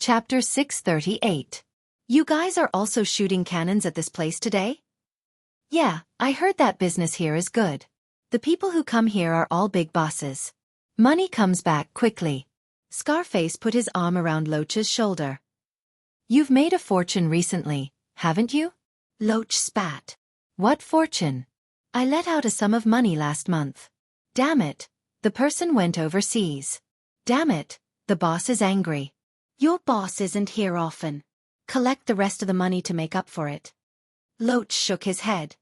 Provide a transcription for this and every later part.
Chapter 638. You guys are also shooting cannons at this place today? Yeah, I heard that business here is good. The people who come here are all big bosses. Money comes back quickly. Scarface put his arm around Loach's shoulder. You've made a fortune recently, haven't you? Loach spat. What fortune? I let out a sum of money last month. Damn it, the person went overseas. Damn it, the boss is angry. Your boss isn't here often. Collect the rest of the money to make up for it. Loach shook his head.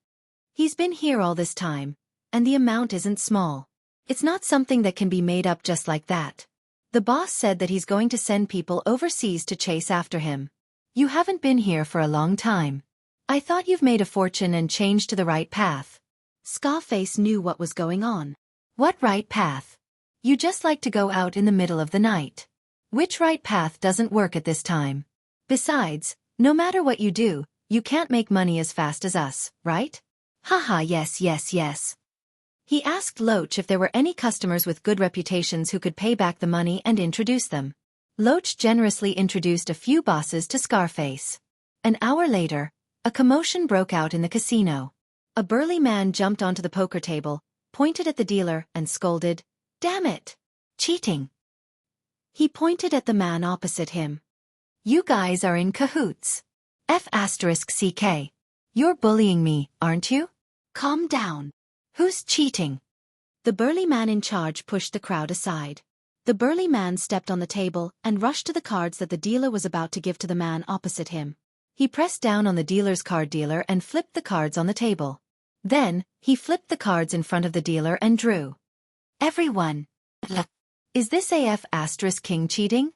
He's been here all this time, and the amount isn't small. It's not something that can be made up just like that. The boss said that he's going to send people overseas to chase after him. You haven't been here for a long time. I thought you've made a fortune and changed to the right path. Scarface knew what was going on. What right path? You just like to go out in the middle of the night. Which right path doesn't work at this time? Besides, no matter what you do, you can't make money as fast as us, right? Haha, yes. He asked Loach if there were any customers with good reputations who could pay back the money and introduce them. Loach generously introduced a few bosses to Scarface. An hour later, a commotion broke out in the casino. A burly man jumped onto the poker table, pointed at the dealer, and scolded, "Damn it! Cheating!" He pointed at the man opposite him. You guys are in cahoots. F***CK. You're bullying me, aren't you? Calm down. Who's cheating? The burly man in charge pushed the crowd aside. The burly man stepped on the table and rushed to the cards that the dealer was about to give to the man opposite him. He pressed down on the dealer's card dealer and flipped the cards on the table. Then, he flipped the cards in front of the dealer and drew. Everyone. Is this AF**king cheating?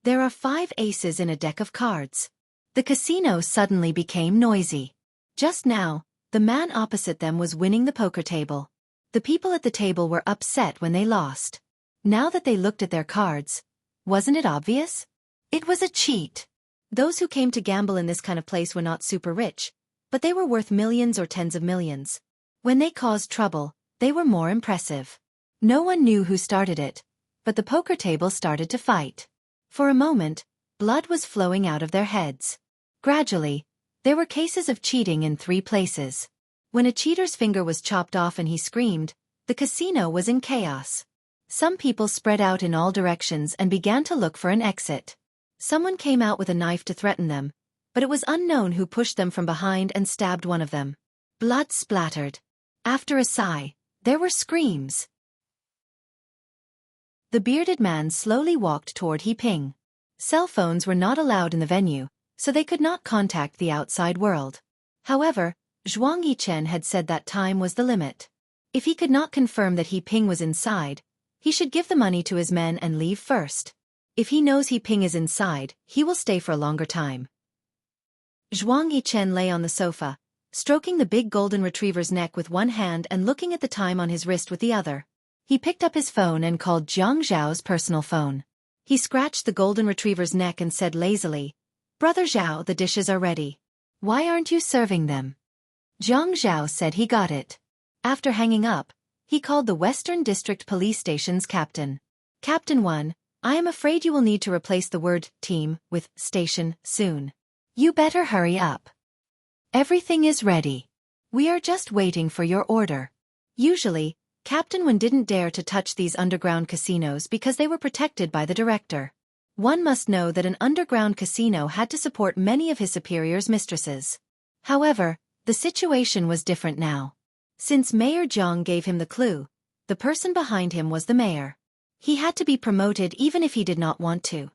There are 5 aces in a deck of cards. The casino suddenly became noisy. Just now, the man opposite them was winning the poker table. The people at the table were upset when they lost. Now that they looked at their cards, wasn't it obvious? It was a cheat. Those who came to gamble in this kind of place were not super rich, but they were worth millions or tens of millions. When they caused trouble, they were more impressive. No one knew who started it, but the poker table started to fight. For a moment, blood was flowing out of their heads. Gradually, there were cases of cheating in 3 places. When a cheater's finger was chopped off and he screamed, the casino was in chaos. Some people spread out in all directions and began to look for an exit. Someone came out with a knife to threaten them, but it was unknown who pushed them from behind and stabbed one of them. Blood splattered. After a sigh, there were screams. The bearded man slowly walked toward He Ping. Cell phones were not allowed in the venue, so they could not contact the outside world. However, Zhuang Yichen had said that time was the limit. If he could not confirm that He Ping was inside, he should give the money to his men and leave first. If he knows He Ping is inside, he will stay for a longer time. Zhuang Yichen lay on the sofa, stroking the big golden retriever's neck with one hand and looking at the time on his wrist with the other. He picked up his phone and called Jiang Zhao's personal phone. He scratched the golden retriever's neck and said lazily, "Brother Zhao, the dishes are ready. Why aren't you serving them?" Jiang Zhao said he got it. After hanging up, he called the Western District Police Station's captain. "Captain 1, I am afraid you will need to replace the word team with station soon. You better hurry up. Everything is ready. We are just waiting for your order." Usually, Captain Wen didn't dare to touch these underground casinos because they were protected by the director. One must know that an underground casino had to support many of his superiors' mistresses. However, the situation was different now. Since Mayor Zhang gave him the clue, the person behind him was the mayor. He had to be promoted even if he did not want to.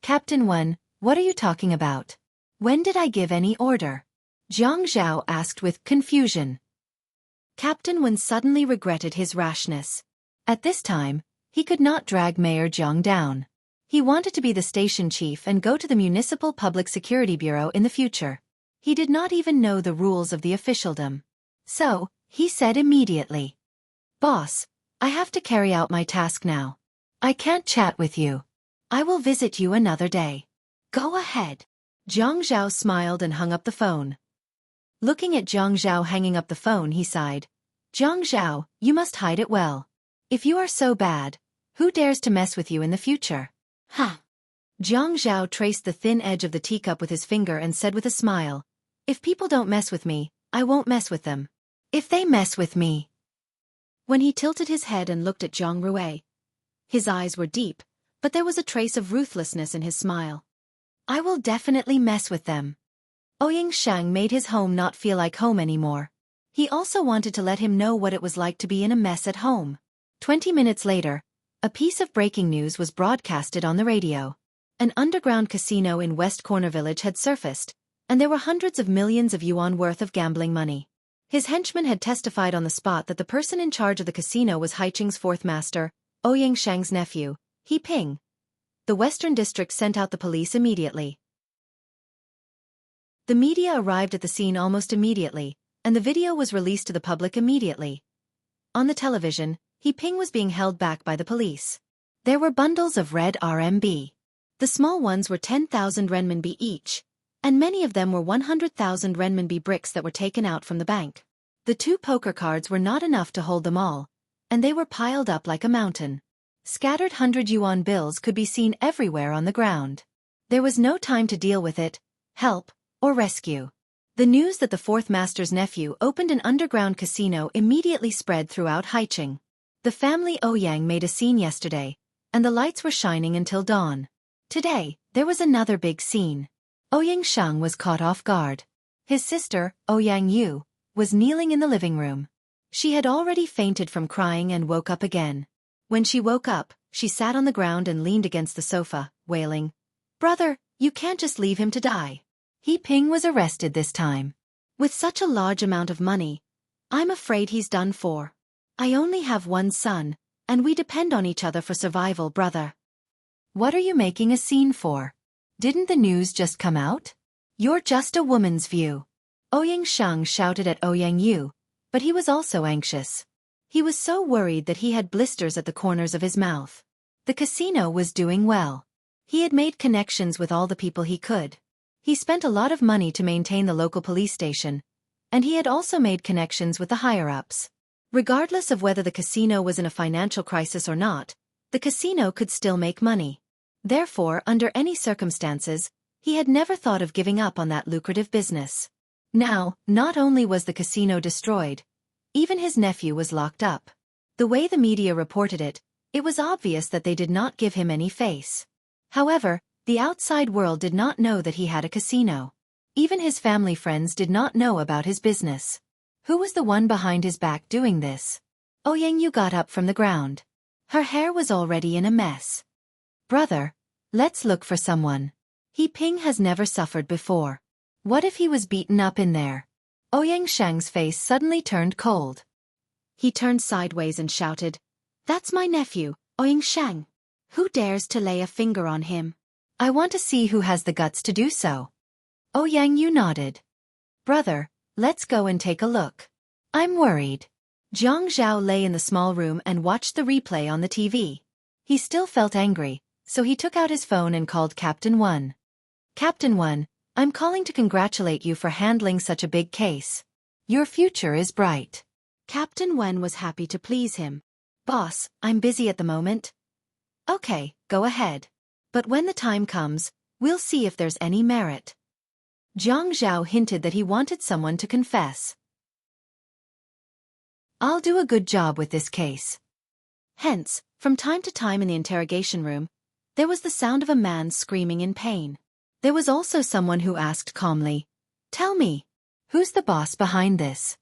"Captain Wen, what are you talking about? When did I give any order?" Jiang Zhao asked with confusion. Captain Wen suddenly regretted his rashness. At this time, he could not drag Mayor Zhang down. He wanted to be the station chief and go to the Municipal Public Security Bureau in the future. He did not even know the rules of the officialdom. So, he said immediately, "Boss, I have to carry out my task now. I can't chat with you. I will visit you another day." "Go ahead." Jiang Zhao smiled and hung up the phone. Looking at Jiang Zhao hanging up the phone, he sighed. "Jiang Zhao, you must hide it well. If you are so bad, who dares to mess with you in the future?" "Huh." Jiang Zhao traced the thin edge of the teacup with his finger and said with a smile, "If people don't mess with me, I won't mess with them. If they mess with me." When he tilted his head and looked at Zhang Rui, his eyes were deep, but there was a trace of ruthlessness in his smile. "I will definitely mess with them." Ouyang Shang made his home not feel like home anymore. He also wanted to let him know what it was like to be in a mess at home. 20 minutes later, a piece of breaking news was broadcasted on the radio. An underground casino in West Corner Village had surfaced, and there were hundreds of millions of yuan worth of gambling money. His henchmen had testified on the spot that the person in charge of the casino was Haiching's fourth master, Ouyang Shang's nephew, He Ping. The Western District sent out the police immediately. The media arrived at the scene almost immediately, and the video was released to the public immediately. On the television, He Ping was being held back by the police. There were bundles of red RMB. The small ones were 10,000 renminbi each, and many of them were 100,000 renminbi bricks that were taken out from the bank. The 2 poker cards were not enough to hold them all, and they were piled up like a mountain. Scattered 100 yuan bills could be seen everywhere on the ground. There was no time to deal with it, help, or rescue. The news that the fourth master's nephew opened an underground casino immediately spread throughout Haiching. The family Ouyang made a scene yesterday, and the lights were shining until dawn. Today, there was another big scene. Ouyang Shang was caught off guard. His sister, Ouyang Yu, was kneeling in the living room. She had already fainted from crying and woke up again. When she woke up, she sat on the ground and leaned against the sofa, wailing, "Brother, you can't just leave him to die." He Ping was arrested this time. "With such a large amount of money, I'm afraid he's done for. I only have one son, and we depend on each other for survival, brother." "What are you making a scene for? Didn't the news just come out? You're just a woman's view." Ouyang Shang shouted at Ouyang Yu, but he was also anxious. He was so worried that he had blisters at the corners of his mouth. The casino was doing well. He had made connections with all the people he could. He spent a lot of money to maintain the local police station, and he had also made connections with the higher-ups. Regardless of whether the casino was in a financial crisis or not, the casino could still make money. Therefore, under any circumstances, he had never thought of giving up on that lucrative business. Now, not only was the casino destroyed, even his nephew was locked up. The way the media reported it, it was obvious that they did not give him any face. However, the outside world did not know that he had a casino. Even his family friends did not know about his business. Who was the one behind his back doing this? Ouyang Yu got up from the ground. Her hair was already in a mess. "Brother, let's look for someone. He Ping has never suffered before. What if he was beaten up in there?" Ouyang Shang's face suddenly turned cold. He turned sideways and shouted, "That's my nephew, Ouyang Shang. Who dares to lay a finger on him? I want to see who has the guts to do so." Ouyang Yu nodded. "Brother, let's go and take a look. I'm worried." Jiang Zhao lay in the small room and watched the replay on the TV. He still felt angry, so he took out his phone and called Captain Wen. "Captain Wen, I'm calling to congratulate you for handling such a big case. Your future is bright." Captain Wen was happy to please him. "Boss, I'm busy at the moment." "Okay, go ahead. But when the time comes, we'll see if there's any merit." Jiang Zhao hinted that he wanted someone to confess. "I'll do a good job with this case." Hence, from time to time in the interrogation room, there was the sound of a man screaming in pain. There was also someone who asked calmly, "Tell me, who's the boss behind this?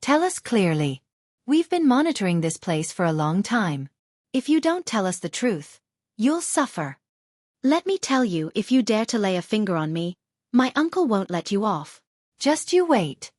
Tell us clearly. We've been monitoring this place for a long time. If you don't tell us the truth, you'll suffer. Let me tell you, if you dare to lay a finger on me, my uncle won't let you off. Just you wait."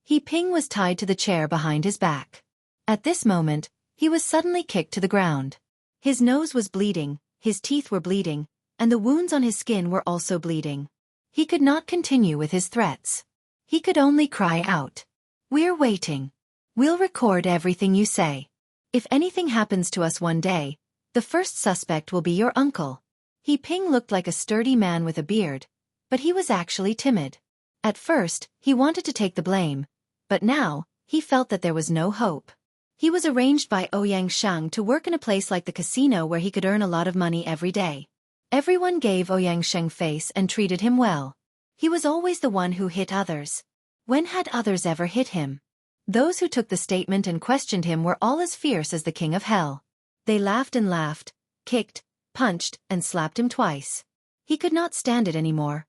He Ping was tied to the chair behind his back. At this moment, he was suddenly kicked to the ground. His nose was bleeding, his teeth were bleeding, and the wounds on his skin were also bleeding. He could not continue with his threats. He could only cry out, "We're waiting. We'll record everything you say. If anything happens to us one day, the first suspect will be your uncle." He Ping looked like a sturdy man with a beard, but he was actually timid. At first, he wanted to take the blame, but now, he felt that there was no hope. He was arranged by Ouyang Shang to work in a place like the casino where he could earn a lot of money every day. Everyone gave Ouyang Sheng face and treated him well. He was always the one who hit others. When had others ever hit him? Those who took the statement and questioned him were all as fierce as the king of hell. They laughed and laughed, kicked, punched, and slapped him twice. He could not stand it anymore.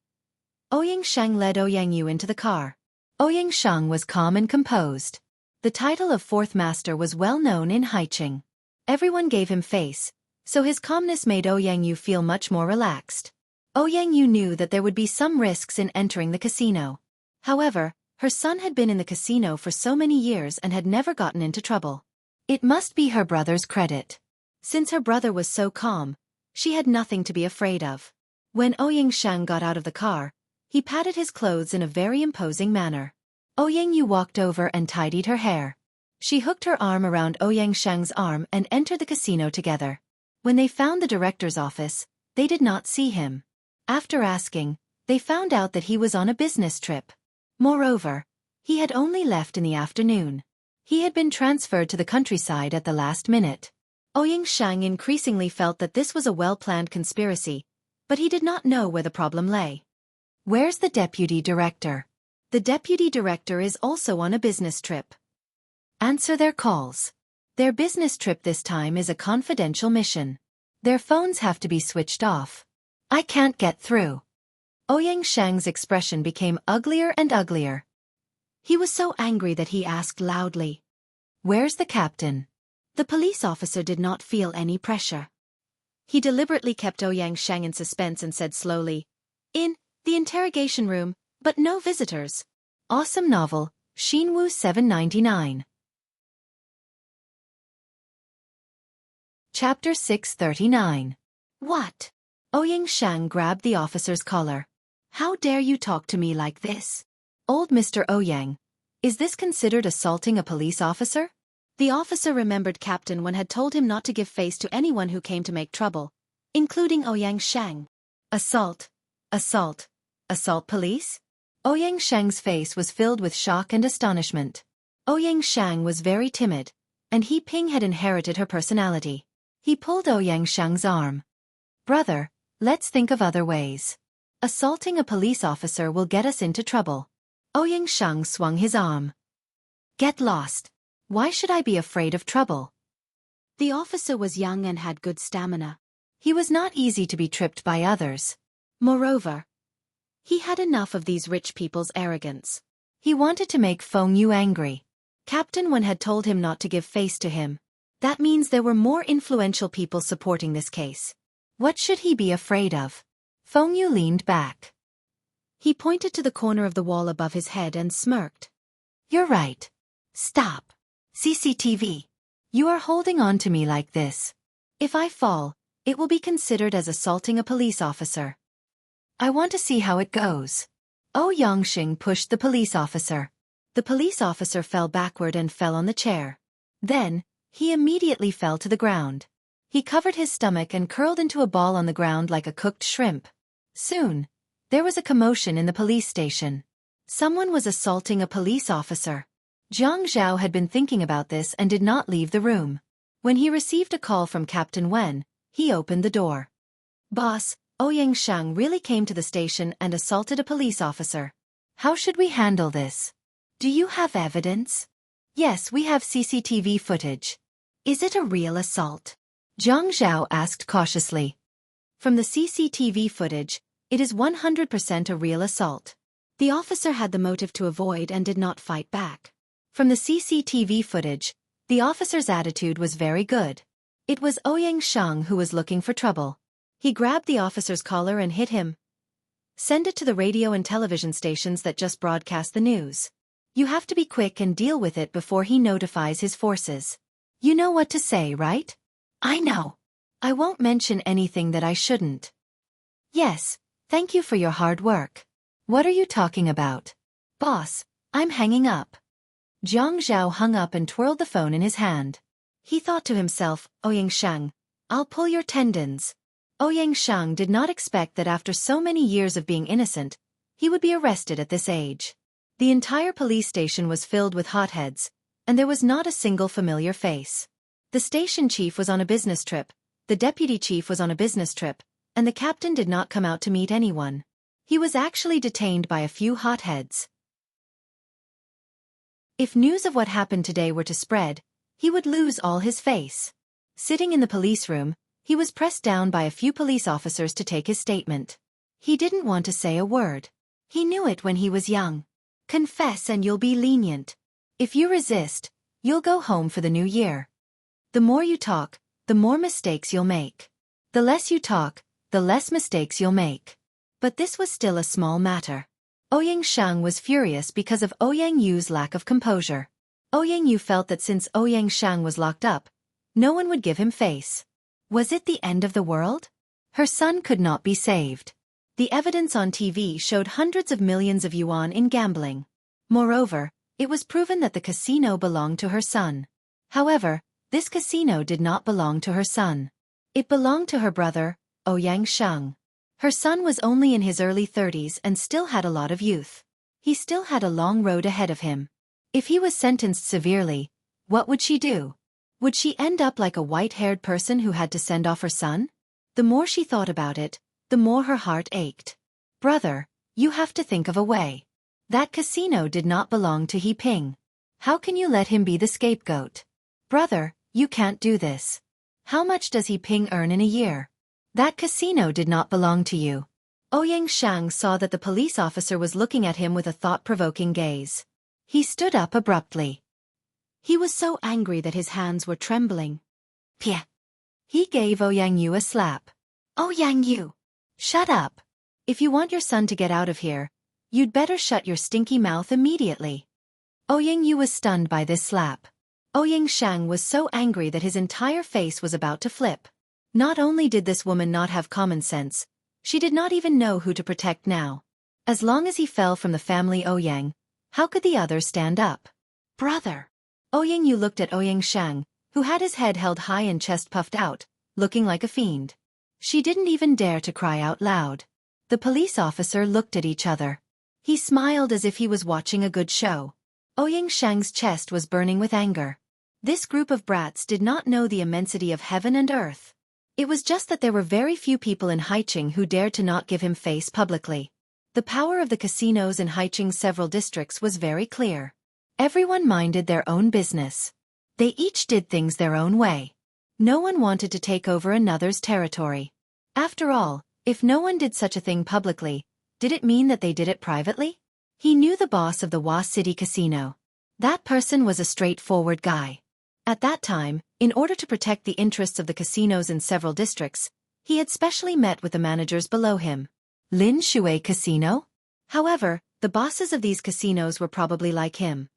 Ouyang Sheng led Ouyang Yu into the car. Ouyang Sheng was calm and composed. The title of fourth master was well known in Haiqing. Everyone gave him face, so his calmness made Ouyang Yu feel much more relaxed. Ouyang Yu knew that there would be some risks in entering the casino. However, her son had been in the casino for so many years and had never gotten into trouble. It must be her brother's credit. Since her brother was so calm, she had nothing to be afraid of. When Ouyang Sheng got out of the car, he patted his clothes in a very imposing manner. Ouyang Yu walked over and tidied her hair. She hooked her arm around Ouyang Sheng's arm and entered the casino together. When they found the director's office, they did not see him. After asking, they found out that he was on a business trip. Moreover, he had only left in the afternoon. He had been transferred to the countryside at the last minute. Ouyang Sheng increasingly felt that this was a well-planned conspiracy, but he did not know where the problem lay. Where's the deputy director? The deputy director is also on a business trip. Answer their calls. Their business trip this time is a confidential mission. Their phones have to be switched off. I can't get through. Ouyang Sheng's expression became uglier and uglier. He was so angry that he asked loudly, "Where's the captain?" The police officer did not feel any pressure. He deliberately kept Ouyang Sheng in suspense and said slowly, "In the interrogation room, but no visitors." Awesome novel, Xinwu 799. Chapter 639. What? Ouyang Sheng grabbed the officer's collar. How dare you talk to me like this? Old Mr. Ouyang, is this considered assaulting a police officer? The officer remembered Captain Wen had told him not to give face to anyone who came to make trouble, including Ouyang Sheng. Assault. Assault. Assault police? Ouyang Sheng's face was filled with shock and astonishment. Ouyang Sheng was very timid, and He Ping had inherited her personality. He pulled Ouyang Sheng's arm. Brother, let's think of other ways. Assaulting a police officer will get us into trouble. Ouyang Sheng swung his arm. Get lost. Why should I be afraid of trouble? The officer was young and had good stamina. He was not easy to be tripped by others. Moreover, he had enough of these rich people's arrogance. He wanted to make Feng Yu angry. Captain Wen had told him not to give face to him. That means there were more influential people supporting this case. What should he be afraid of? Feng Yu leaned back. He pointed to the corner of the wall above his head and smirked. You're right. Stop. CCTV. You are holding on to me like this. If I fall, it will be considered as assaulting a police officer. I want to see how it goes. Ouyang Sheng pushed the police officer. The police officer fell backward and fell on the chair. Then, he immediately fell to the ground. He covered his stomach and curled into a ball on the ground like a cooked shrimp. Soon, there was a commotion in the police station. Someone was assaulting a police officer. Jiang Zhao had been thinking about this and did not leave the room. When he received a call from Captain Wen, he opened the door. Boss, Ouyang Sheng really came to the station and assaulted a police officer. How should we handle this? Do you have evidence? Yes, we have CCTV footage. Is it a real assault? Jiang Zhao asked cautiously. From the CCTV footage, it is 100% a real assault. The officer had the motive to avoid and did not fight back. From the CCTV footage, the officer's attitude was very good. It was Ouyang Sheng who was looking for trouble. He grabbed the officer's collar and hit him. Send it to the radio and television stations that just broadcast the news. You have to be quick and deal with it before he notifies his forces. You know what to say, right? I know. I won't mention anything that I shouldn't. Yes, thank you for your hard work. What are you talking about? Boss, I'm hanging up. Jiang Zhao hung up and twirled the phone in his hand. He thought to himself, Ouyang Sheng, I'll pull your tendons. Ouyang Sheng did not expect that after so many years of being innocent, he would be arrested at this age. The entire police station was filled with hotheads, and there was not a single familiar face. The station chief was on a business trip, the deputy chief was on a business trip, and the captain did not come out to meet anyone. He was actually detained by a few hotheads. If news of what happened today were to spread, he would lose all his face. Sitting in the police room, he was pressed down by a few police officers to take his statement. He didn't want to say a word. He knew it when he was young. Confess and you'll be lenient. If you resist, you'll go home for the new year. The more you talk, the more mistakes you'll make. The less you talk, the less mistakes you'll make. But this was still a small matter. Ouyang Shang was furious because of Ouyang Yu's lack of composure. Ouyang Yu felt that since Ouyang Shang was locked up, no one would give him face. Was it the end of the world? Her son could not be saved. The evidence on TV showed hundreds of millions of yuan in gambling. Moreover, it was proven that the casino belonged to her son. However, this casino did not belong to her son. It belonged to her brother, Ouyang Shang. Her son was only in his early 30s and still had a lot of youth. He still had a long road ahead of him. If he was sentenced severely, what would she do? Would she end up like a white-haired person who had to send off her son? The more she thought about it, the more her heart ached. Brother, you have to think of a way. That casino did not belong to He Ping. How can you let him be the scapegoat? Brother, you can't do this. How much does He Ping earn in a year? That casino did not belong to you. Ouyang Shang saw that the police officer was looking at him with a thought-provoking gaze. He stood up abruptly. He was so angry that his hands were trembling. Pia! He gave Ouyang Yu a slap. Ouyang Yu! Shut up! If you want your son to get out of here, you'd better shut your stinky mouth immediately. Ouyang Yu was stunned by this slap. Ouyang Shang was so angry that his entire face was about to flip. Not only did this woman not have common sense, she did not even know who to protect now. As long as he fell from the family Ouyang, how could the others stand up? Brother! Ouyang Yu looked at Ouyang Shang, who had his head held high and chest puffed out, looking like a fiend. She didn't even dare to cry out loud. The police officer looked at each other. He smiled as if he was watching a good show. Ouyang Shang's chest was burning with anger. This group of brats did not know the immensity of heaven and earth. It was just that there were very few people in Haicheng who dared to not give him face publicly. The power of the casinos in Haicheng's several districts was very clear. Everyone minded their own business. They each did things their own way. No one wanted to take over another's territory. After all, if no one did such a thing publicly, did it mean that they did it privately? He knew the boss of the Hua City Casino. That person was a straightforward guy. At that time, in order to protect the interests of the casinos in several districts, he had specially met with the managers below him. Lin Shui Casino? However, the bosses of these casinos were probably like him.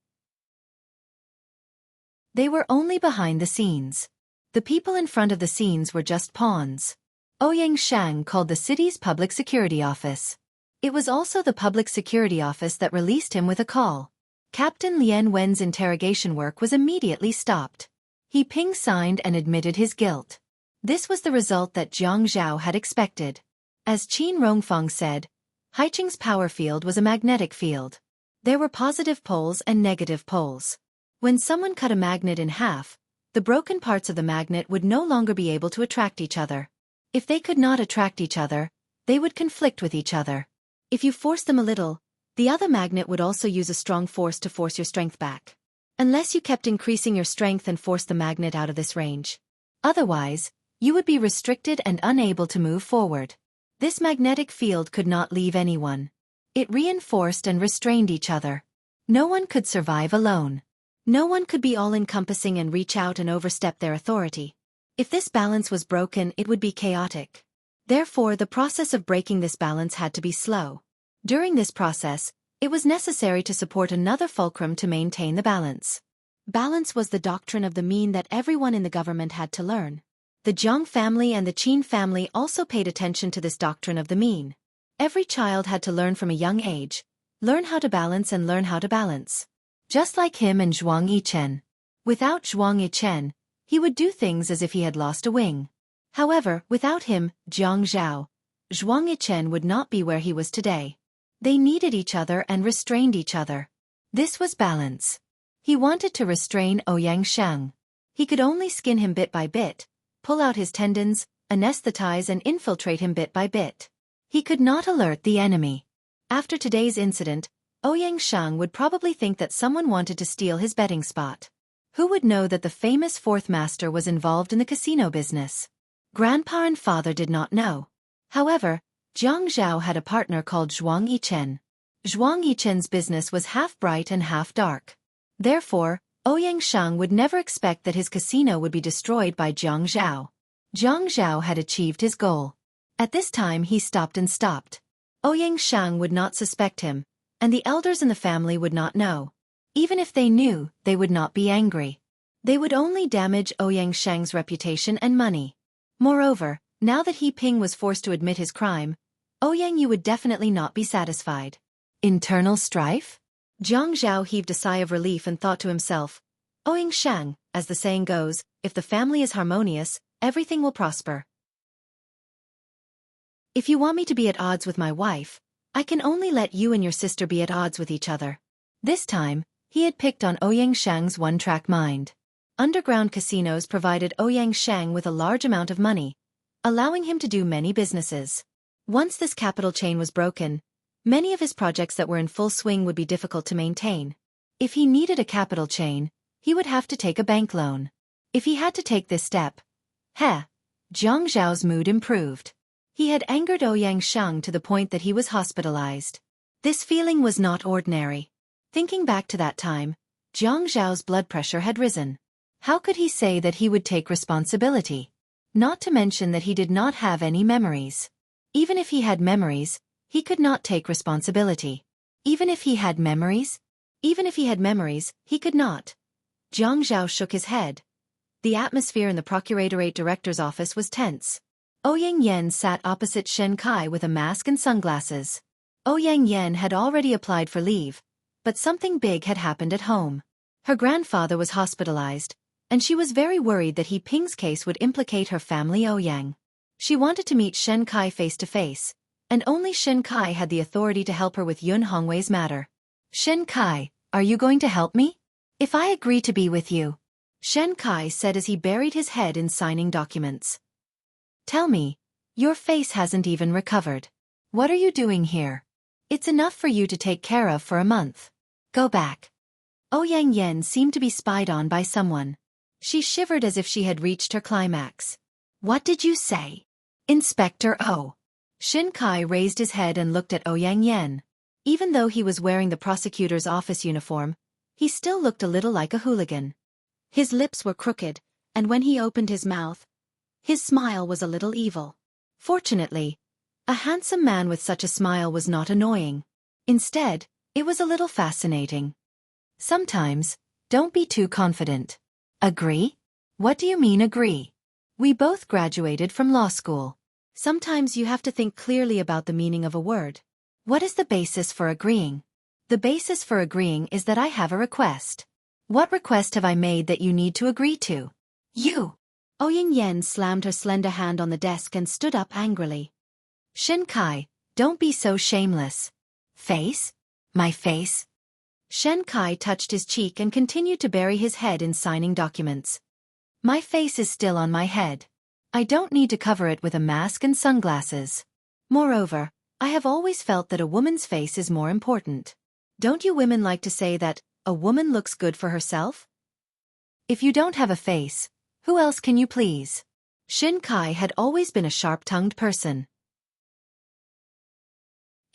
They were only behind the scenes. The people in front of the scenes were just pawns. Ouyang Shang called the city's public security office. It was also the public security office that released him with a call. Captain Lian Wen's interrogation work was immediately stopped. He Ping signed and admitted his guilt. This was the result that Jiang Zhao had expected. As Qin Rongfang said, Haicheng's power field was a magnetic field. There were positive poles and negative poles. When someone cut a magnet in half, the broken parts of the magnet would no longer be able to attract each other. If they could not attract each other, they would conflict with each other. If you force them a little, the other magnet would also use a strong force to force your strength back. Unless you kept increasing your strength and forced the magnet out of this range. Otherwise, you would be restricted and unable to move forward. This magnetic field could not leave anyone. It reinforced and restrained each other. No one could survive alone. No one could be all-encompassing and reach out and overstep their authority. If this balance was broken, it would be chaotic. Therefore, the process of breaking this balance had to be slow. During this process, it was necessary to support another fulcrum to maintain the balance. Balance was the doctrine of the mean that everyone in the government had to learn. The Jiang family and the Qin family also paid attention to this doctrine of the mean. Every child had to learn from a young age, learn how to balance and learn how to balance. Just like him and Zhuang Yichen. Without Zhuang Yichen, he would do things as if he had lost a wing. However, without him, Jiang Zhao, Zhuang Yichen would not be where he was today. They needed each other and restrained each other. This was balance. He wanted to restrain Ouyang Shang. He could only skin him bit by bit, pull out his tendons, anesthetize and infiltrate him bit by bit. He could not alert the enemy. After today's incident, Ouyang Shang would probably think that someone wanted to steal his betting spot. Who would know that the famous fourth master was involved in the casino business? Grandpa and father did not know. However, Jiang Zhao had a partner called Zhuang Yichen. Zhuang Yichen's business was half bright and half dark. Therefore, Ouyang Shang would never expect that his casino would be destroyed by Jiang Zhao. Jiang Zhao had achieved his goal. At this time he stopped. Ouyang Shang would not suspect him, and the elders in the family would not know. Even if they knew, they would not be angry. They would only damage Ouyang Shang's reputation and money. Moreover, now that He Ping was forced to admit his crime, Ouyang Yu would definitely not be satisfied. Internal strife? Jiang Zhao heaved a sigh of relief and thought to himself, Ouyang Shang, as the saying goes, if the family is harmonious, everything will prosper. If you want me to be at odds with my wife, I can only let you and your sister be at odds with each other. This time, he had picked on Ouyang Shang's one-track mind. Underground casinos provided Ouyang Shang with a large amount of money, allowing him to do many businesses. Once this capital chain was broken, many of his projects that were in full swing would be difficult to maintain. If he needed a capital chain, he would have to take a bank loan. If he had to take this step, Jiang Zhao's mood improved. He had angered Ouyang Shang to the point that he was hospitalized. This feeling was not ordinary. Thinking back to that time, Jiang Zhao's blood pressure had risen. How could he say that he would take responsibility? Not to mention that he did not have any memories. Even if he had memories, he could not take responsibility. Even if he had memories, he could not. Jiang Zhao shook his head. The atmosphere in the Procuratorate Director's office was tense. Ouyang Yan sat opposite Shen Kai with a mask and sunglasses. Ouyang Yan had already applied for leave, but something big had happened at home. Her grandfather was hospitalized, and she was very worried that He Ping's case would implicate her family Ouyang. She wanted to meet Shen Kai face to face, and only Shen Kai had the authority to help her with Yun Hongwei's matter. Shen Kai, are you going to help me? If I agree to be with you, Shen Kai said as he buried his head in signing documents. Tell me, your face hasn't even recovered. What are you doing here? It's enough for you to take care of for a month. Go back. Ouyang Yan seemed to be spied on by someone. She shivered as if she had reached her climax. What did you say? Inspector O. Shen Kai raised his head and looked at Ouyang Yan. Even though he was wearing the prosecutor's office uniform, he still looked a little like a hooligan. His lips were crooked, and when he opened his mouth, his smile was a little evil. Fortunately, a handsome man with such a smile was not annoying. Instead, it was a little fascinating. Sometimes, don't be too confident. Agree? What do you mean agree? We both graduated from law school. Sometimes you have to think clearly about the meaning of a word. What is the basis for agreeing? The basis for agreeing is that I have a request. What request have I made that you need to agree to? You! Ouyang Yan slammed her slender hand on the desk and stood up angrily. Shen Kai, don't be so shameless. Face? My face? Shen Kai touched his cheek and continued to bury his head in signing documents. My face is still on my head. I don't need to cover it with a mask and sunglasses. Moreover, I have always felt that a woman's face is more important. Don't you women like to say that a woman looks good for herself? If you don't have a face, who else can you please? Shen Kai had always been a sharp-tongued person.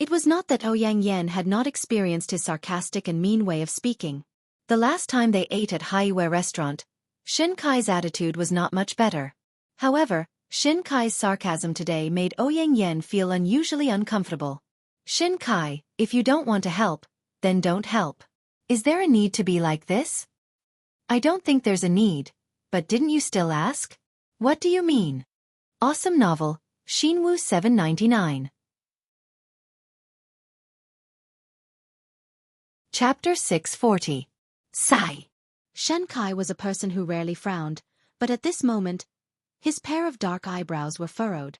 It was not that Ouyang Yan had not experienced his sarcastic and mean way of speaking. The last time they ate at Haiwei restaurant, Shen Kai's attitude was not much better. However, Shen Kai's sarcasm today made Ouyang Yan feel unusually uncomfortable. Shen Kai, if you don't want to help, then don't help. Is there a need to be like this? I don't think there's a need. But didn't you still ask? What do you mean? Awesome novel, Xinwu 799. Chapter 640. Sigh. Shen Kai was a person who rarely frowned, but at this moment, his pair of dark eyebrows were furrowed.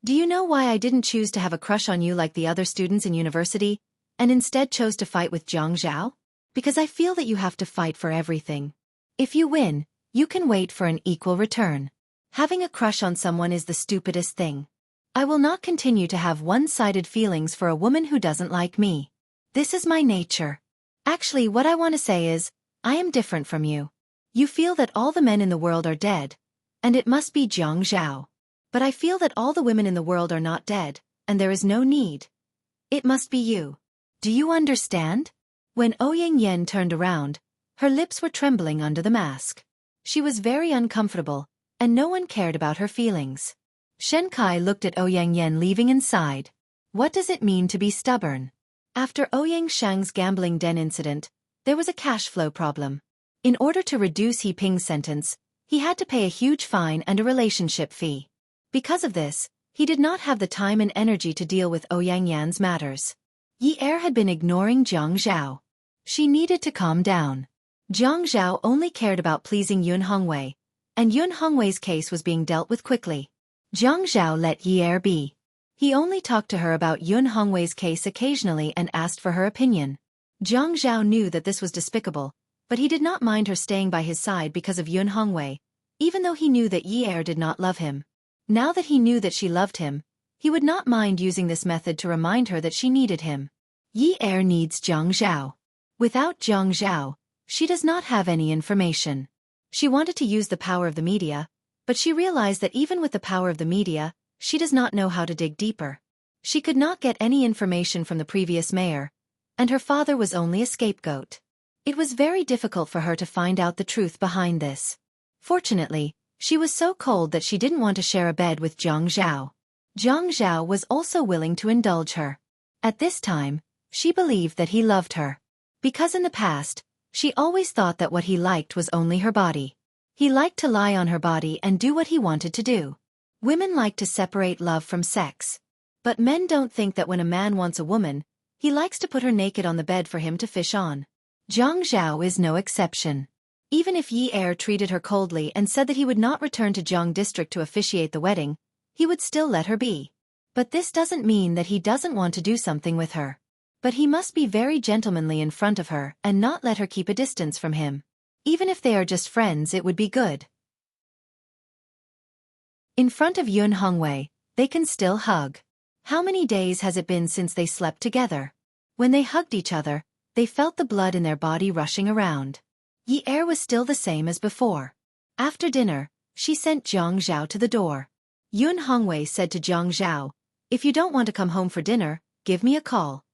Do you know why I didn't choose to have a crush on you like the other students in university, and instead chose to fight with Jiang Zhao? Because I feel that you have to fight for everything. If you win, you can wait for an equal return. Having a crush on someone is the stupidest thing. I will not continue to have one-sided feelings for a woman who doesn't like me. This is my nature. Actually, what I want to say is, I am different from you. You feel that all the men in the world are dead, and it must be Jiang Zhao. But I feel that all the women in the world are not dead, and there is no need. It must be you. Do you understand? When Ouyang Yen turned around, her lips were trembling under the mask. She was very uncomfortable, and no one cared about her feelings. Shen Kai looked at Ouyang Yen leaving and sighed. What does it mean to be stubborn? After Ouyang Shang's gambling den incident, there was a cash flow problem. In order to reduce He Ping's sentence, he had to pay a huge fine and a relationship fee. Because of this, he did not have the time and energy to deal with Ouyang Yan's matters. Yi Er had been ignoring Jiang Zhao. She needed to calm down. Jiang Zhao only cared about pleasing Yun Hongwei, and Yun Hongwei's case was being dealt with quickly. Jiang Zhao let Yi Er be. He only talked to her about Yun Hongwei's case occasionally and asked for her opinion. Jiang Zhao knew that this was despicable, but he did not mind her staying by his side because of Yun Hongwei, even though he knew that Yi Er did not love him. Now that he knew that she loved him, he would not mind using this method to remind her that she needed him. Yi Er needs Jiang Zhao. Without Jiang Zhao, she does not have any information. She wanted to use the power of the media, but she realized that even with the power of the media, she does not know how to dig deeper. She could not get any information from the previous mayor, and her father was only a scapegoat. It was very difficult for her to find out the truth behind this. Fortunately, she was so cold that she didn't want to share a bed with Jiang Zhao. Jiang Zhao was also willing to indulge her. At this time, she believed that he loved her. Because in the past, she always thought that what he liked was only her body. He liked to lie on her body and do what he wanted to do. Women like to separate love from sex. But men don't think that when a man wants a woman, he likes to put her naked on the bed for him to fish on. Jiang Zhao is no exception. Even if Yi Er treated her coldly and said that he would not return to Jiang District to officiate the wedding, he would still let her be. But this doesn't mean that he doesn't want to do something with her. But he must be very gentlemanly in front of her and not let her keep a distance from him. Even if they are just friends, it would be good. In front of Yun Hongwei, they can still hug. How many days has it been since they slept together? When they hugged each other, they felt the blood in their body rushing around. Yi Er was still the same as before. After dinner, she sent Jiang Zhao to the door. Yun Hongwei said to Jiang Zhao, "If you don't want to come home for dinner, give me a call."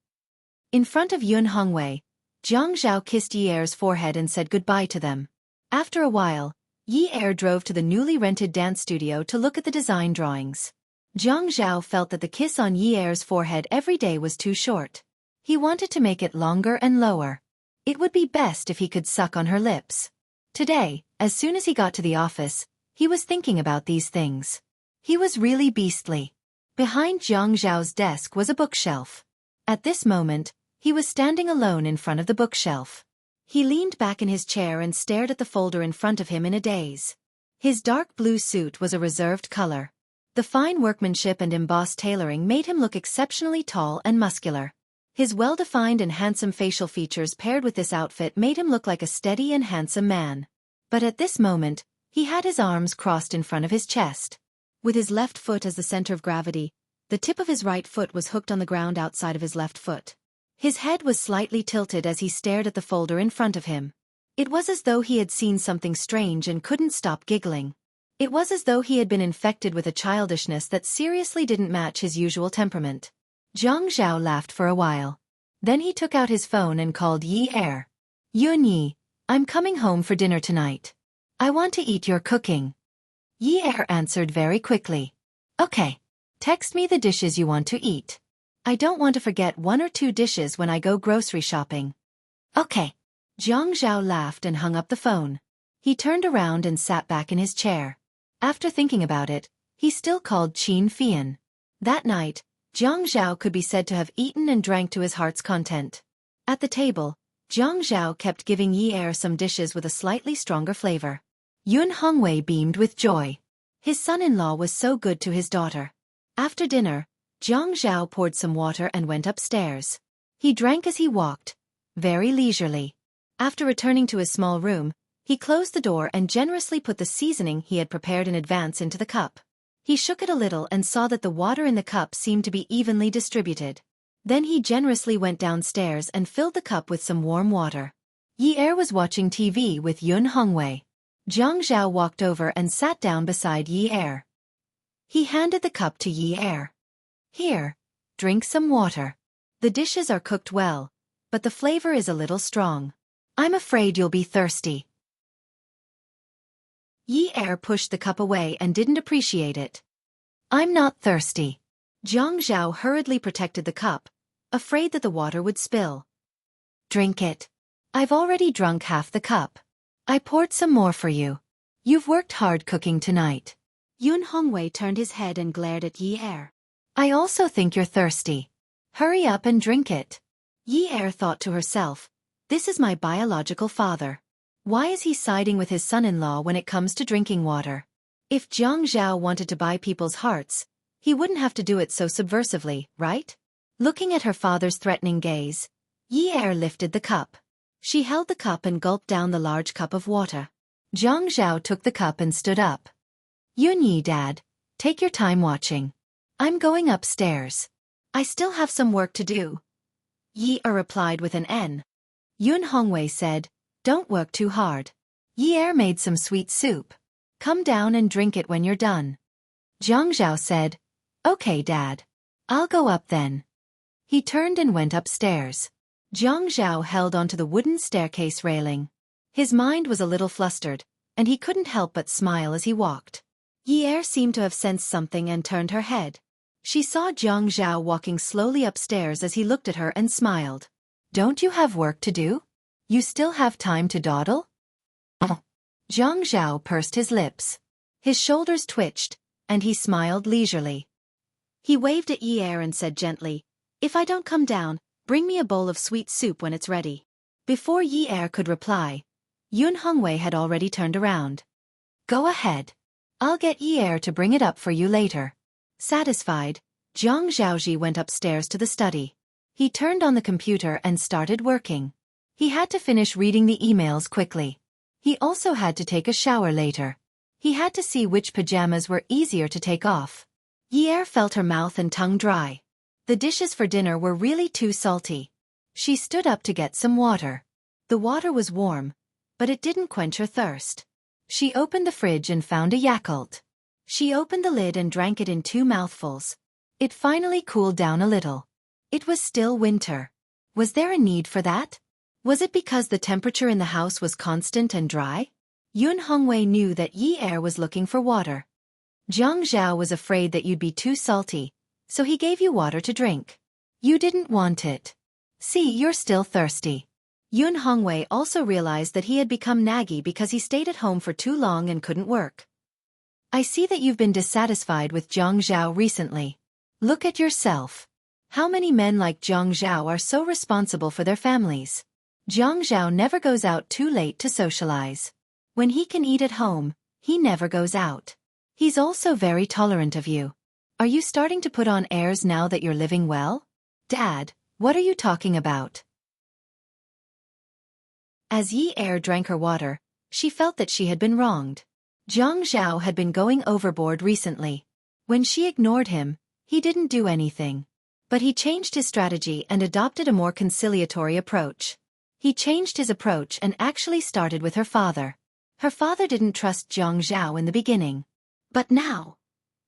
In front of Yun Hongwei, Jiang Zhao kissed Yi Er's forehead and said goodbye to them. After a while, Yi Er drove to the newly rented dance studio to look at the design drawings. Jiang Zhao felt that the kiss on Yi Er's forehead every day was too short. He wanted to make it longer and lower. It would be best if he could suck on her lips. Today, as soon as he got to the office, he was thinking about these things. He was really beastly. Behind Jiang Zhao's desk was a bookshelf. At this moment, he was standing alone in front of the bookshelf. He leaned back in his chair and stared at the folder in front of him in a daze. His dark blue suit was a reserved color. The fine workmanship and embossed tailoring made him look exceptionally tall and muscular. His well-defined and handsome facial features paired with this outfit made him look like a steady and handsome man. But at this moment, he had his arms crossed in front of his chest. With his left foot as the center of gravity, the tip of his right foot was hooked on the ground outside of his left foot. His head was slightly tilted as he stared at the folder in front of him. It was as though he had seen something strange and couldn't stop giggling. It was as though he had been infected with a childishness that seriously didn't match his usual temperament. Jiang Zhao laughed for a while. Then he took out his phone and called Yi Er. "Yun Yi, I'm coming home for dinner tonight. I want to eat your cooking." Yi Er answered very quickly. "Okay. Text me the dishes you want to eat. I don't want to forget 1 or 2 dishes when I go grocery shopping." "Okay." Jiang Zhao laughed and hung up the phone. He turned around and sat back in his chair. After thinking about it, he still called Qin Fian. That night, Jiang Zhao could be said to have eaten and drank to his heart's content. At the table, Jiang Zhao kept giving Yi Er some dishes with a slightly stronger flavor. Yun Hongwei beamed with joy. His son-in-law was so good to his daughter. After dinner, Jiang Zhao poured some water and went upstairs. He drank as he walked, very leisurely. After returning to his small room, He closed the door and generously put the seasoning he had prepared in advance into the cup. He shook it a little and saw that the water in the cup seemed to be evenly distributed. Then he generously went downstairs and filled the cup with some warm water. Yi Er was watching TV with Yun Hongwei. Jiang Zhao walked over and sat down beside Yi Er. He handed the cup to Yi Er. Here, drink some water. The dishes are cooked well, but the flavor is a little strong. I'm afraid you'll be thirsty. Yi Er pushed the cup away and didn't appreciate it. I'm not thirsty. Jiang Zhao hurriedly protected the cup, afraid that the water would spill. Drink it. I've already drunk half the cup. I poured some more for you. You've worked hard cooking tonight. Yun Hongwei turned his head and glared at Yi Er. I also think you're thirsty. Hurry up and drink it. Yi Er thought to herself, this is my biological father. Why is he siding with his son-in-law when it comes to drinking water? If Jiang Zhao wanted to buy people's hearts, he wouldn't have to do it so subversively, right? Looking at her father's threatening gaze, Yi Er lifted the cup. She held the cup and gulped down the large cup of water. Jiang Zhao took the cup and stood up. Yun Yi, Dad, take your time watching. I'm going upstairs. I still have some work to do. Yi Er replied with an N. Yun Hongwei said, don't work too hard. Yi Er made some sweet soup. Come down and drink it when you're done. Jiang Zhao said, okay, Dad. I'll go up then. He turned and went upstairs. Jiang Zhao held onto the wooden staircase railing. His mind was a little flustered, and he couldn't help but smile as he walked. Yi Er seemed to have sensed something and turned her head. She saw Jiang Zhao walking slowly upstairs as he looked at her and smiled. Don't you have work to do? You still have time to dawdle? Jiang Zhao pursed his lips. His shoulders twitched, and he smiled leisurely. He waved at Yi Er and said gently, if I don't come down, bring me a bowl of sweet soup when it's ready. Before Yi Er could reply, Yun Hongwei had already turned around. Go ahead. I'll get Yi Er to bring it up for you later. Satisfied, Jiang Zhaoji went upstairs to the study. He turned on the computer and started working. He had to finish reading the emails quickly. He also had to take a shower later. He had to see which pajamas were easier to take off. Yi Er felt her mouth and tongue dry. The dishes for dinner were really too salty. She stood up to get some water. The water was warm, but it didn't quench her thirst. She opened the fridge and found a Yakult. She opened the lid and drank it in 2 mouthfuls. It finally cooled down a little. It was still winter. Was there a need for that? Was it because the temperature in the house was constant and dry? Yun Hongwei knew that Yi Er was looking for water. Jiang Zhao was afraid that you'd be too salty, so he gave you water to drink. You didn't want it. See, you're still thirsty. Yun Hongwei also realized that he had become naggy because he stayed at home for too long and couldn't work. I see that you've been dissatisfied with Jiang Zhao recently. Look at yourself. How many men like Jiang Zhao are so responsible for their families? Jiang Zhao never goes out too late to socialize. When he can eat at home, he never goes out. He's also very tolerant of you. Are you starting to put on airs now that you're living well? Dad, what are you talking about? As Yi Er drank her water, she felt that she had been wronged. Jiang Zhao had been going overboard recently. When she ignored him, he didn't do anything. But he changed his strategy and adopted a more conciliatory approach. He changed his approach and actually started with her father. Her father didn't trust Jiang Zhao in the beginning. But now,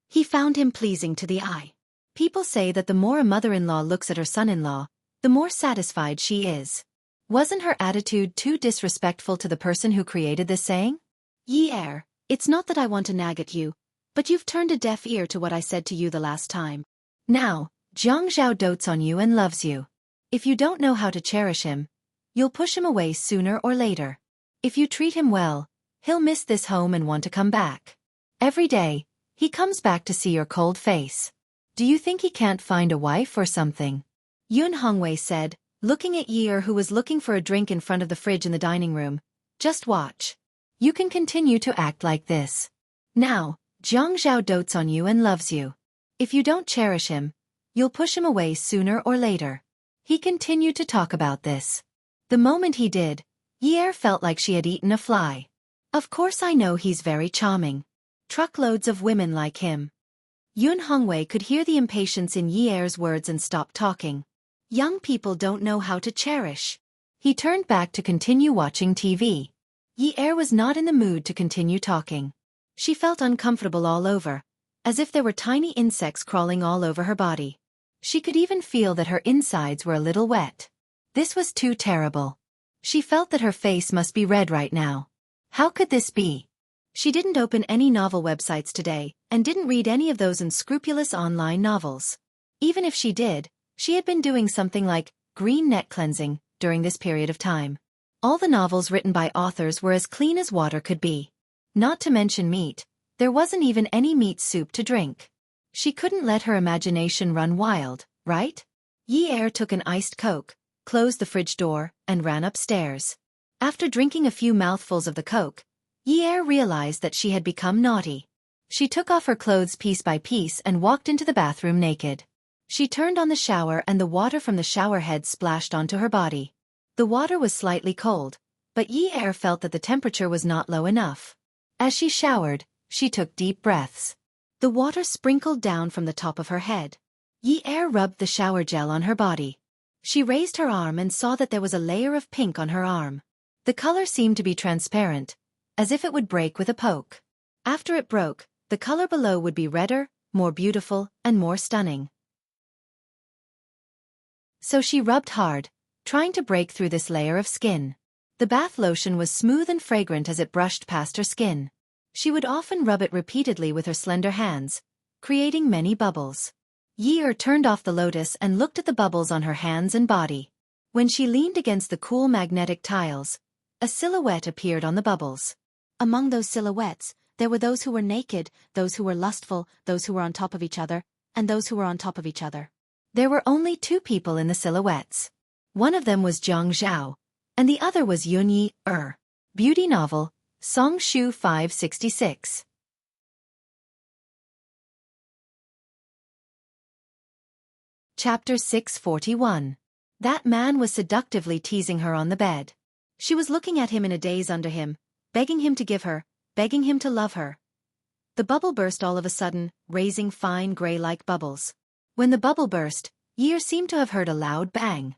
he found him pleasing to the eye. People say that the more a mother-in-law looks at her son-in-law, the more satisfied she is. Wasn't her attitude too disrespectful to the person who created this saying? Yi Er, it's not that I want to nag at you, but you've turned a deaf ear to what I said to you the last time. Now, Jiang Zhao dotes on you and loves you. If you don't know how to cherish him, you'll push him away sooner or later. If you treat him well, he'll miss this home and want to come back. Every day, he comes back to see your cold face. Do you think he can't find a wife or something? Yun Hongwei said, looking at Yi Er, who was looking for a drink in front of the fridge in the dining room. Just watch. You can continue to act like this. Now, Jiang Zhao dotes on you and loves you. If you don't cherish him, you'll push him away sooner or later. He continued to talk about this. The moment he did, Yi Er felt like she had eaten a fly. Of course I know he's very charming. Truckloads of women like him. Yun Hongwei could hear the impatience in Yi Er's words and stopped talking. Young people don't know how to cherish. He turned back to continue watching TV. Yi Er was not in the mood to continue talking. She felt uncomfortable all over, as if there were tiny insects crawling all over her body. She could even feel that her insides were a little wet. This was too terrible. She felt that her face must be red right now. How could this be? She didn't open any novel websites today, and didn't read any of those unscrupulous online novels. Even if she did, she had been doing something like green net cleansing during this period of time. All the novels written by authors were as clean as water could be. Not to mention meat, there wasn't even any meat soup to drink. She couldn't let her imagination run wild, right? Yi Er took an iced Coke, closed the fridge door, and ran upstairs. After drinking a few mouthfuls of the Coke, Yi Er realized that she had become naughty. She took off her clothes piece by piece and walked into the bathroom naked. She turned on the shower and the water from the shower head splashed onto her body. The water was slightly cold, but Yi Er felt that the temperature was not low enough. As she showered, she took deep breaths. The water sprinkled down from the top of her head. Yi Er rubbed the shower gel on her body. She raised her arm and saw that there was a layer of pink on her arm. The color seemed to be transparent, as if it would break with a poke. After it broke, the color below would be redder, more beautiful, and more stunning. So she rubbed hard, trying to break through this layer of skin. The bath lotion was smooth and fragrant as it brushed past her skin. She would often rub it repeatedly with her slender hands, creating many bubbles. Yi Er turned off the lotus and looked at the bubbles on her hands and body. When she leaned against the cool magnetic tiles, a silhouette appeared on the bubbles. Among those silhouettes, there were those who were naked, those who were lustful, those who were on top of each other, and those who were on top of each other. There were only two people in the silhouettes. One of them was Zhang Zhao, and the other was Yun Yi Er. Beauty novel, Song Shu 566. Chapter 641. That man was seductively teasing her on the bed. She was looking at him in a daze under him, begging him to give her, begging him to love her. The bubble burst all of a sudden, raising fine gray-like bubbles. When the bubble burst, Yi Er seemed to have heard a loud bang.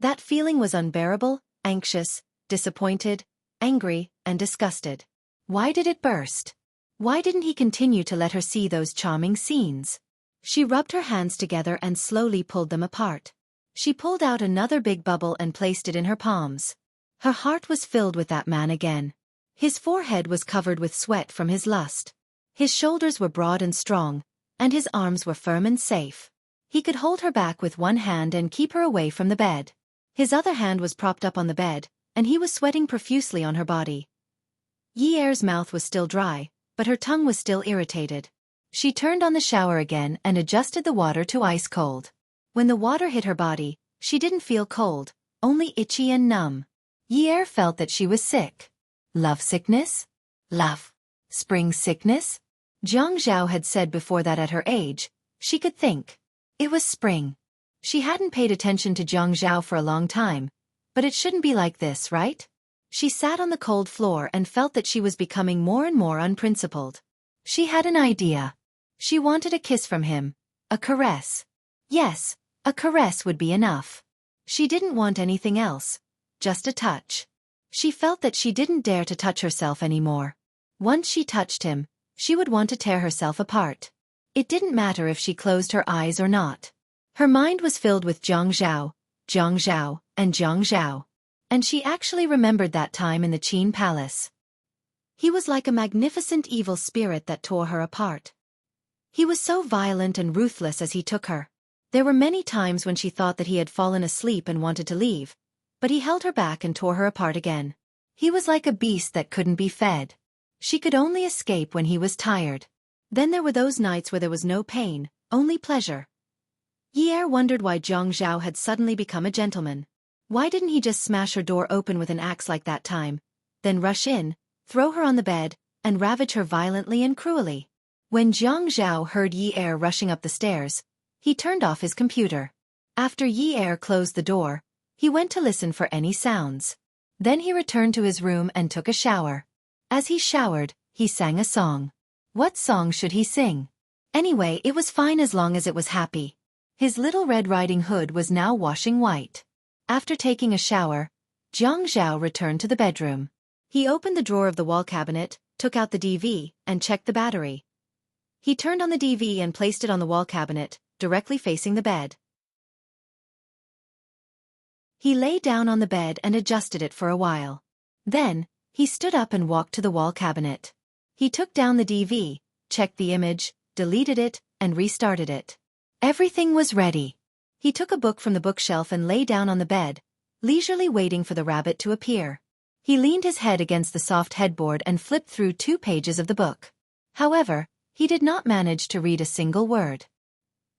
That feeling was unbearable, anxious, disappointed, angry, and disgusted. Why did it burst? Why didn't he continue to let her see those charming scenes? She rubbed her hands together and slowly pulled them apart. She pulled out another big bubble and placed it in her palms. Her heart was filled with that man again. His forehead was covered with sweat from his lust. His shoulders were broad and strong, and his arms were firm and safe. He could hold her back with one hand and keep her away from the bed. His other hand was propped up on the bed, and he was sweating profusely on her body. Yi Er's mouth was still dry, but her tongue was still irritated. She turned on the shower again and adjusted the water to ice cold. When the water hit her body, she didn't feel cold, only itchy and numb. Yi Er felt that she was sick. Love sickness? Love. Spring sickness? Zhang Zhao had said before that at her age, she could think. It was spring. She hadn't paid attention to Zhang Zhao for a long time, but it shouldn't be like this, right? She sat on the cold floor and felt that she was becoming more and more unprincipled. She had an idea. She wanted a kiss from him, a caress. Yes, a caress would be enough. She didn't want anything else, just a touch. She felt that she didn't dare to touch herself anymore. Once she touched him, she would want to tear herself apart. It didn't matter if she closed her eyes or not. Her mind was filled with Zhang Zhao, and Zhang Zhao. And she actually remembered that time in the Qin Palace. He was like a magnificent evil spirit that tore her apart. He was so violent and ruthless as he took her. There were many times when she thought that he had fallen asleep and wanted to leave, but he held her back and tore her apart again. He was like a beast that couldn't be fed. She could only escape when he was tired. Then there were those nights where there was no pain, only pleasure. Yi Er wondered why Zhang Zhao had suddenly become a gentleman. Why didn't he just smash her door open with an axe like that time, then rush in, throw her on the bed, and ravage her violently and cruelly? When Zhang Zhao heard Yi Er rushing up the stairs, he turned off his computer. After Yi Er closed the door, he went to listen for any sounds. Then he returned to his room and took a shower. As he showered, he sang a song. What song should he sing? Anyway, it was fine as long as it was happy. His little Red Riding Hood was now washing white. After taking a shower, Jiang Zhao returned to the bedroom. He opened the drawer of the wall cabinet, took out the DV, and checked the battery. He turned on the DV and placed it on the wall cabinet, directly facing the bed. He lay down on the bed and adjusted it for a while. Then, he stood up and walked to the wall cabinet. He took down the DV, checked the image, deleted it, and restarted it. Everything was ready. He took a book from the bookshelf and lay down on the bed, leisurely waiting for the rabbit to appear. He leaned his head against the soft headboard and flipped through 2 pages of the book. However, he did not manage to read a single word.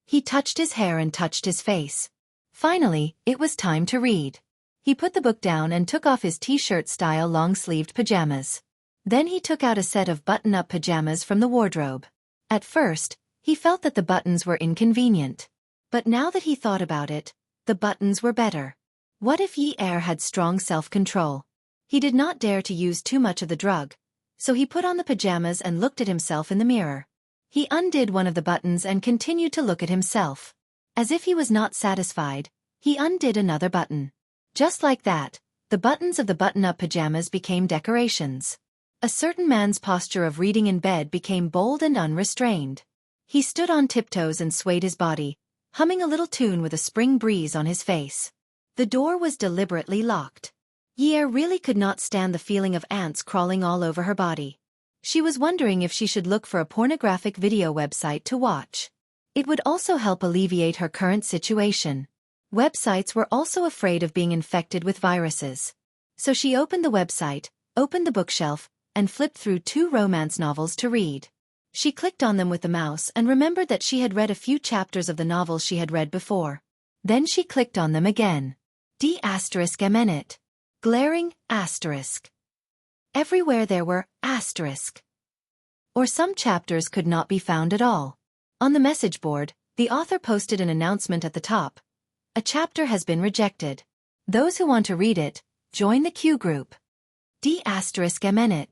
He touched his hair and touched his face. Finally, it was time to read. He put the book down and took off his t-shirt-style long-sleeved pajamas. Then he took out a set of button-up pajamas from the wardrobe. At first, he felt that the buttons were inconvenient. But now that he thought about it, the buttons were better. What if Yi Er had strong self-control? He did not dare to use too much of the drug, so he put on the pajamas and looked at himself in the mirror. He undid one of the buttons and continued to look at himself. As if he was not satisfied, he undid another button. Just like that, the buttons of the button-up pajamas became decorations. A certain man's posture of reading in bed became bold and unrestrained. He stood on tiptoes and swayed his body, humming a little tune with a spring breeze on his face. The door was deliberately locked. Yi Er really could not stand the feeling of ants crawling all over her body. She was wondering if she should look for a pornographic video website to watch. It would also help alleviate her current situation. Websites were also afraid of being infected with viruses. So she opened the website, opened the bookshelf, and flipped through 2 romance novels to read. She clicked on them with the mouse and remembered that she had read a few chapters of the novels she had read before. Then she clicked on them again. D***MN. Glaring asterisk. Everywhere there were asterisk. Or some chapters could not be found at all. On the message board, the author posted an announcement at the top. A chapter has been rejected. Those who want to read it, join the Q group. D***MN.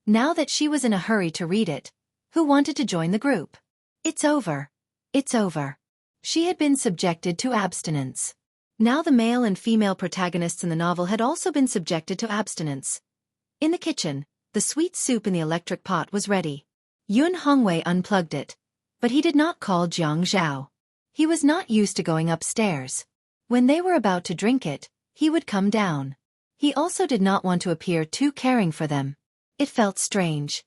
Now that she was in a hurry to read it, who wanted to join the group? It's over. It's over. She had been subjected to abstinence. Now the male and female protagonists in the novel had also been subjected to abstinence. In the kitchen, the sweet soup in the electric pot was ready. Yun Hongwei unplugged it, but he did not call Jiang Zhao. He was not used to going upstairs. When they were about to drink it, he would come down. He also did not want to appear too caring for them. It felt strange.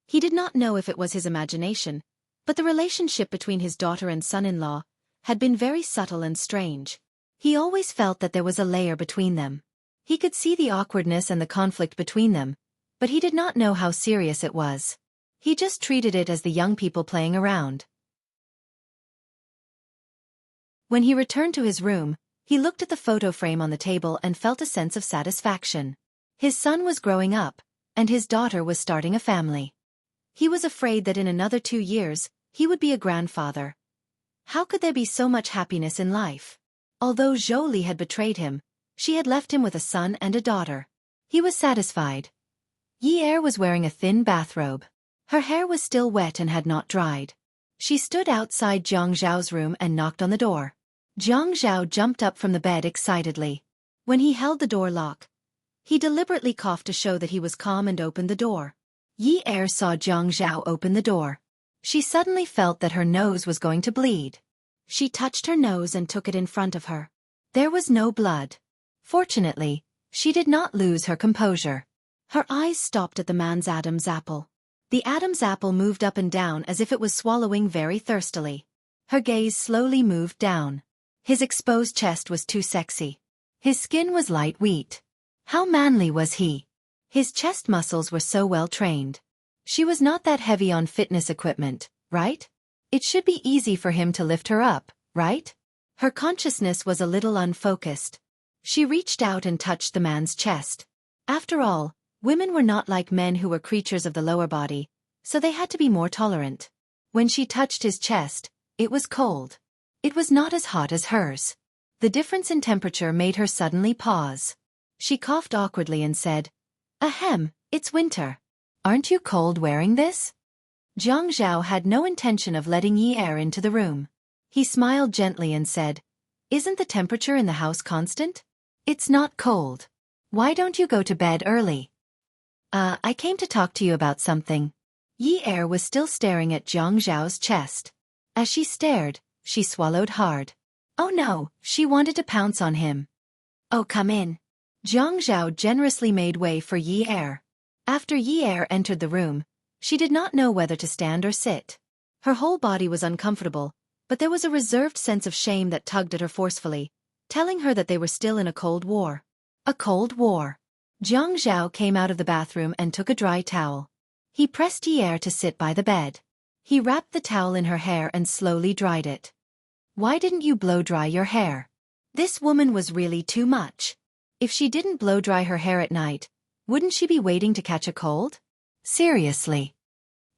He did not know if it was his imagination, but the relationship between his daughter and son-in-law had been very subtle and strange. He always felt that there was a layer between them. He could see the awkwardness and the conflict between them, but he did not know how serious it was. He just treated it as the young people playing around. When he returned to his room, he looked at the photo frame on the table and felt a sense of satisfaction. His son was growing up, and his daughter was starting a family. He was afraid that in another 2 years, he would be a grandfather. How could there be so much happiness in life? Although Zhou Li had betrayed him, she had left him with a son and a daughter. He was satisfied. Yi Er was wearing a thin bathrobe. Her hair was still wet and had not dried. She stood outside Jiang Zhao's room and knocked on the door. Jiang Zhao jumped up from the bed excitedly. When he held the door lock, he deliberately coughed to show that he was calm and opened the door. Yi Er saw Jiang Zhao open the door. She suddenly felt that her nose was going to bleed. She touched her nose and took it in front of her. There was no blood. Fortunately, she did not lose her composure. Her eyes stopped at the man's Adam's apple. The Adam's apple moved up and down as if it was swallowing very thirstily. Her gaze slowly moved down. His exposed chest was too sexy. His skin was light wheat. How manly was he? His chest muscles were so well trained. She was not that heavy on fitness equipment, right? It should be easy for him to lift her up, right? Her consciousness was a little unfocused. She reached out and touched the man's chest. After all, women were not like men who were creatures of the lower body, so they had to be more tolerant. When she touched his chest, it was cold. It was not as hot as hers. The difference in temperature made her suddenly pause. She coughed awkwardly and said, "Ahem, it's winter." Aren't you cold wearing this? Jiang Zhao had no intention of letting Yi Er into the room. He smiled gently and said, "Isn't the temperature in the house constant? It's not cold. Why don't you go to bed early?" I came to talk to you about something." Yi Er was still staring at Jiang Zhao's chest. As she stared, she swallowed hard. Oh no, she wanted to pounce on him. "Oh, come in." Jiang Zhao generously made way for Yi Er. After Yi Er entered the room, she did not know whether to stand or sit. Her whole body was uncomfortable, but there was a reserved sense of shame that tugged at her forcefully, telling her that they were still in a cold war. A cold war. Jiang Zhao came out of the bathroom and took a dry towel. He pressed Yi Er to sit by the bed. He wrapped the towel in her hair and slowly dried it. "Why didn't you blow-dry your hair?" This woman was really too much. If she didn't blow-dry her hair at night, wouldn't she be waiting to catch a cold? Seriously.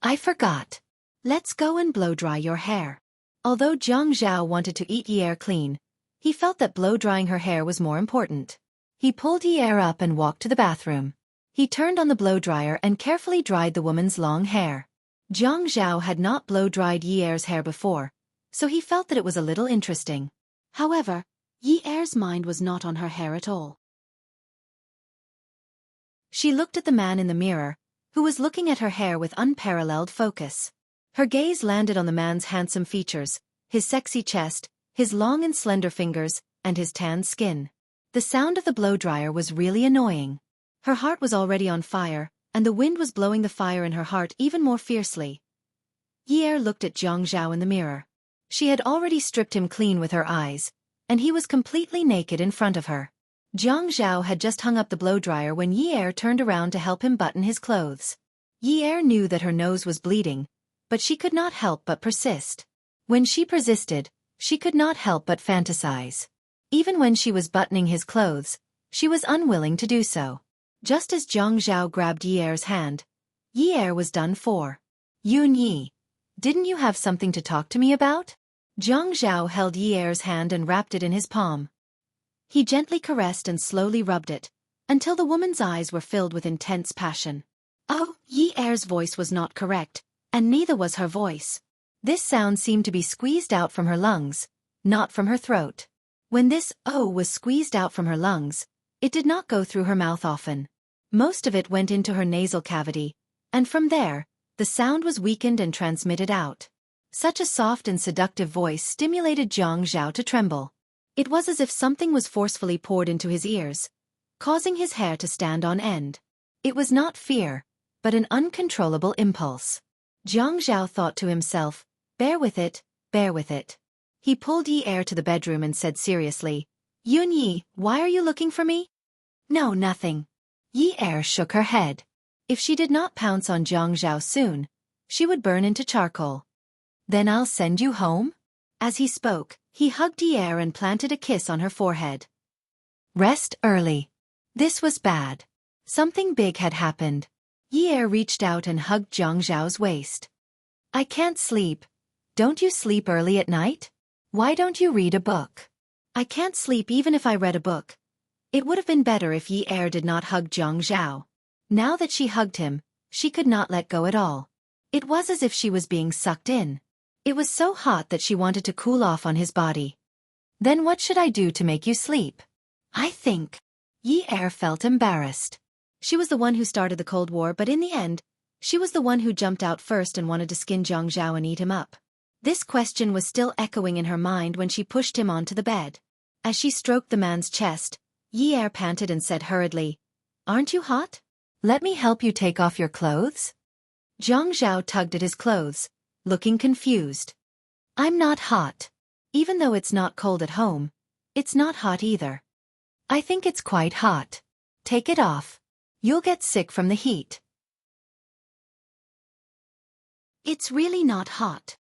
"I forgot. Let's go and blow-dry your hair." Although Jiang Zhao wanted to eat Yi Er clean, he felt that blow-drying her hair was more important. He pulled Yi Er up and walked to the bathroom. He turned on the blow-dryer and carefully dried the woman's long hair. Jiang Zhao had not blow-dried Yi Er's hair before, so he felt that it was a little interesting. However, Yi Er's mind was not on her hair at all. She looked at the man in the mirror, who was looking at her hair with unparalleled focus. Her gaze landed on the man's handsome features, his sexy chest, his long and slender fingers, and his tanned skin. The sound of the blow-dryer was really annoying. Her heart was already on fire, and the wind was blowing the fire in her heart even more fiercely. Yi Er looked at Jiang Zhao in the mirror. She had already stripped him clean with her eyes, and he was completely naked in front of her. Jiang Zhao had just hung up the blow-dryer when Yi Er turned around to help him button his clothes. Yi Er knew that her nose was bleeding, but she could not help but persist. When she persisted, she could not help but fantasize. Even when she was buttoning his clothes, she was unwilling to do so. Just as Jiang Zhao grabbed Yi Er's hand, Yi Er was done for. "Yun Yi, didn't you have something to talk to me about?" Jiang Zhao held Yi Er's hand and wrapped it in his palm. He gently caressed and slowly rubbed it, until the woman's eyes were filled with intense passion. Oh, Yi Er's voice was not correct, and neither was her voice. This sound seemed to be squeezed out from her lungs, not from her throat. When this "oh" was squeezed out from her lungs, it did not go through her mouth often. Most of it went into her nasal cavity, and from there, the sound was weakened and transmitted out. Such a soft and seductive voice stimulated Jiang Zhao to tremble. It was as if something was forcefully poured into his ears, causing his hair to stand on end. It was not fear, but an uncontrollable impulse. Jiang Zhao thought to himself, bear with it, bear with it. He pulled Yi Er to the bedroom and said seriously, "Yun Yi, why are you looking for me?" "No, nothing." Yi Er shook her head. If she did not pounce on Jiang Zhao soon, she would burn into charcoal. "Then I'll send you home?" As he spoke, he hugged Yi Er and planted a kiss on her forehead. Rest early. This was bad. Something big had happened. Yi Er reached out and hugged Jiang Zhao's waist. "I can't sleep. Don't you sleep early at night? Why don't you read a book?" "I can't sleep even if I read a book." It would have been better if Yi Er did not hug Jiang Zhao. Now that she hugged him, she could not let go at all. It was as if she was being sucked in. It was so hot that she wanted to cool off on his body. "Then what should I do to make you sleep?" "I think." Yi Er felt embarrassed. She was the one who started the Cold War, but in the end, she was the one who jumped out first and wanted to skin Jiang Zhao and eat him up. This question was still echoing in her mind when she pushed him onto the bed. As she stroked the man's chest, Yi Er panted and said hurriedly, "Aren't you hot? Let me help you take off your clothes?" Jiang Zhao tugged at his clothes, looking confused. "I'm not hot. Even though it's not cold at home, it's not hot either." "I think it's quite hot. Take it off. You'll get sick from the heat." "It's really not hot."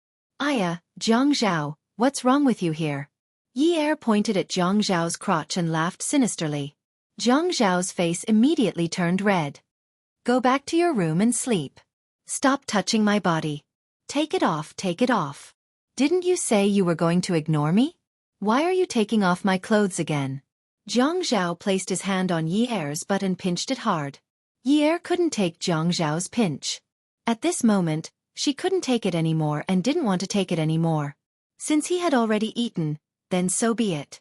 Jiang Zhao, what's wrong with you here?" Yi Er pointed at Jiang Zhao's crotch and laughed sinisterly. Jiang Zhao's face immediately turned red. "Go back to your room and sleep. Stop touching my body. Take it off, take it off. Didn't you say you were going to ignore me? Why are you taking off my clothes again?" Jiang Zhao placed his hand on Yi Er's butt and pinched it hard. Yi couldn't take Jiang Zhao's pinch. At this moment, she couldn't take it anymore and didn't want to take it anymore. Since he had already eaten, then so be it.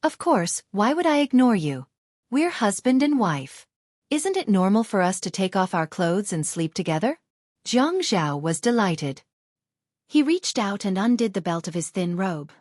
Of course, why would I ignore you? We're husband and wife. Isn't it normal for us to take off our clothes and sleep together? Jiang Zhao was delighted. He reached out and undid the belt of his thin robe.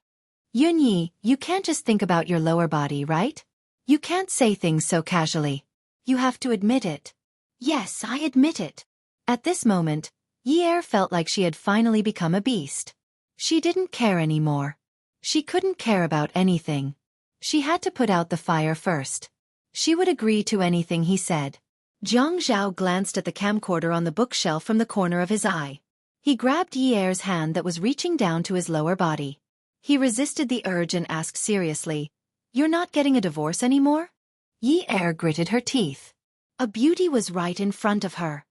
Yunyi, you can't just think about your lower body, right? You can't say things so casually. You have to admit it. Yes, I admit it. At this moment, Yi felt like she had finally become a beast. She didn't care anymore. She couldn't care about anything. She had to put out the fire first. She would agree to anything he said. Jiang Zhao glanced at the camcorder on the bookshelf from the corner of his eye. He grabbed Yi's hand that was reaching down to his lower body. He resisted the urge and asked seriously, "You're not getting a divorce anymore?" Yi gritted her teeth. A beauty was right in front of her.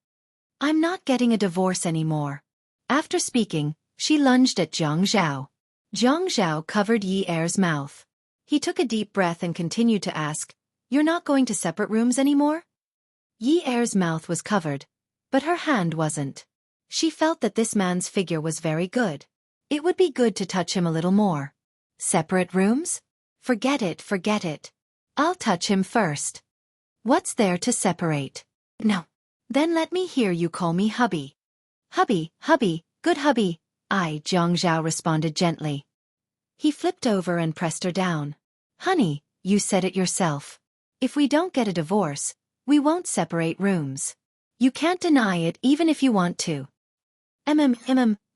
"I'm not getting a divorce anymore." After speaking, she lunged at Jiang Zhao. Jiang Zhao covered Yi's mouth. He took a deep breath and continued to ask, "You're not going to separate rooms anymore?" Yi's mouth was covered, but her hand wasn't. She felt that this man's figure was very good. It would be good to touch him a little more. Separate rooms? Forget it, forget it. I'll touch him first. What's there to separate? No. Then let me hear you call me hubby. Hubby, hubby, good hubby. Jiang Zhao responded gently. He flipped over and pressed her down. Honey, you said it yourself. If we don't get a divorce, we won't separate rooms. You can't deny it even if you want to.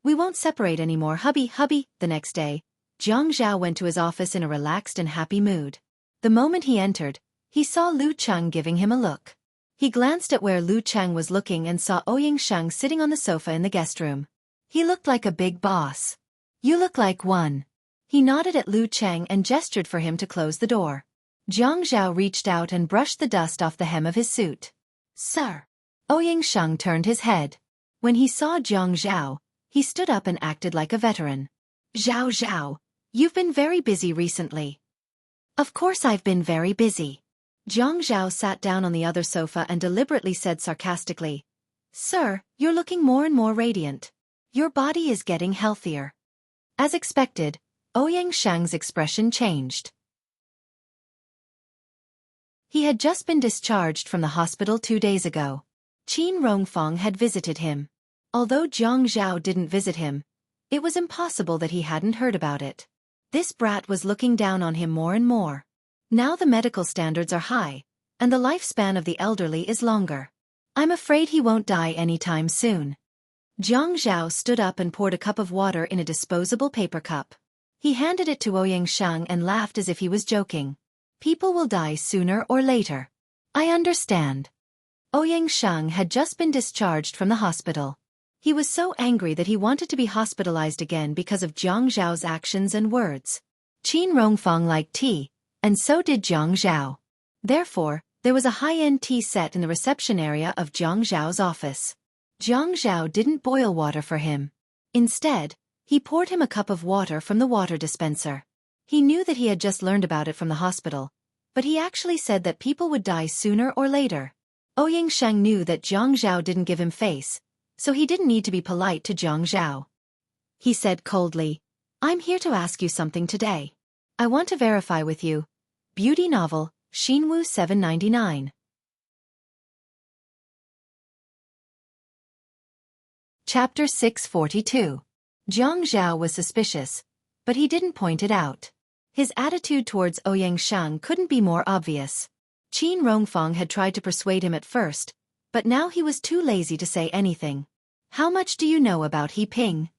We won't separate anymore, hubby, hubby. The next day, Jiang Zhao went to his office in a relaxed and happy mood. The moment he entered, he saw Lu Cheng giving him a look. He glanced at where Lu Cheng was looking and saw Ouyang Sheng sitting on the sofa in the guest room. He looked like a big boss. You look like one. He nodded at Lu Cheng and gestured for him to close the door. Jiang Zhao reached out and brushed the dust off the hem of his suit. Sir. Ouyang Sheng turned his head. When he saw Jiang Zhao, he stood up and acted like a veteran. Zhao Zhao, you've been very busy recently. Of course I've been very busy. Jiang Zhao sat down on the other sofa and deliberately said sarcastically, Sir, you're looking more and more radiant. Your body is getting healthier. As expected, Ouyang Sheng's expression changed. He had just been discharged from the hospital 2 days ago. Qin Rongfang had visited him. Although Jiang Zhao didn't visit him, it was impossible that he hadn't heard about it. This brat was looking down on him more and more. Now the medical standards are high, and the lifespan of the elderly is longer. I'm afraid he won't die anytime soon. Jiang Zhao stood up and poured a cup of water in a disposable paper cup. He handed it to Ouyang Sheng and laughed as if he was joking. People will die sooner or later. I understand. Ouyang Sheng had just been discharged from the hospital. He was so angry that he wanted to be hospitalized again because of Jiang Zhao's actions and words. Qin Rongfang liked tea, and so did Jiang Zhao. Therefore, there was a high-end tea set in the reception area of Jiang Zhao's office. Jiang Zhao didn't boil water for him. Instead, he poured him a cup of water from the water dispenser. He knew that he had just learned about it from the hospital, but he actually said that people would die sooner or later. Ouyang Sheng knew that Jiang Zhao didn't give him face, so he didn't need to be polite to Jiang Zhao. He said coldly, I'm here to ask you something today. I want to verify with you. Beauty novel, Xinwu 799. Chapter 642. Jiang Zhao was suspicious, but he didn't point it out. His attitude towards Ouyang Sheng couldn't be more obvious. Qin Rongfang had tried to persuade him at first, but now he was too lazy to say anything. How much do you know about He Ping?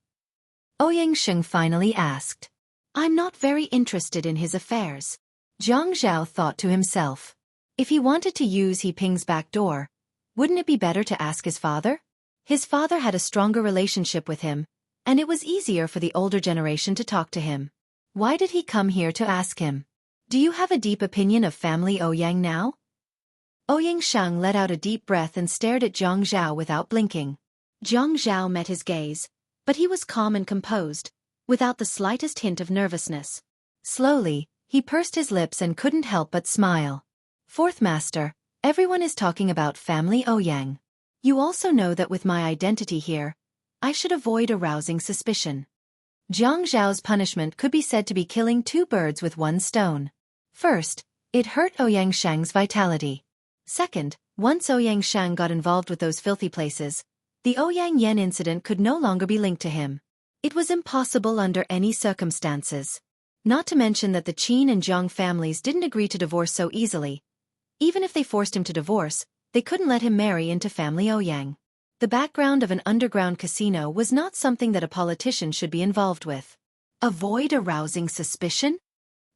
Ouyang Sheng finally asked. I'm not very interested in his affairs. Jiang Zhao thought to himself. If he wanted to use He Ping's back door, wouldn't it be better to ask his father? His father had a stronger relationship with him, and it was easier for the older generation to talk to him. Why did he come here to ask him? Do you have a deep opinion of family Ouyang now? Ouyang Sheng let out a deep breath and stared at Jiang Zhao without blinking. Jiang Zhao met his gaze, but he was calm and composed, without the slightest hint of nervousness. Slowly, he pursed his lips and couldn't help but smile. Fourth Master, Everyone is talking about family Ouyang. You also know that with my identity here, I should avoid arousing suspicion. Jiang Zhao's punishment could be said to be killing two birds with one stone. First, it hurt Ouyang Shang's vitality. Second, once Ouyang Shang got involved with those filthy places, the Ouyang Yan incident could no longer be linked to him. It was impossible under any circumstances. Not to mention that the Qin and Zhang families didn't agree to divorce so easily. Even if they forced him to divorce, they couldn't let him marry into family Ouyang. The background of an underground casino was not something that a politician should be involved with. Avoid arousing suspicion?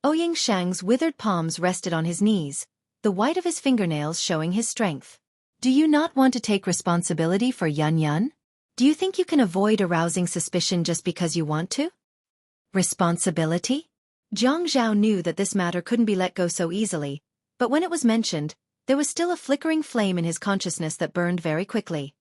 Ouyang Shang's withered palms rested on his knees, the white of his fingernails showing his strength. Do you not want to take responsibility for Yun Yun? Do you think you can avoid arousing suspicion just because you want to? Responsibility? Jiang Zhao knew that this matter couldn't be let go so easily, but when it was mentioned, there was still a flickering flame in his consciousness that burned very quickly.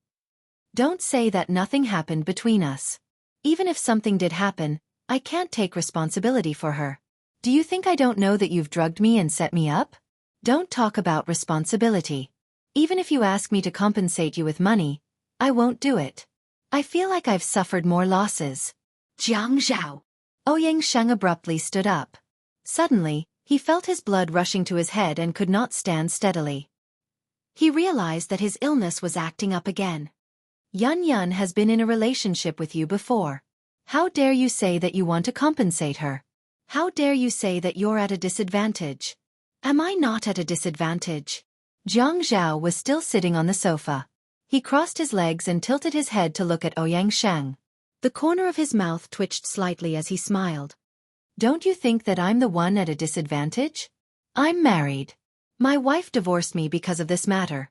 Don't say that nothing happened between us. Even if something did happen, I can't take responsibility for her. Do you think I don't know that you've drugged me and set me up? Don't talk about responsibility. Even if you ask me to compensate you with money, I won't do it. I feel like I've suffered more losses. Jiang Zhao. Ouyang Shang abruptly stood up. Suddenly, he felt his blood rushing to his head and could not stand steadily. He realized that his illness was acting up again. Yun Yun has been in a relationship with you before. How dare you say that you want to compensate her? How dare you say that you're at a disadvantage? Am I not at a disadvantage? Jiang Zhao was still sitting on the sofa. He crossed his legs and tilted his head to look at Ouyang Shang. The corner of his mouth twitched slightly as he smiled. Don't you think that I'm the one at a disadvantage? I'm married. My wife divorced me because of this matter.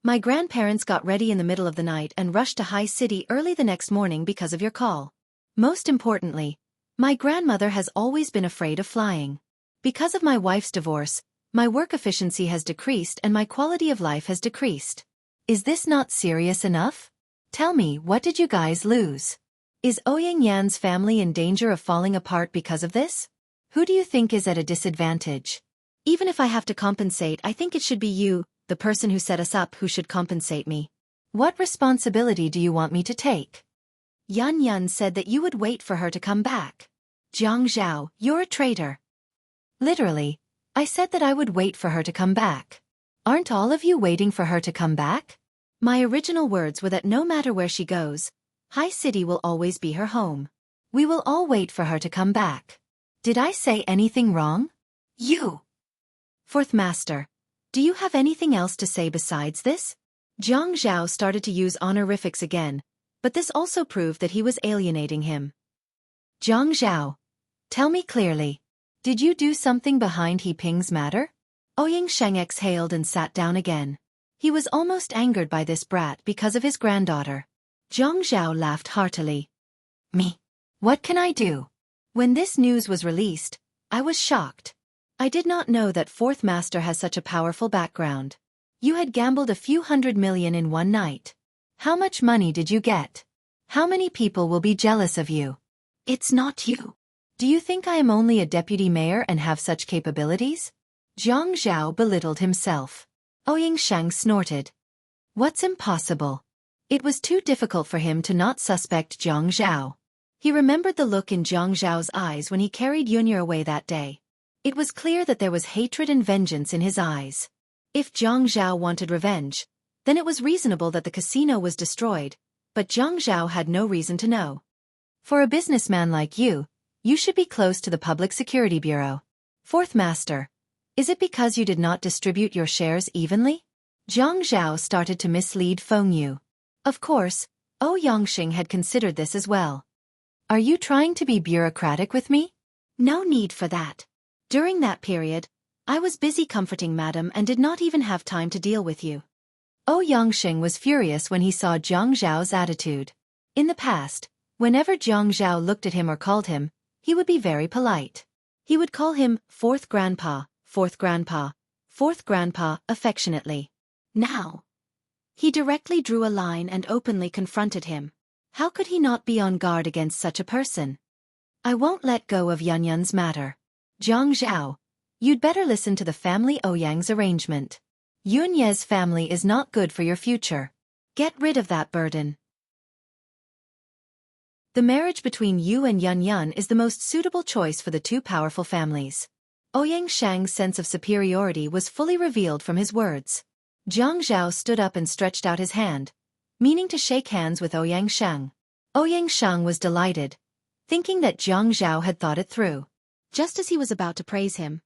My grandparents got ready in the middle of the night and rushed to High City early the next morning because of your call. Most importantly, my grandmother has always been afraid of flying. Because of my wife's divorce, my work efficiency has decreased and my quality of life has decreased. Is this not serious enough? Tell me, what did you guys lose? Is Ouyang Yan's family in danger of falling apart because of this? Who do you think is at a disadvantage? Even if I have to compensate, I think it should be you, the person who set us up, who should compensate me. What responsibility do you want me to take? Yun Yun said that you would wait for her to come back. Jiang Zhao, you're a traitor. Literally, I said that I would wait for her to come back. Aren't all of you waiting for her to come back? My original words were that no matter where she goes, High City will always be her home. We will all wait for her to come back. Did I say anything wrong? You! Fourth Master, do you have anything else to say besides this? Jiang Zhao started to use honorifics again, but this also proved that he was alienating him. Jiang Zhao, tell me clearly. Did you do something behind He Ping's matter? Ouyang Shang exhaled and sat down again. He was almost angered by this brat because of his granddaughter. Jiang Zhao laughed heartily. Me? What can I do? When this news was released, I was shocked. I did not know that Fourth Master has such a powerful background. You had gambled a few $100 million in one night. How much money did you get? How many people will be jealous of you? It's not you. Do you think I am only a deputy mayor and have such capabilities? Jiang Zhao belittled himself. Ouyang Shang snorted. What's impossible? It was too difficult for him to not suspect Jiang Zhao. He remembered the look in Jiang Zhao's eyes when he carried Yunya away that day. It was clear that there was hatred and vengeance in his eyes. If Jiang Zhao wanted revenge, then it was reasonable that the casino was destroyed, but Jiang Zhao had no reason to know. For a businessman like you, you should be close to the Public Security Bureau. Fourth Master, is it because you did not distribute your shares evenly? Jiang Zhao started to mislead Feng Yu. Of course, Ouyang had considered this as well. Are you trying to be bureaucratic with me? No need for that. During that period, I was busy comforting Madam and did not even have time to deal with you. Ouyang was furious when he saw Jiang Zhao's attitude. In the past, whenever Jiang Zhao looked at him or called him, he would be very polite. He would call him Fourth Grandpa, Fourth Grandpa, Fourth Grandpa affectionately. Now, he directly drew a line and openly confronted him. How could he not be on guard against such a person? I won't let go of Yun Yun's matter. Jiang Zhao, You'd better listen to the family Ouyang's arrangement. Yun Ye's family is not good for your future. Get rid of that burden. The marriage between you and Yun Yun is the most suitable choice for the two powerful families. Ouyang Shang's sense of superiority was fully revealed from his words. Jiang Zhao stood up and stretched out his hand, meaning to shake hands with Ouyang Shang. Ouyang Shang was delighted, thinking that Jiang Zhao had thought it through. Just as he was about to praise him,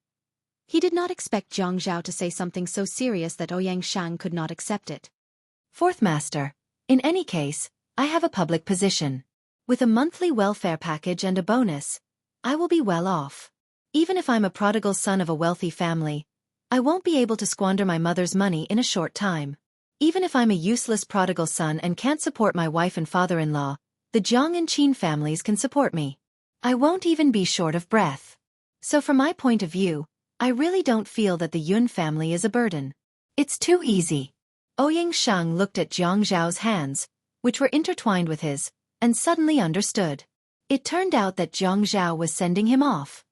he did not expect Jiang Zhao to say something so serious that Ouyang Shang could not accept it. Fourth Master, in any case, I have a public position. With a monthly welfare package and a bonus, I will be well off. Even if I'm a prodigal son of a wealthy family, I won't be able to squander my mother's money in a short time. Even if I'm a useless prodigal son and can't support my wife and father-in-law, the Jiang and Qin families can support me. I won't even be short of breath. So from my point of view, I really don't feel that the Yun family is a burden. It's too easy. Ouyang Shang looked at Jiang Zhao's hands, which were intertwined with his, and suddenly understood. It turned out that Jiang Zhao was sending him off.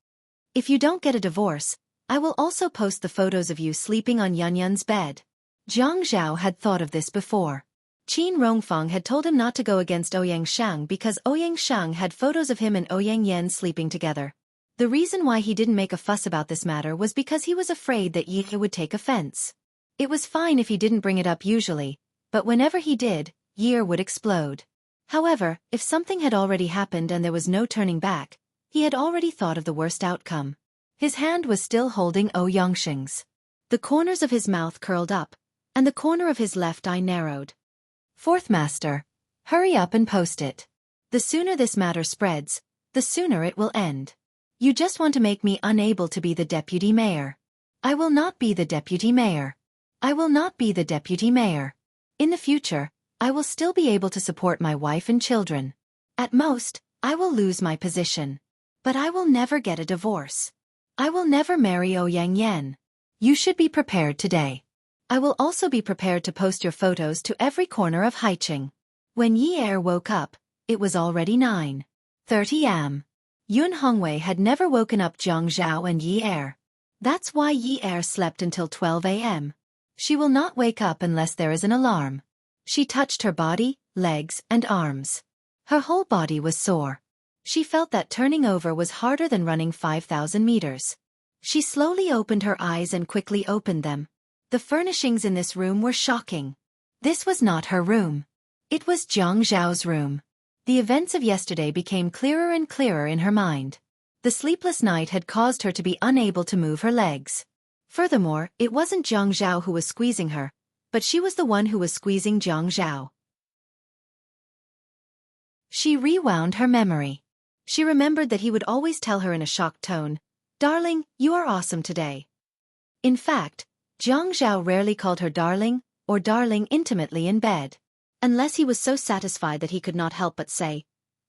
If you don't get a divorce, I will also post the photos of you sleeping on Yun Yun's bed. Jiang Zhao had thought of this before. Qin Rongfeng had told him not to go against Ouyang Shang because Ouyang Shang had photos of him and Ouyang Yan sleeping together. The reason why he didn't make a fuss about this matter was because he was afraid that Yi would take offense. It was fine if he didn't bring it up usually, but whenever he did, Yi would explode. However, if something had already happened and there was no turning back, he had already thought of the worst outcome. His hand was still holding Ouyang Shang's. The corners of his mouth curled up, and the corner of his left eye narrowed. Fourth Master, hurry up and post it. The sooner this matter spreads, the sooner it will end. You just want to make me unable to be the deputy mayor. I will not be the deputy mayor. I will not be the deputy mayor. In the future, I will still be able to support my wife and children. At most, I will lose my position. But I will never get a divorce. I will never marry Ouyang Yan. You should be prepared today. I will also be prepared to post your photos to every corner of Haiqing. When Yi woke up, it was already 9:30 am. Yun Hongwei had never woken up Jiang Zhao and Yi. That's why Yi slept until 12 am. She will not wake up unless there is an alarm. She touched her body, legs, and arms. Her whole body was sore. She felt that turning over was harder than running 5,000 meters. She slowly opened her eyes and quickly opened them. The furnishings in this room were shocking. This was not her room. It was Jiang Zhao's room. The events of yesterday became clearer and clearer in her mind. The sleepless night had caused her to be unable to move her legs. Furthermore, it wasn't Jiang Zhao who was squeezing her, but she was the one who was squeezing Jiang Zhao. She rewound her memory. She remembered that he would always tell her in a shocked tone, "Darling, you are awesome today." In fact, Jiang Zhao rarely called her darling, or darling intimately in bed. Unless he was so satisfied that he could not help but say,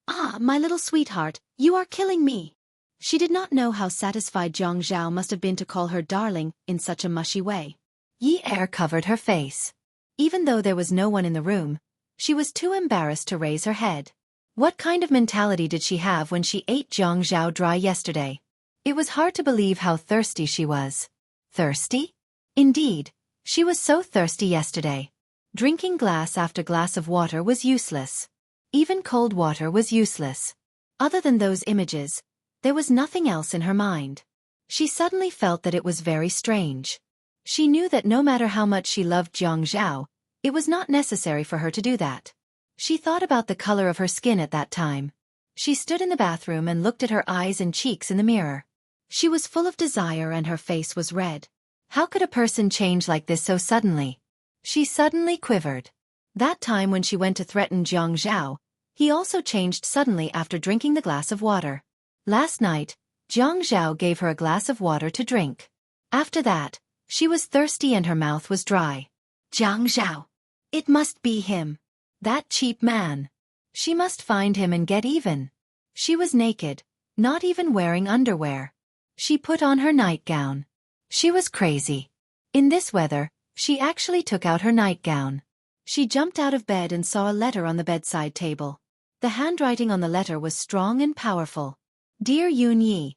"Ah, my little sweetheart, you are killing me." She did not know how satisfied Jiang Zhao must have been to call her darling in such a mushy way. Yi covered her face. Even though there was no one in the room, she was too embarrassed to raise her head. What kind of mentality did she have when she ate Jiang Zhao dry yesterday? It was hard to believe how thirsty she was. Thirsty? Indeed, she was so thirsty yesterday. Drinking glass after glass of water was useless. Even cold water was useless. Other than those images, there was nothing else in her mind. She suddenly felt that it was very strange. She knew that no matter how much she loved Jiang Zhao, it was not necessary for her to do that. She thought about the color of her skin at that time. She stood in the bathroom and looked at her eyes and cheeks in the mirror. She was full of desire and her face was red. How could a person change like this so suddenly? She suddenly quivered. That time when she went to threaten Jiang Zhao, he also changed suddenly after drinking the glass of water. Last night, Jiang Zhao gave her a glass of water to drink. After that, she was thirsty and her mouth was dry. Jiang Zhao. It must be him. That cheap man. She must find him and get even. She was naked, not even wearing underwear. She put on her nightgown. She was crazy. In this weather, she actually took out her nightgown. She jumped out of bed and saw a letter on the bedside table. The handwriting on the letter was strong and powerful. Dear Yun Yi,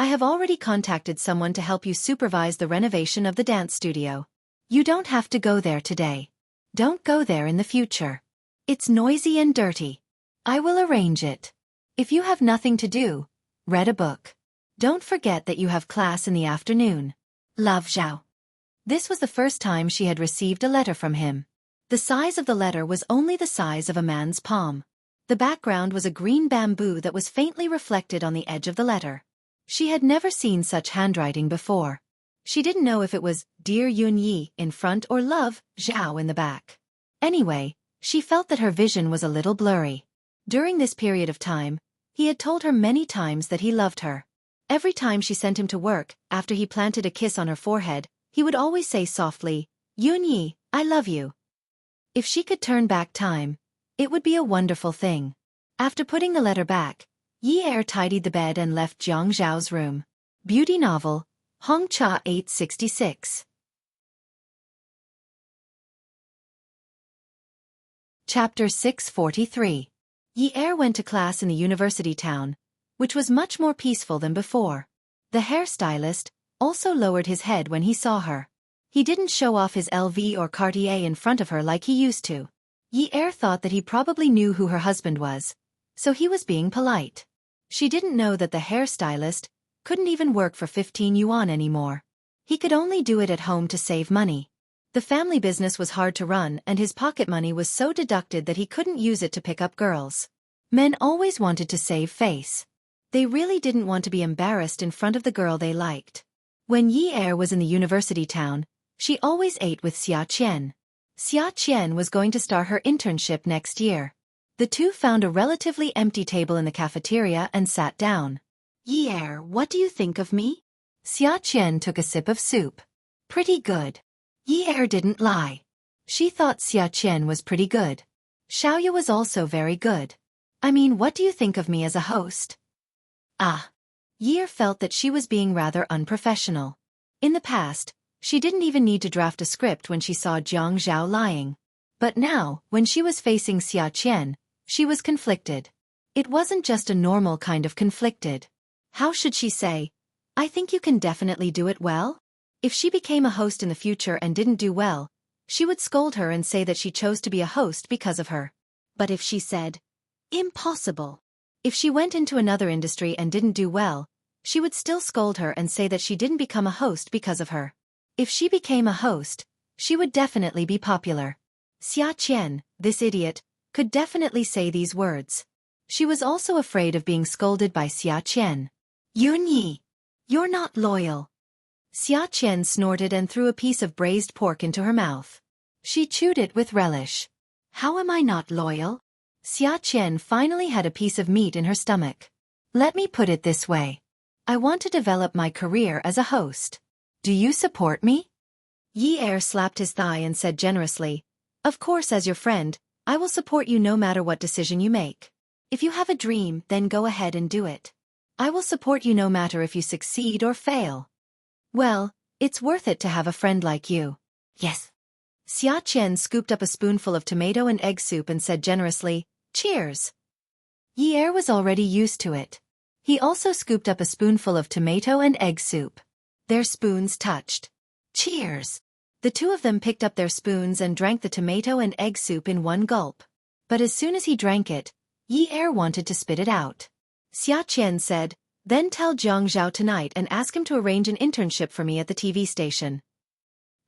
I have already contacted someone to help you supervise the renovation of the dance studio. You don't have to go there today. Don't go there in the future. It's noisy and dirty. I will arrange it. If you have nothing to do, read a book. Don't forget that you have class in the afternoon. Love, Xiao. This was the first time she had received a letter from him. The size of the letter was only the size of a man's palm. The background was a green bamboo that was faintly reflected on the edge of the letter. She had never seen such handwriting before. She didn't know if it was Dear Yunyi in front or Love, Zhao in the back. Anyway, she felt that her vision was a little blurry. During this period of time, he had told her many times that he loved her. Every time she sent him to work, after he planted a kiss on her forehead, he would always say softly, Yunyi, I love you. If she could turn back time, it would be a wonderful thing. After putting the letter back, Yi Er tidied the bed and left Jiang Zhao's room. Beauty novel, Hong Cha 866. Chapter 643. Yi Er went to class in the university town, which was much more peaceful than before. The hairstylist also lowered his head when he saw her. He didn't show off his LV or Cartier in front of her like he used to. Yi Er thought that he probably knew who her husband was, so he was being polite. She didn't know that the hairstylist couldn't even work for 15 yuan anymore. He could only do it at home to save money. The family business was hard to run and his pocket money was so deducted that he couldn't use it to pick up girls. Men always wanted to save face. They really didn't want to be embarrassed in front of the girl they liked. When Yi Er was in the university town, she always ate with Xia Qian. Xia Qian was going to start her internship next year. The two found a relatively empty table in the cafeteria and sat down. Yi Er, what do you think of me? Xia Qian took a sip of soup. Pretty good. Yi Er didn't lie. She thought Xia Qian was pretty good. Xiaoyu was also very good. I mean, what do you think of me as a host? Ah. Yi Er felt that she was being rather unprofessional. In the past, she didn't even need to draft a script when she saw Jiang Zhao lying. But now, when she was facing Xia Qian, she was conflicted. It wasn't just a normal kind of conflicted. How should she say, I think you can definitely do it well? If she became a host in the future and didn't do well, she would scold her and say that she chose to be a host because of her. But if she said, impossible. If she went into another industry and didn't do well, she would still scold her and say that she didn't become a host because of her. If she became a host, she would definitely be popular. Xia Qian, this idiot, could definitely say these words. She was also afraid of being scolded by Xia Qian. Yunyi, you're not loyal. Xia Qian snorted and threw a piece of braised pork into her mouth. She chewed it with relish. How am I not loyal? Xia Qian finally had a piece of meat in her stomach. Let me put it this way. I want to develop my career as a host. Do you support me? Yi Er slapped his thigh and said generously, Of course, as your friend, I will support you no matter what decision you make. If you have a dream, then go ahead and do it. I will support you no matter if you succeed or fail. Well, it's worth it to have a friend like you. Yes. Xia Qian scooped up a spoonful of tomato and egg soup and said generously, Cheers. Yi Er was already used to it. He also scooped up a spoonful of tomato and egg soup. Their spoons touched. Cheers. The two of them picked up their spoons and drank the tomato and egg soup in one gulp. But as soon as he drank it, Yi Er wanted to spit it out. Xia Qian said, Then tell Jiang Zhao tonight and ask him to arrange an internship for me at the TV station.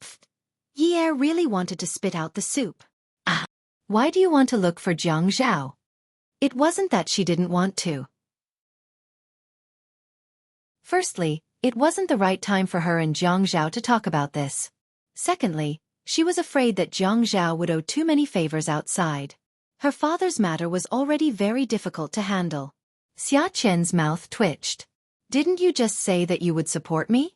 Pfft. Yi Er really wanted to spit out the soup. Ah. Why do you want to look for Jiang Zhao? It wasn't that she didn't want to. Firstly, it wasn't the right time for her and Jiang Zhao to talk about this. Secondly, she was afraid that Jiang Zhao would owe too many favors outside. Her father's matter was already very difficult to handle. Xia Qian's mouth twitched. Didn't you just say that you would support me?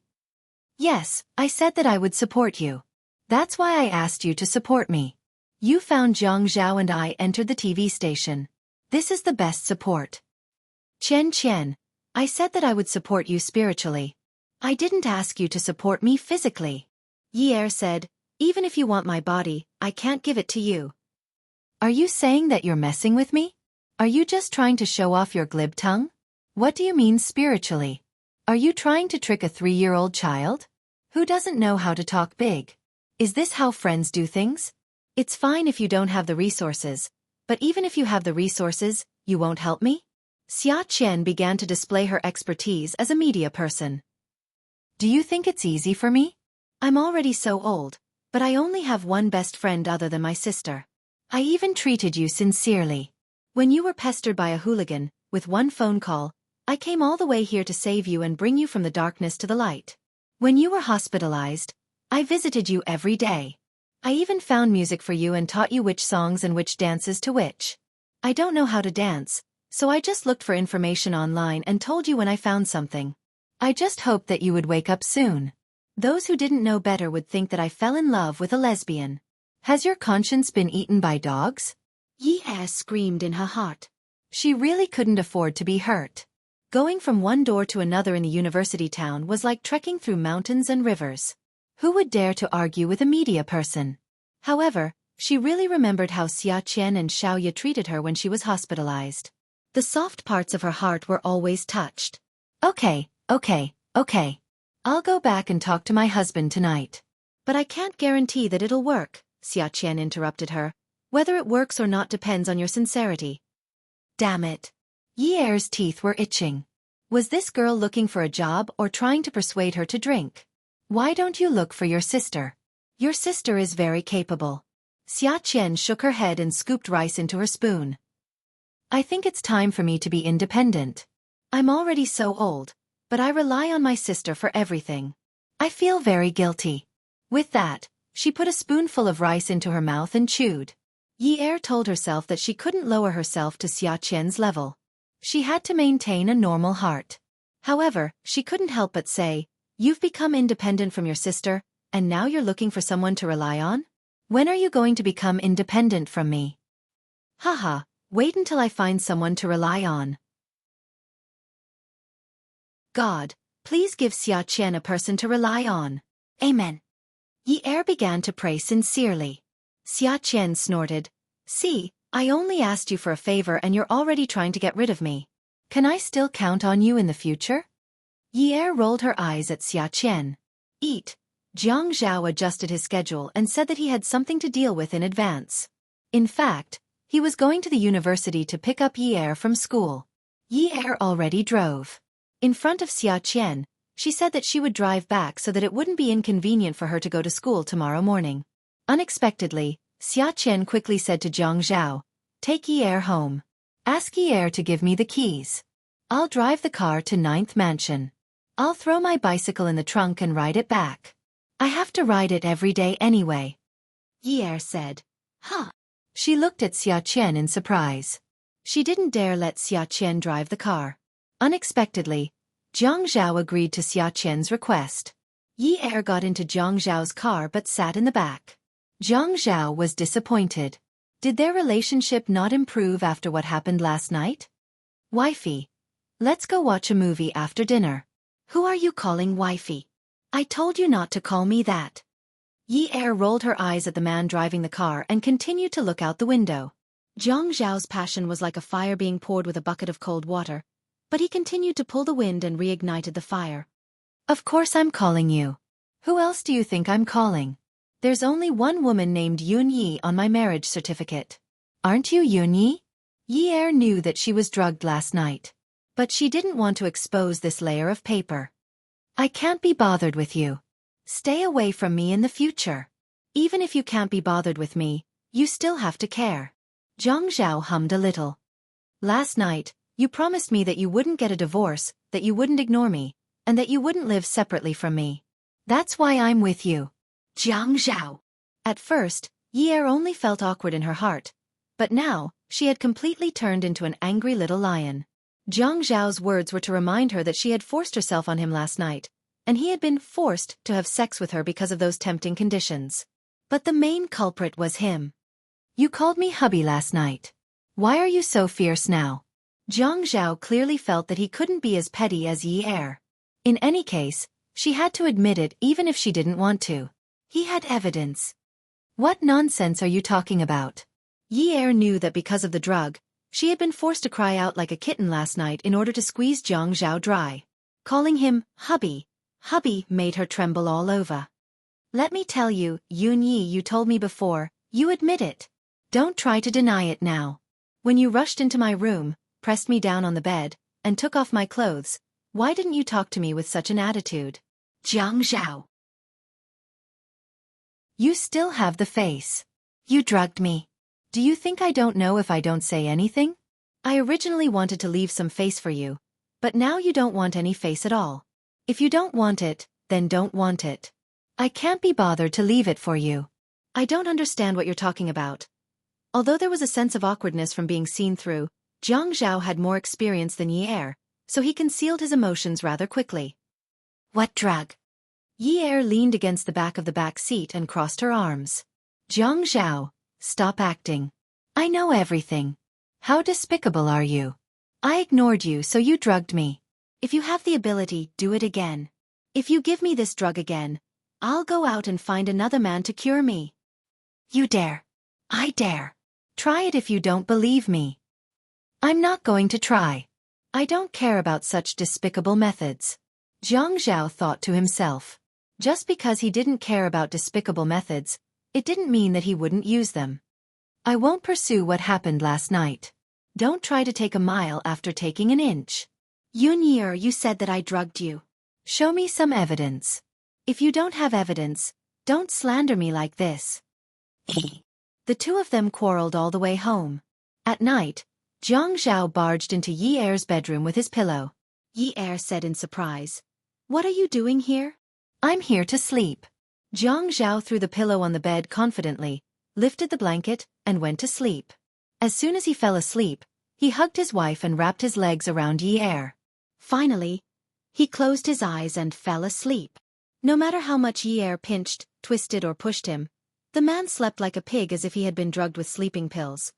Yes, I said that I would support you. That's why I asked you to support me. You found Jiang Zhao and I entered the TV station. This is the best support. Qian, I said that I would support you spiritually. I didn't ask you to support me physically. Yi Er said, Even if you want my body, I can't give it to you. Are you saying that you're messing with me? Are you just trying to show off your glib tongue? What do you mean spiritually? Are you trying to trick a 3-year-old child? Who doesn't know how to talk big? Is this how friends do things? It's fine if you don't have the resources, but even if you have the resources, you won't help me? Xiaoqian began to display her expertise as a media person. Do you think it's easy for me? I'm already so old, but I only have one best friend other than my sister. I even treated you sincerely. When you were pestered by a hooligan, with one phone call, I came all the way here to save you and bring you from the darkness to the light. When you were hospitalized, I visited you every day. I even found music for you and taught you which songs and which dances to which. I don't know how to dance, so I just looked for information online and told you when I found something. I just hoped that you would wake up soon. Those who didn't know better would think that I fell in love with a lesbian. Has your conscience been eaten by dogs? Yi screamed in her heart. She really couldn't afford to be hurt. Going from one door to another in the university town was like trekking through mountains and rivers. Who would dare to argue with a media person? However, she really remembered how Xiaoqian and Xiaoya treated her when she was hospitalized. The soft parts of her heart were always touched. Okay. I'll go back and talk to my husband tonight. But I can't guarantee that it'll work, Xiaoqian interrupted her. Whether it works or not depends on your sincerity. Damn it. Yi's teeth were itching. Was this girl looking for a job or trying to persuade her to drink? Why don't you look for your sister? Your sister is very capable. Xiaoqian shook her head and scooped rice into her spoon. I think it's time for me to be independent. I'm already so old, but I rely on my sister for everything. I feel very guilty. With that, she put a spoonful of rice into her mouth and chewed. Yi told herself that she couldn't lower herself to Xiaoqian's level. She had to maintain a normal heart. However, she couldn't help but say, "You've become independent from your sister, and now you're looking for someone to rely on? When are you going to become independent from me?" Haha, wait until I find someone to rely on. God, please give Xiaoqian a person to rely on. Amen. Yi began to pray sincerely. Xiaoqian snorted, "See, I only asked you for a favor and you're already trying to get rid of me. Can I still count on you in the future?" Yi rolled her eyes at Xiaoqian. Eat. Jiang Zhao adjusted his schedule and said that he had something to deal with in advance. In fact, he was going to the university to pick up Yi from school. Yi already drove. In front of Xiaoqian, she said that she would drive back so that it wouldn't be inconvenient for her to go to school tomorrow morning. Unexpectedly, Xiaoqian quickly said to Jiang Zhao, "Take Yi home. Ask Yi to give me the keys. I'll drive the car to 9th Mansion. I'll throw my bicycle in the trunk and ride it back. I have to ride it every day anyway." Yi said, "Huh?" She looked at Xiaoqian in surprise. She didn't dare let Xiaoqian drive the car. Unexpectedly, Jiang Zhao agreed to Xiaoqian's request. Yi got into Jiang Zhao's car but sat in the back. Jiang Zhao was disappointed. Did their relationship not improve after what happened last night? "Wifey. Let's go watch a movie after dinner." "Who are you calling wifey? I told you not to call me that." Yi rolled her eyes at the man driving the car and continued to look out the window. Jiang Zhao's passion was like a fire being poured with a bucket of cold water, but he continued to pull the wind and reignited the fire. "Of course I'm calling you. Who else do you think I'm calling? There's only one woman named Yun Yi on my marriage certificate. Aren't you Yun Yi?" Yi knew that she was drugged last night. But she didn't want to expose this layer of paper. "I can't be bothered with you. Stay away from me in the future. Even if you can't be bothered with me, you still have to care." Jiang Zhao hummed a little. "Last night, you promised me that you wouldn't get a divorce, that you wouldn't ignore me, and that you wouldn't live separately from me. That's why I'm with you." Jiang Zhao. At first, Yi only felt awkward in her heart, but now, she had completely turned into an angry little lion. Jiang Zhao's words were to remind her that she had forced herself on him last night, and he had been forced to have sex with her because of those tempting conditions. But the main culprit was him. "You called me hubby last night. Why are you so fierce now?" Jiang Zhao clearly felt that he couldn't be as petty as Yi. In any case, she had to admit it even if she didn't want to. He had evidence. "What nonsense are you talking about?" Yi knew that because of the drug, she had been forced to cry out like a kitten last night in order to squeeze Jiang Zhao dry. Calling him hubby, hubby made her tremble all over. Let me tell you, Yunyi, you told me before, you admit it. Don't try to deny it now. When you rushed into my room, pressed me down on the bed, and took off my clothes, why didn't you talk to me with such an attitude? Jiang Zhao. You still have the face. You drugged me. Do you think I don't know if I don't say anything? I originally wanted to leave some face for you, but now you don't want any face at all. If you don't want it, then don't want it. I can't be bothered to leave it for you. I don't understand what you're talking about. Although there was a sense of awkwardness from being seen through, Jiang Zhao had more experience than Yi Er, so he concealed his emotions rather quickly. What drug? Yi Er leaned against the back seat and crossed her arms. Jiang Zhao, stop acting. I know everything. How despicable are you? I ignored you, so you drugged me. If you have the ability, do it again. If you give me this drug again, I'll go out and find another man to cure me. You dare. I dare. Try it if you don't believe me. I'm not going to try. I don't care about such despicable methods. Jiang Zhao thought to himself. Just because he didn't care about despicable methods, it didn't mean that he wouldn't use them. I won't pursue what happened last night. Don't try to take a mile after taking an inch. Yunyi, you said that I drugged you. Show me some evidence. If you don't have evidence, don't slander me like this. The two of them quarreled all the way home. At night, Jiang Zhao barged into Yi Er's bedroom with his pillow. Yi Er said in surprise, "What are you doing here?" "I'm here to sleep." Jiang Zhao threw the pillow on the bed confidently, lifted the blanket, and went to sleep. As soon as he fell asleep, he hugged his wife and wrapped his legs around Yi Er. Finally, he closed his eyes and fell asleep. No matter how much Yi Er pinched, twisted or pushed him, the man slept like a pig as if he had been drugged with sleeping pills.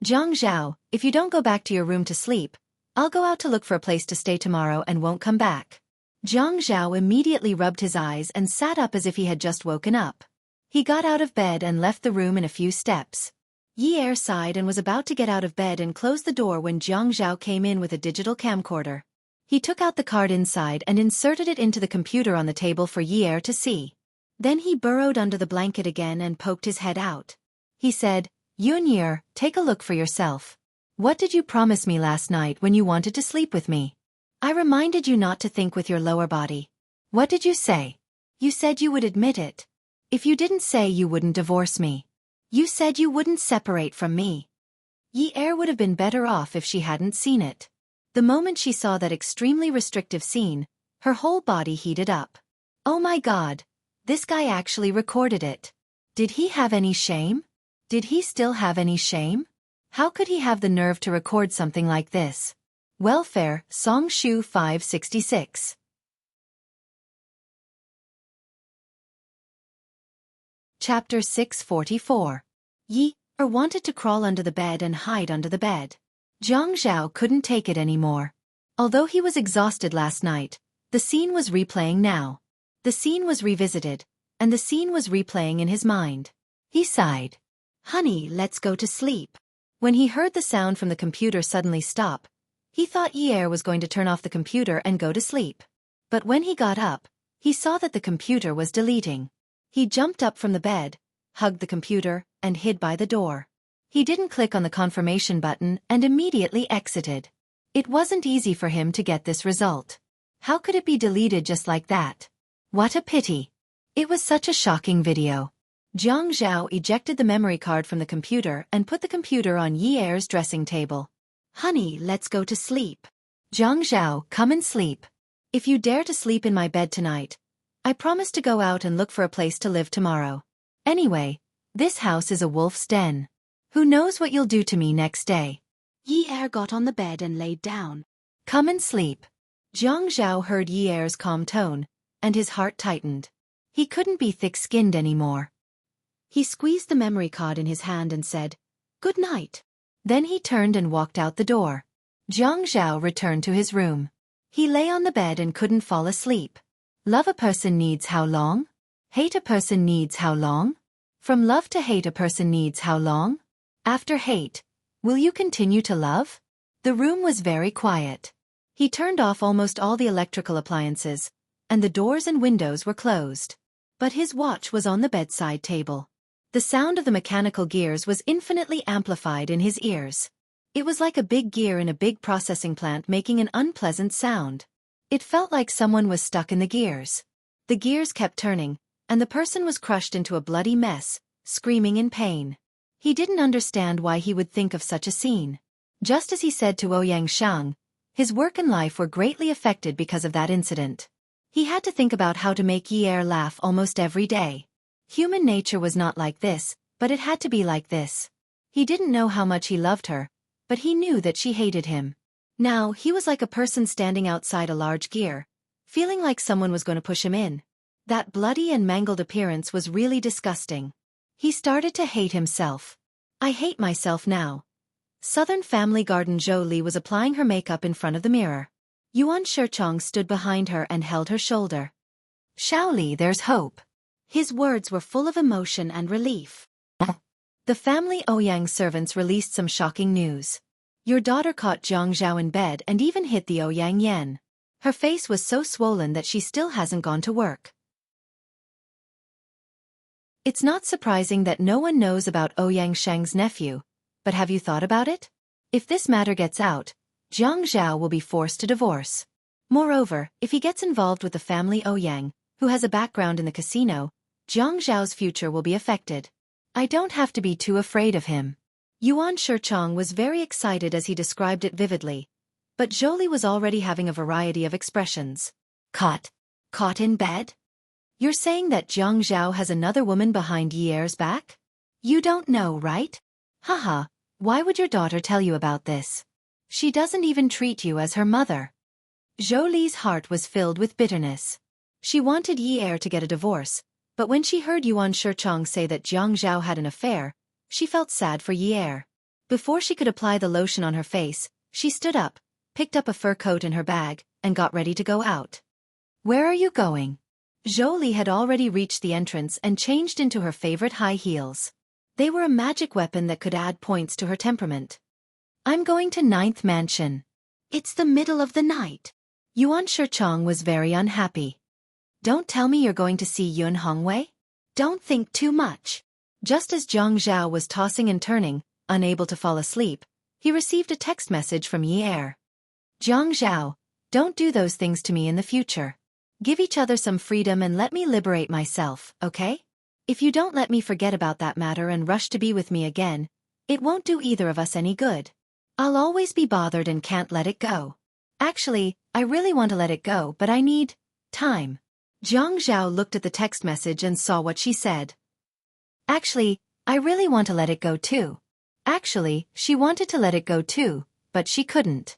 Jiang Zhao, if you don't go back to your room to sleep, I'll go out to look for a place to stay tomorrow and won't come back. Jiang Zhao immediately rubbed his eyes and sat up as if he had just woken up. He got out of bed and left the room in a few steps. Yi Er sighed and was about to get out of bed and close the door when Jiang Zhao came in with a digital camcorder. He took out the card inside and inserted it into the computer on the table for Yi Er to see. Then he burrowed under the blanket again and poked his head out. He said, "Yunyi, take a look for yourself. What did you promise me last night when you wanted to sleep with me? I reminded you not to think with your lower body. What did you say? You said you would admit it. If you didn't say you wouldn't divorce me. You said you wouldn't separate from me." Yi Er would have been better off if she hadn't seen it. The moment she saw that extremely restrictive scene, her whole body heated up. Oh my God! This guy actually recorded it. Did he have any shame? Did he still have any shame? How could he have the nerve to record something like this? Welfare, Song Shu 566. Chapter 644. Yi Er wanted to crawl under the bed and hide under the bed. Jiang Zhao couldn't take it anymore. Although he was exhausted last night, the scene was replaying now. The scene was revisited, and the scene was replaying in his mind. He sighed. "Honey, let's go to sleep." When he heard the sound from the computer suddenly stop, he thought Yi Er was going to turn off the computer and go to sleep. But when he got up, he saw that the computer was deleting. He jumped up from the bed, hugged the computer, and hid by the door. He didn't click on the confirmation button and immediately exited. It wasn't easy for him to get this result. How could it be deleted just like that? What a pity. It was such a shocking video. Jiang Zhao ejected the memory card from the computer and put the computer on Yi Er's dressing table. "Honey, let's go to sleep." "Jiang Zhao, come and sleep. If you dare to sleep in my bed tonight, I promise to go out and look for a place to live tomorrow. Anyway, this house is a wolf's den. Who knows what you'll do to me next day?" Yi Er got on the bed and laid down. "Come and sleep." Jiang Zhao heard Yi Er's calm tone, and his heart tightened. He couldn't be thick-skinned anymore. He squeezed the memory card in his hand and said, "Good night." Then he turned and walked out the door. Jiang Zhao returned to his room. He lay on the bed and couldn't fall asleep. Love a person needs how long? Hate a person needs how long? From love to hate a person needs how long? After hate, will you continue to love? The room was very quiet. He turned off almost all the electrical appliances, and the doors and windows were closed. But his watch was on the bedside table. The sound of the mechanical gears was infinitely amplified in his ears. It was like a big gear in a big processing plant making an unpleasant sound. It felt like someone was stuck in the gears. The gears kept turning, and the person was crushed into a bloody mess, screaming in pain. He didn't understand why he would think of such a scene. Just as he said to Ouyang Shang, his work and life were greatly affected because of that incident. He had to think about how to make Yi-Er laugh almost every day. Human nature was not like this, but it had to be like this. He didn't know how much he loved her, but he knew that she hated him. Now, he was like a person standing outside a large gear, feeling like someone was going to push him in. That bloody and mangled appearance was really disgusting. He started to hate himself. I hate myself now. Southern Family Garden Zhou Li was applying her makeup in front of the mirror. Yuan Shichong stood behind her and held her shoulder. Xiao Li, there's hope. His words were full of emotion and relief. The family Ouyang servants released some shocking news. Your daughter caught Jiang Zhao in bed and even hit the Ouyang Yan. Her face was so swollen that she still hasn't gone to work. It's not surprising that no one knows about Ouyang Shang's nephew, but have you thought about it? If this matter gets out, Jiang Zhao will be forced to divorce. Moreover, if he gets involved with the family Ouyang, who has a background in the casino, Jiang Zhao's future will be affected. I don't have to be too afraid of him. Yuan Shichong was very excited as he described it vividly, but Zhou Li was already having a variety of expressions. Caught in bed? You're saying that Jiang Zhao has another woman behind Yi-Er's back? You don't know, right? Haha, why would your daughter tell you about this? She doesn't even treat you as her mother. Zhou Li's heart was filled with bitterness. She wanted Yi-Er to get a divorce, but when she heard Yuan Shichong say that Jiang Zhao had an affair, she felt sad for Yi-Er. Before she could apply the lotion on her face, she stood up, picked up a fur coat in her bag, and got ready to go out. Where are you going? Zhou Li had already reached the entrance and changed into her favorite high heels. They were a magic weapon that could add points to her temperament. I'm going to 9th Mansion. It's the middle of the night. Yuan Shichong was very unhappy. Don't tell me you're going to see Yun Hongwei? Don't think too much. Just as Jiang Zhao was tossing and turning, unable to fall asleep, he received a text message from Yi-Er. Jiang Zhao, don't do those things to me in the future. Give each other some freedom and let me liberate myself, okay? If you don't let me forget about that matter and rush to be with me again, it won't do either of us any good. I'll always be bothered and can't let it go. Actually, I really want to let it go, but I need time. Jiang Zhao looked at the text message and saw what she said. Actually, I really want to let it go too. Actually, she wanted to let it go too, but she couldn't.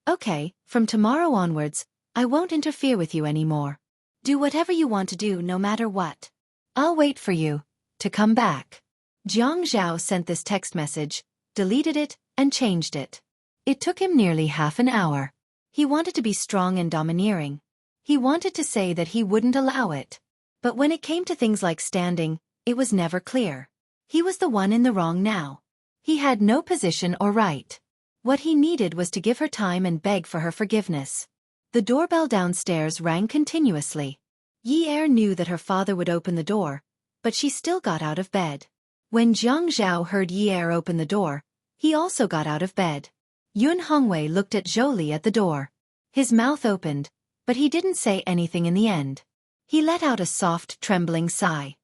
Okay, from tomorrow onwards, I won't interfere with you anymore. Do whatever you want to do no matter what. I'll wait for you to come back. Jiang Zhao sent this text message, deleted it, and changed it. It took him nearly half an hour. He wanted to be strong and domineering. He wanted to say that he wouldn't allow it. But when it came to things like standing, it was never clear. He was the one in the wrong now. He had no position or right. What he needed was to give her time and beg for her forgiveness. The doorbell downstairs rang continuously. Yi-Er knew that her father would open the door, but she still got out of bed. When Jiang Zhao heard Yi-Er open the door, he also got out of bed. Yun Hongwei looked at Zhou Li at the door. His mouth opened, but he didn't say anything in the end. He let out a soft, trembling sigh.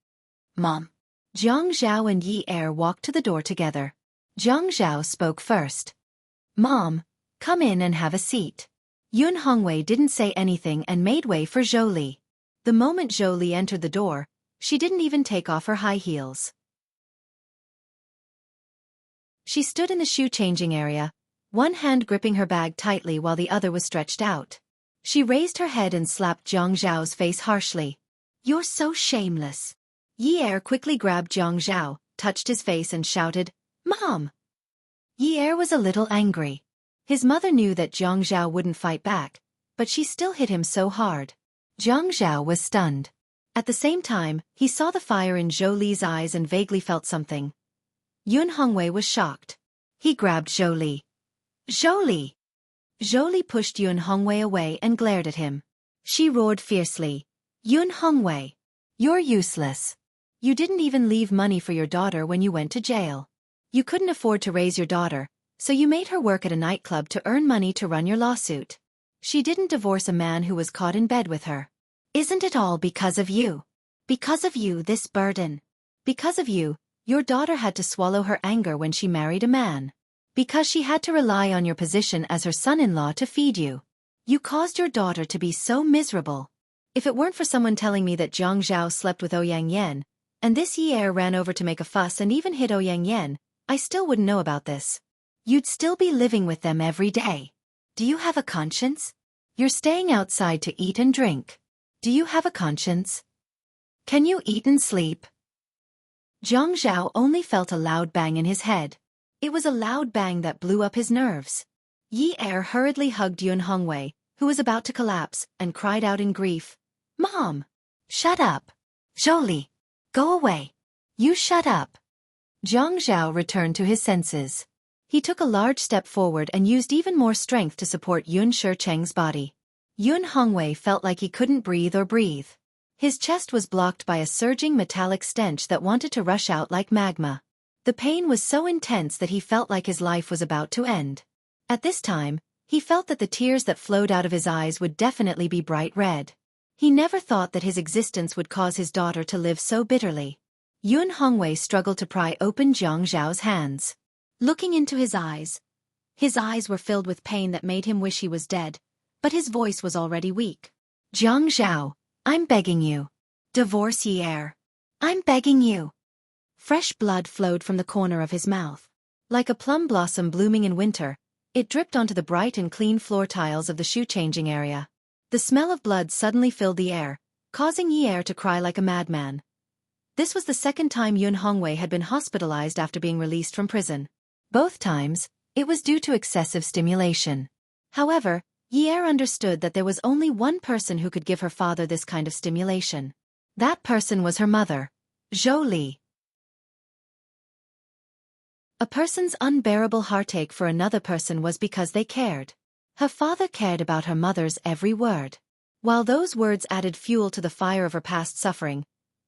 Mom. Jiang Zhao and Yi-Er walked to the door together. Jiang Zhao spoke first. Mom, come in and have a seat. Yun Hongwei didn't say anything and made way for Zhou Li. The moment Zhou Li entered the door, she didn't even take off her high heels. She stood in the shoe-changing area, one hand gripping her bag tightly while the other was stretched out. She raised her head and slapped Jiang Zhao's face harshly. You're so shameless. Yi-Er quickly grabbed Jiang Zhao, touched his face and shouted, Mom! Yi-Er was a little angry. His mother knew that Jiang Zhao wouldn't fight back, but she still hit him so hard. Jiang Zhao was stunned. At the same time, he saw the fire in Zhou Li's eyes and vaguely felt something. Yun Hongwei was shocked. He grabbed Zhou Li. Zhou Li! Zhou pushed Yun Hongwei away and glared at him. She roared fiercely. Yun Hongwei, you're useless. You didn't even leave money for your daughter when you went to jail. You couldn't afford to raise your daughter, so you made her work at a nightclub to earn money to run your lawsuit. She didn't divorce a man who was caught in bed with her. Isn't it all because of you? Because of you, this burden. Because of you, your daughter had to swallow her anger when she married a man. Because she had to rely on your position as her son-in-law to feed you. You caused your daughter to be so miserable. If it weren't for someone telling me that Jiang Zhao slept with Ouyang Yan, and this Yi Er ran over to make a fuss and even hit Ouyang Yan, I still wouldn't know about this. You'd still be living with them every day. Do you have a conscience? You're staying outside to eat and drink. Do you have a conscience? Can you eat and sleep? Jiang Zhao only felt a loud bang in his head. It was a loud bang that blew up his nerves. Yi Er hurriedly hugged Yun Hongwei, who was about to collapse, and cried out in grief. Mom! Shut up! Zhou, go away! You shut up! Jiang Zhao returned to his senses. He took a large step forward and used even more strength to support Yun Shicheng's body. Yun Hongwei felt like he couldn't breathe or breathe. His chest was blocked by a surging metallic stench that wanted to rush out like magma. The pain was so intense that he felt like his life was about to end. At this time, he felt that the tears that flowed out of his eyes would definitely be bright red. He never thought that his existence would cause his daughter to live so bitterly. Yun Hongwei struggled to pry open Jiang Zhao's hands. Looking into his eyes were filled with pain that made him wish he was dead, but his voice was already weak. Jiang Zhao, I'm begging you. Divorce Yi Er. I'm begging you. Fresh blood flowed from the corner of his mouth. Like a plum blossom blooming in winter, it dripped onto the bright and clean floor tiles of the shoe-changing area. The smell of blood suddenly filled the air, causing Yi Er to cry like a madman. This was the second time Yun Hongwei had been hospitalized after being released from prison. Both times, it was due to excessive stimulation. However, Yi Er understood that there was only one person who could give her father this kind of stimulation. That person was her mother, Zhou. A person's unbearable heartache for another person was because they cared. Her father cared about her mother's every word. While those words added fuel to the fire of her past suffering,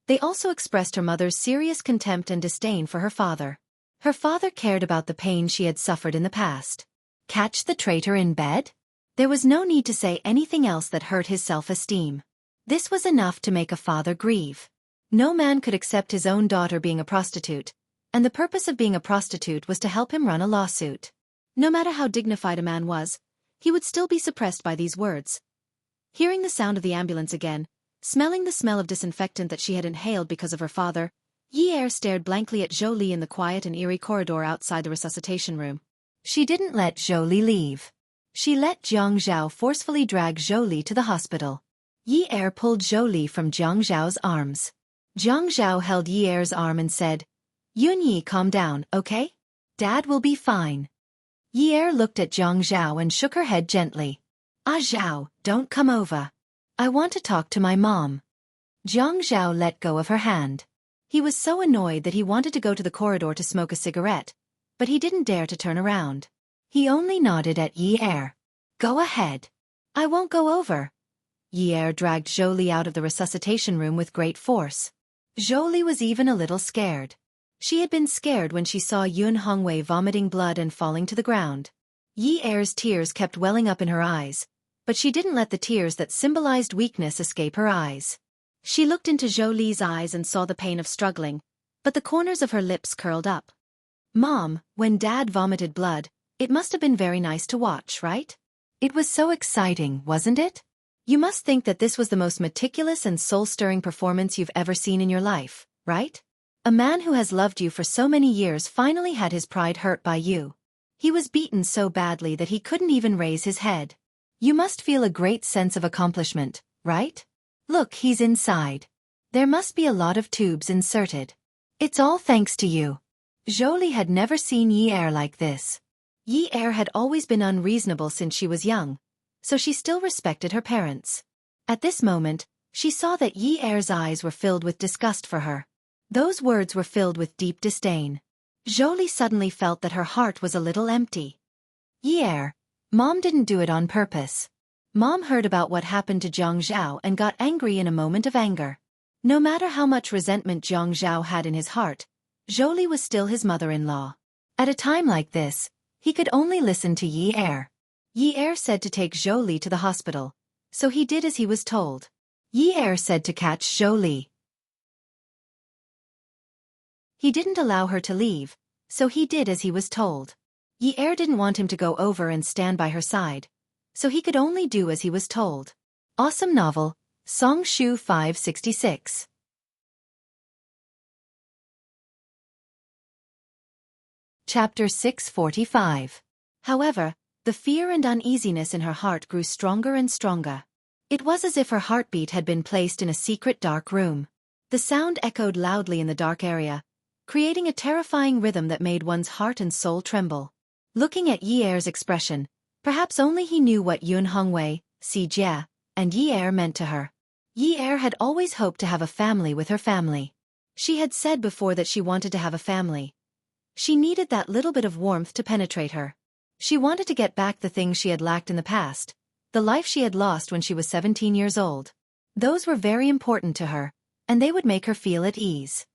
they also expressed her mother's serious contempt and disdain for her father. Her father cared about the pain she had suffered in the past. Catch the traitor in bed? There was no need to say anything else that hurt his self-esteem. This was enough to make a father grieve. No man could accept his own daughter being a prostitute, and the purpose of being a prostitute was to help him run a lawsuit. No matter how dignified a man was, he would still be suppressed by these words. Hearing the sound of the ambulance again, smelling the smell of disinfectant that she had inhaled because of her father, Yi Er stared blankly at Zhou in the quiet and eerie corridor outside the resuscitation room. She didn't let Zhou leave. She let Jiang Zhao forcefully drag Zhou to the hospital. Yi Er pulled Zhou from Jiang Zhao's arms. Jiang Zhao held Yi Er's arm and said, Yun Yi, calm down, okay? Dad will be fine. Yi Er looked at Jiang Zhao and shook her head gently. Ah Zhao, don't come over. I want to talk to my mom. Jiang Zhao let go of her hand. He was so annoyed that he wanted to go to the corridor to smoke a cigarette, but he didn't dare to turn around. He only nodded at Yi Er. Go ahead. I won't go over. Yi Er dragged Zhou out of the resuscitation room with great force. Zhou was even a little scared. She had been scared when she saw Yun Hongwei vomiting blood and falling to the ground. Yi Er's tears kept welling up in her eyes, but she didn't let the tears that symbolized weakness escape her eyes. She looked into Zhou's eyes and saw the pain of struggling, but the corners of her lips curled up. Mom, when Dad vomited blood, it must have been very nice to watch, right? It was so exciting, wasn't it? You must think that this was the most meticulous and soul-stirring performance you've ever seen in your life, right? A man who has loved you for so many years finally had his pride hurt by you. He was beaten so badly that he couldn't even raise his head. You must feel a great sense of accomplishment, right? Look, he's inside. There must be a lot of tubes inserted. It's all thanks to you. Zhou had never seen Yi Er like this. Yi Er had always been unreasonable since she was young, so she still respected her parents. At this moment, she saw that Yi Er's eyes were filled with disgust for her. Those words were filled with deep disdain. Zhou suddenly felt that her heart was a little empty. Yi Er, Mom didn't do it on purpose. Mom heard about what happened to Jiang Zhao and got angry in a moment of anger. No matter how much resentment Jiang Zhao had in his heart, Zhou was still his mother-in-law. At a time like this, he could only listen to Yi Er. Yi Er said to take Zhou to the hospital, so he did as he was told. Yi Er said to catch Zhou. He didn't allow her to leave, so he did as he was told. Yi Er didn't want him to go over and stand by her side, so he could only do as he was told. Awesome novel, Song Shu 566. Chapter 645. However, the fear and uneasiness in her heart grew stronger and stronger. It was as if her heartbeat had been placed in a secret dark room. The sound echoed loudly in the dark area, creating a terrifying rhythm that made one's heart and soul tremble. Looking at Yi Er's expression, perhaps only he knew what Yun Hongwei, Si Jia, and Yi Er meant to her. Yi Er had always hoped to have a family with her family. She had said before that she wanted to have a family. She needed that little bit of warmth to penetrate her. She wanted to get back the things she had lacked in the past, the life she had lost when she was 17 years old. Those were very important to her, and they would make her feel at ease.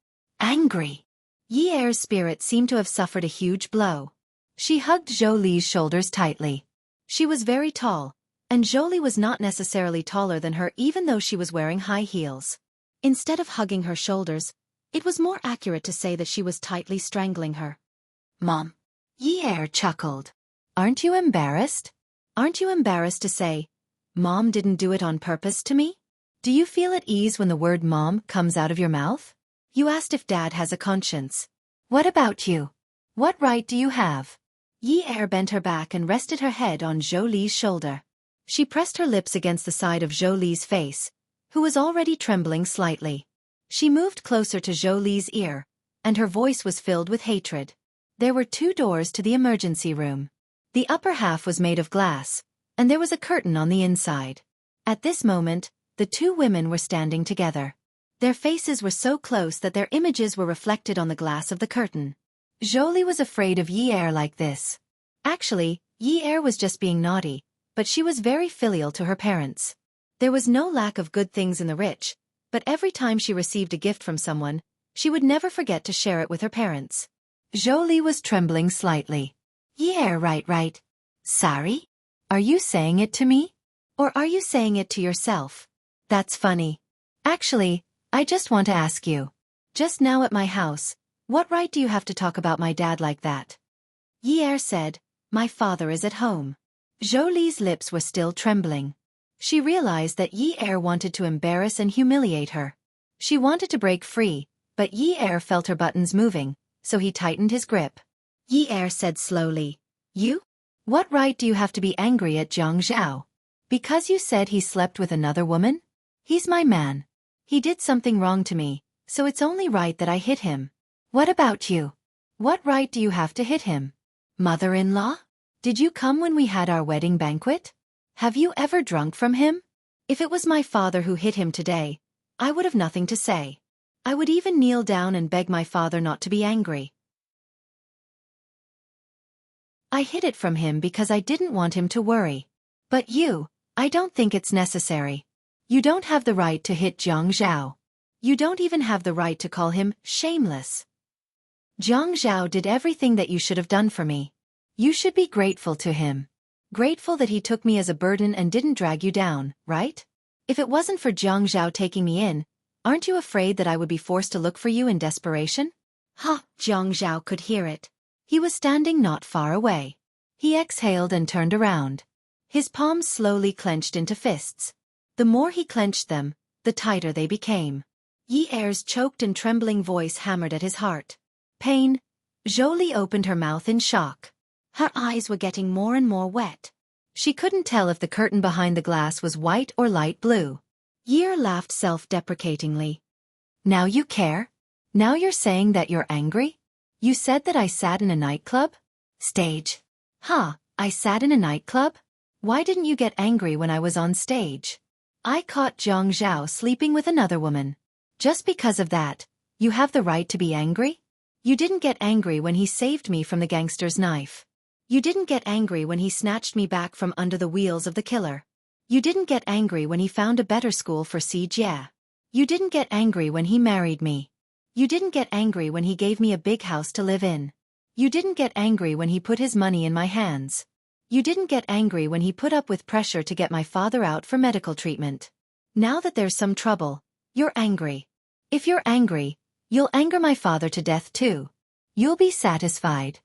Angry. Yi Er's spirit seemed to have suffered a huge blow. She hugged Zhou Li's shoulders tightly. She was very tall, and Zhou Li was not necessarily taller than her even though she was wearing high heels. Instead of hugging her shoulders, it was more accurate to say that she was tightly strangling her. Mom. Yi Er chuckled. Aren't you embarrassed? Aren't you embarrassed to say, Mom didn't do it on purpose to me? Do you feel at ease when the word Mom comes out of your mouth? You asked if Dad has a conscience. What about you? What right do you have? Yi Er bent her back and rested her head on Zhou Li's shoulder. She pressed her lips against the side of Zhou Li's face, who was already trembling slightly. She moved closer to Zhou Li's ear, and her voice was filled with hatred. There were 2 doors to the emergency room. The upper half was made of glass, and there was a curtain on the inside. At this moment, the 2 women were standing together. Their faces were so close that their images were reflected on the glass of the curtain. Zhou Li was afraid of Yi Er like this. Actually, Yi Er was just being naughty, but she was very filial to her parents. There was no lack of good things in the rich, but every time she received a gift from someone, she would never forget to share it with her parents. Zhou Li was trembling slightly. Yi Er, right. Sorry? Are you saying it to me? Or are you saying it to yourself? That's funny. Actually, I just want to ask you. Just now at my house, what right do you have to talk about my dad like that? Yi Er said, my father is at home. Zhou Li's lips were still trembling. She realized that Yi Er wanted to embarrass and humiliate her. She wanted to break free, but Yi Er felt her buttons moving, so he tightened his grip. Yi Er said slowly, You? What right do you have to be angry at Jiang Zhao? Because you said he slept with another woman? He's my man. He did something wrong to me, so it's only right that I hit him. What about you? What right do you have to hit him? Mother-in-law? Did you come when we had our wedding banquet? Have you ever drunk from him? If it was my father who hit him today, I would have nothing to say. I would even kneel down and beg my father not to be angry. I hid it from him because I didn't want him to worry. But you, I don't think it's necessary. You don't have the right to hit Jiang Zhao. You don't even have the right to call him shameless. Jiang Zhao did everything that you should have done for me. You should be grateful to him. Grateful that he took me as a burden and didn't drag you down, right? If it wasn't for Jiang Zhao taking me in, aren't you afraid that I would be forced to look for you in desperation? Ha! Jiang Zhao could hear it. He was standing not far away. He exhaled and turned around. His palms slowly clenched into fists. The more he clenched them, the tighter they became. Yi Er's choked and trembling voice hammered at his heart. Pain. Zhou Li opened her mouth in shock. Her eyes were getting more and more wet. She couldn't tell if the curtain behind the glass was white or light blue. Yi Er laughed self-deprecatingly. Now you care? Now you're saying that you're angry? You said that I sat in a nightclub? Stage. I sat in a nightclub? Why didn't you get angry when I was on stage? I caught Jiang Zhao sleeping with another woman. Just because of that, you have the right to be angry? You didn't get angry when he saved me from the gangster's knife. You didn't get angry when he snatched me back from under the wheels of the killer. You didn't get angry when he found a better school for Jie. You didn't get angry when he married me. You didn't get angry when he gave me a big house to live in. You didn't get angry when he put his money in my hands. You didn't get angry when he put up with pressure to get my father out for medical treatment. Now that there's some trouble, you're angry. If you're angry, you'll anger my father to death too. You'll be satisfied.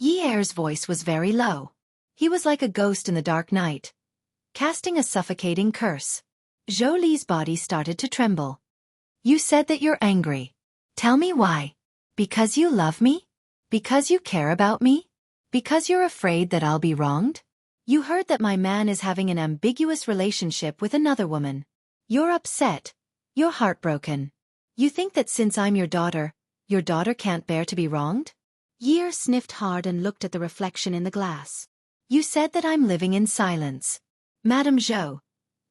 Yi Er's voice was very low. He was like a ghost in the dark night, casting a suffocating curse. Zhou Li's body started to tremble. You said that you're angry. Tell me why. Because you love me? Because you care about me? Because you're afraid that I'll be wronged? You heard that my man is having an ambiguous relationship with another woman. You're upset. You're heartbroken. You think that since I'm your daughter can't bear to be wronged? Yi Er sniffed hard and looked at the reflection in the glass. You said that I'm living in silence. Madame Zhou,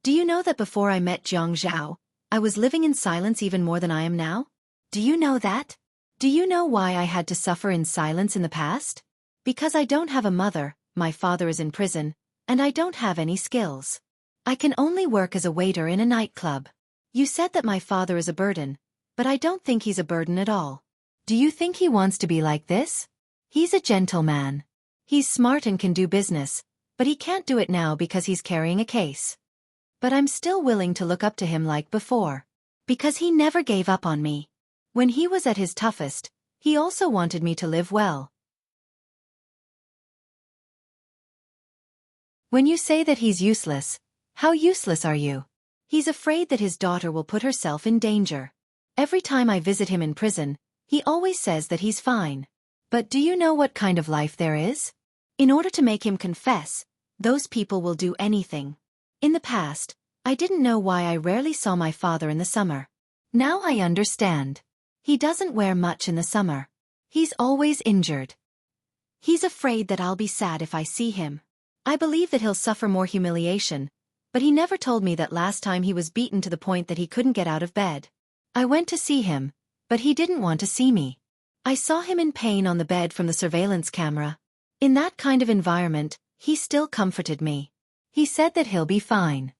do you know that before I met Jiang Zhao, I was living in silence even more than I am now? Do you know that? Do you know why I had to suffer in silence in the past? Because I don't have a mother, my father is in prison, and I don't have any skills. I can only work as a waiter in a nightclub. You said that my father is a burden, but I don't think he's a burden at all. Do you think he wants to be like this? He's a gentleman. He's smart and can do business, but he can't do it now because he's carrying a case. But I'm still willing to look up to him like before. Because he never gave up on me. When he was at his toughest, he also wanted me to live well. When you say that he's useless, how useless are you? He's afraid that his daughter will put herself in danger. Every time I visit him in prison, he always says that he's fine. But do you know what kind of life there is? In order to make him confess, those people will do anything. In the past, I didn't know why I rarely saw my father in the summer. Now I understand. He doesn't wear much in the summer. He's always injured. He's afraid that I'll be sad if I see him. I believe that he'll suffer more humiliation, but he never told me that last time he was beaten to the point that he couldn't get out of bed. I went to see him, but he didn't want to see me. I saw him in pain on the bed from the surveillance camera. In that kind of environment, he still comforted me. He said that he'll be fine.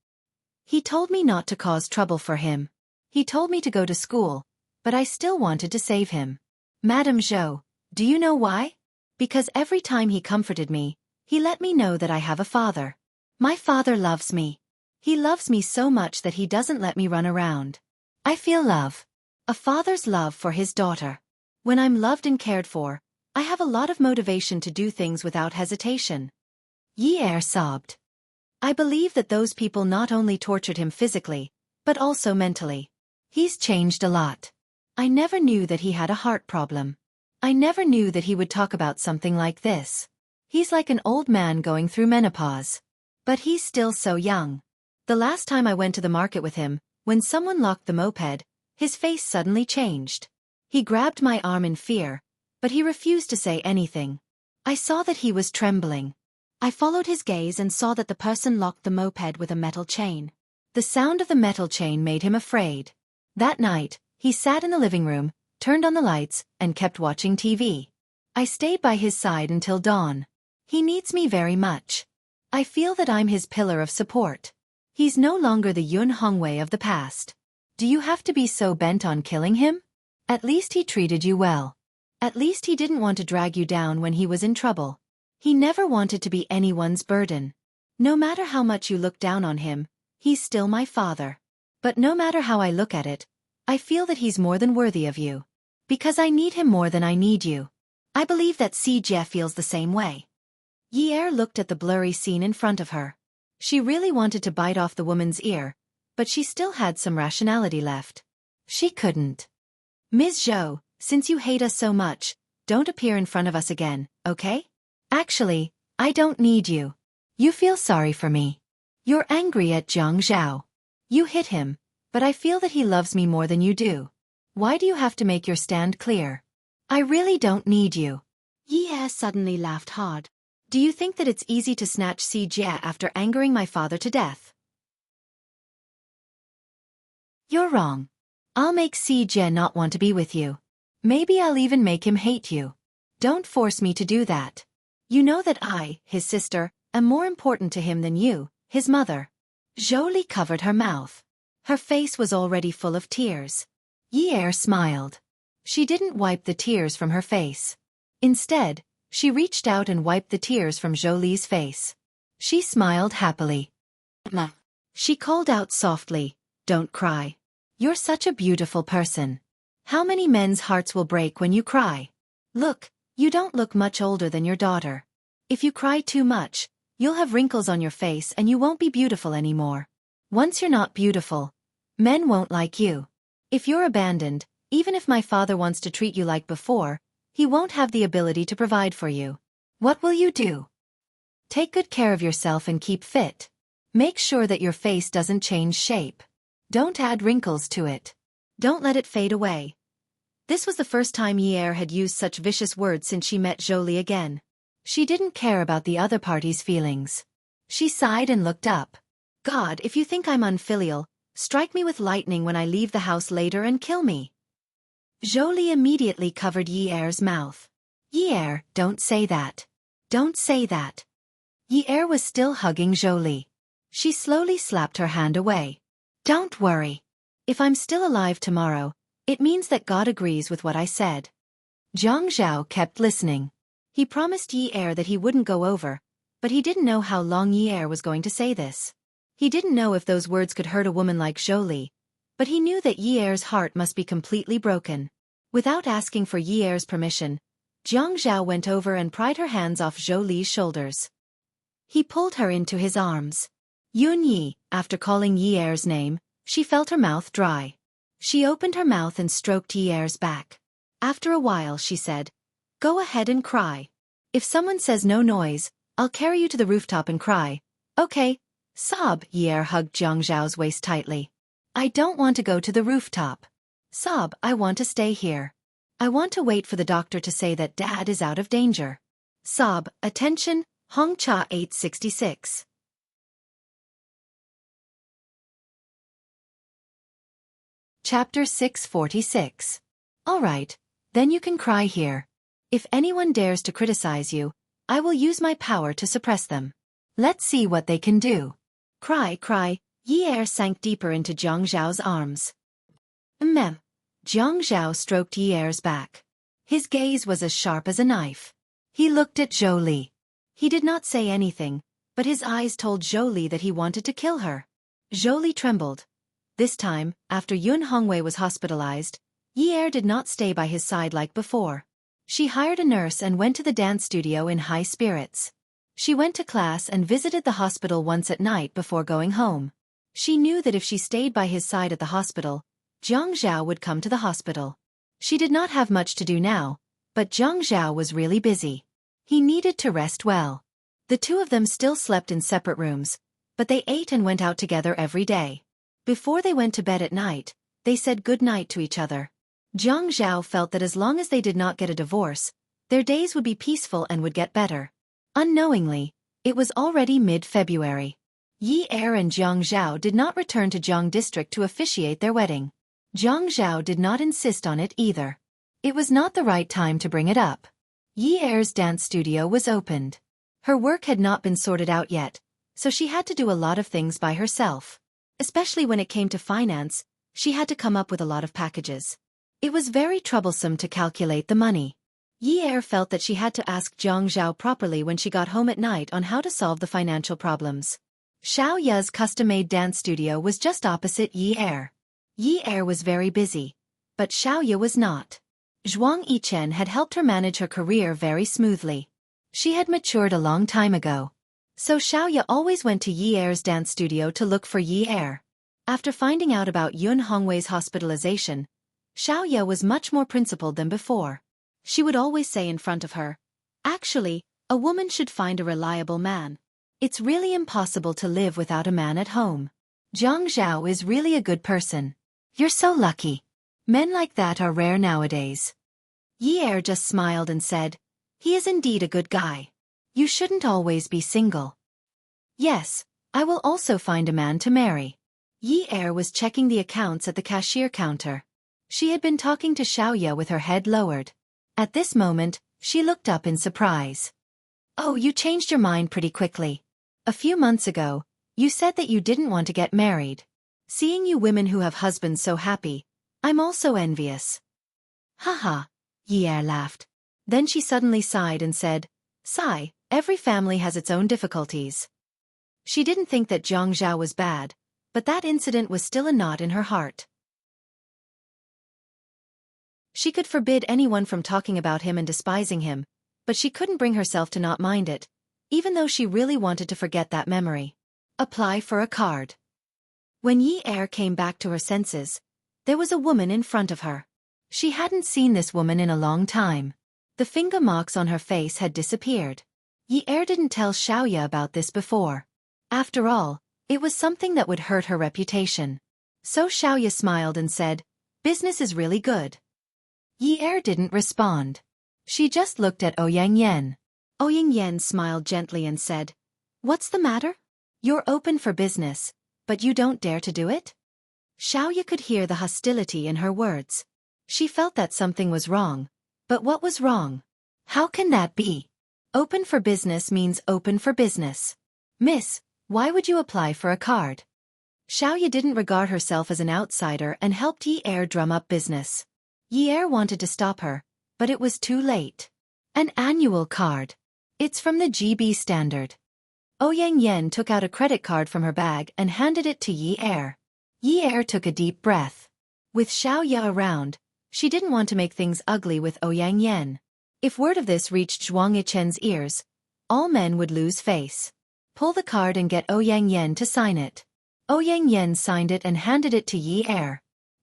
He told me not to cause trouble for him. He told me to go to school, but I still wanted to save him. Madame Zhou, do you know why? Because every time he comforted me, he let me know that I have a father. My father loves me. He loves me so much that he doesn't let me run around. I feel love. A father's love for his daughter. When I'm loved and cared for, I have a lot of motivation to do things without hesitation. Yi Er sobbed. I believe that those people not only tortured him physically, but also mentally. He's changed a lot. I never knew that he had a heart problem. I never knew that he would talk about something like this. He's like an old man going through menopause. But he's still so young. The last time I went to the market with him, when someone locked the moped, his face suddenly changed. He grabbed my arm in fear, but he refused to say anything. I saw that he was trembling. I followed his gaze and saw that the person locked the moped with a metal chain. The sound of the metal chain made him afraid. That night, he sat in the living room, turned on the lights, and kept watching TV. I stayed by his side until dawn. He needs me very much. I feel that I'm his pillar of support. He's no longer the Yun Hongwei of the past. Do you have to be so bent on killing him? At least he treated you well. At least he didn't want to drag you down when he was in trouble. He never wanted to be anyone's burden. No matter how much you look down on him, he's still my father. But no matter how I look at it, I feel that he's more than worthy of you. Because I need him more than I need you. I believe that Jie feels the same way. Yi Er looked at the blurry scene in front of her. She really wanted to bite off the woman's ear, but she still had some rationality left. She couldn't. Ms. Zhou, since you hate us so much, don't appear in front of us again, okay? Actually, I don't need you. You feel sorry for me. You're angry at Jiang Zhao. You hit him, but I feel that he loves me more than you do. Why do you have to make your stand clear? I really don't need you. Yi Er suddenly laughed hard. Do you think that it's easy to snatch Jie after angering my father to death? You're wrong. I'll make Jie not want to be with you. Maybe I'll even make him hate you. Don't force me to do that. You know that I, his sister, am more important to him than you, his mother. Jolie covered her mouth. Her face was already full of tears. Yi smiled. She didn't wipe the tears from her face. Instead, she reached out and wiped the tears from Jolie's face. She smiled happily. Ma. She called out softly, "Don't cry. You're such a beautiful person. How many men's hearts will break when you cry? Look, you don't look much older than your daughter. If you cry too much, you'll have wrinkles on your face and you won't be beautiful anymore. Once you're not beautiful, men won't like you. If you're abandoned, even if my father wants to treat you like before, he won't have the ability to provide for you. What will you do? Take good care of yourself and keep fit. Make sure that your face doesn't change shape. Don't add wrinkles to it. Don't let it fade away." This was the first time Yi had used such vicious words since she met Jolie again. She didn't care about the other party's feelings. She sighed and looked up. "God, if you think I'm unfilial, strike me with lightning when I leave the house later and kill me." Jolie immediately covered Yi mouth. "Yi, don't say that. Don't say that." Yi was still hugging Jolie. She slowly slapped her hand away. "Don't worry. If I'm still alive tomorrow, it means that God agrees with what I said." Zhang Zhao kept listening. He promised Yi that he wouldn't go over, but he didn't know how long Yi was going to say this. He didn't know if those words could hurt a woman like Jolie, but he knew that Yi's heart must be completely broken. Without asking for Yi's permission, Zhang Zhao went over and pried her hands off Jolie's shoulders. He pulled her into his arms. Yun Yi, after calling Yi's name, she felt her mouth dry. She opened her mouth and stroked Yi's back. After a while she said, "Go ahead and cry. If someone says no noise, I'll carry you to the rooftop and cry." "Okay." Sob. Yi hugged Zhang Zhao's waist tightly. "I don't want to go to the rooftop." Sob. "I want to stay here. I want to wait for the doctor to say that Dad is out of danger." Sob. "Attention, Hong Cha 866. Chapter 646. All right, then you can cry here. If anyone dares to criticize you, I will use my power to suppress them. Let's see what they can do. Cry, cry. Yi sank deeper into Zhang Zhao's arms. Mem. Zhang Zhao stroked Yi's back. His gaze was as sharp as a knife. He looked at Jolie. He did not say anything, but his eyes told Jolie that he wanted to kill her. Jolie trembled. This time, after Yun Hongwei was hospitalized, Yi did not stay by his side like before. She hired a nurse and went to the dance studio in high spirits. She went to class and visited the hospital once at night before going home. She knew that if she stayed by his side at the hospital, Zhang Zhao would come to the hospital. She did not have much to do now, but Zhang Zhao was really busy. He needed to rest well. The two of them still slept in separate rooms, but they ate and went out together every day. Before they went to bed at night, they said good night to each other. Zhang Zhao felt that as long as they did not get a divorce, their days would be peaceful and would get better. Unknowingly, it was already mid-February. Yi and Zhang Zhao did not return to Jiang District to officiate their wedding. Zhang Zhao did not insist on it either. It was not the right time to bring it up. Yi's dance studio was opened. Her work had not been sorted out yet, so she had to do a lot of things by herself. Especially when it came to finance, she had to come up with a lot of packages. It was very troublesome to calculate the money. Yi felt that she had to ask Zhang Zhao properly when she got home at night on how to solve the financial problems. Xiao Ye's custom-made dance studio was just opposite Yi. Yi was very busy, but Xiao Ye was not. Zhuang Yichen had helped her manage her career very smoothly. She had matured a long time ago. So Xiao Ye always went to Yi's dance studio to look for Yi. After finding out about Yun Hongwei's hospitalization, Xiao Ye was much more principled than before. She would always say in front of her, "Actually, a woman should find a reliable man. It's really impossible to live without a man at home. Zhang Zhao is really a good person. You're so lucky. Men like that are rare nowadays." Yi just smiled and said, "He is indeed a good guy. You shouldn't always be single." "Yes, I will also find a man to marry." Yi was checking the accounts at the cashier counter. She had been talking to Xiao Ye with her head lowered. At this moment, she looked up in surprise. Oh, you changed your mind pretty quickly. A few months ago, you said that you didn't want to get married. Seeing you women who have husbands so happy, I'm also envious. Haha, Ye laughed. Then she suddenly sighed and said, Sigh, every family has its own difficulties. She didn't think that Jiang Zhao was bad, but that incident was still a knot in her heart. She could forbid anyone from talking about him and despising him, but she couldn't bring herself to not mind it, even though she really wanted to forget that memory. Apply for a card. When Yi came back to her senses, there was a woman in front of her. She hadn't seen this woman in a long time. The finger marks on her face had disappeared. Yi didn't tell Xiaoya about this before. After all, it was something that would hurt her reputation. So Xiaoya smiled and said, Business is really good. Yi didn't respond. She just looked at Ouyang Yen. Ouyang Yen smiled gently and said, What's the matter? You're open for business, but you don't dare to do it? Xiaoya could hear the hostility in her words. She felt that something was wrong. But what was wrong? How can that be? Open for business means open for business. Miss, why would you apply for a card? Xiaoya didn't regard herself as an outsider and helped Yi drum up business. Yi wanted to stop her, but it was too late. An annual card. It's from the GB standard. Ouyang Yen took out a credit card from her bag and handed it to Yi. Yi took a deep breath. With Xiaoya around, she didn't want to make things ugly with Ouyang Yen. If word of this reached Zhuang Yichen's ears, all men would lose face. Pull the card and get Ouyang Yen to sign it. Ouyang Yen signed it and handed it to Yi.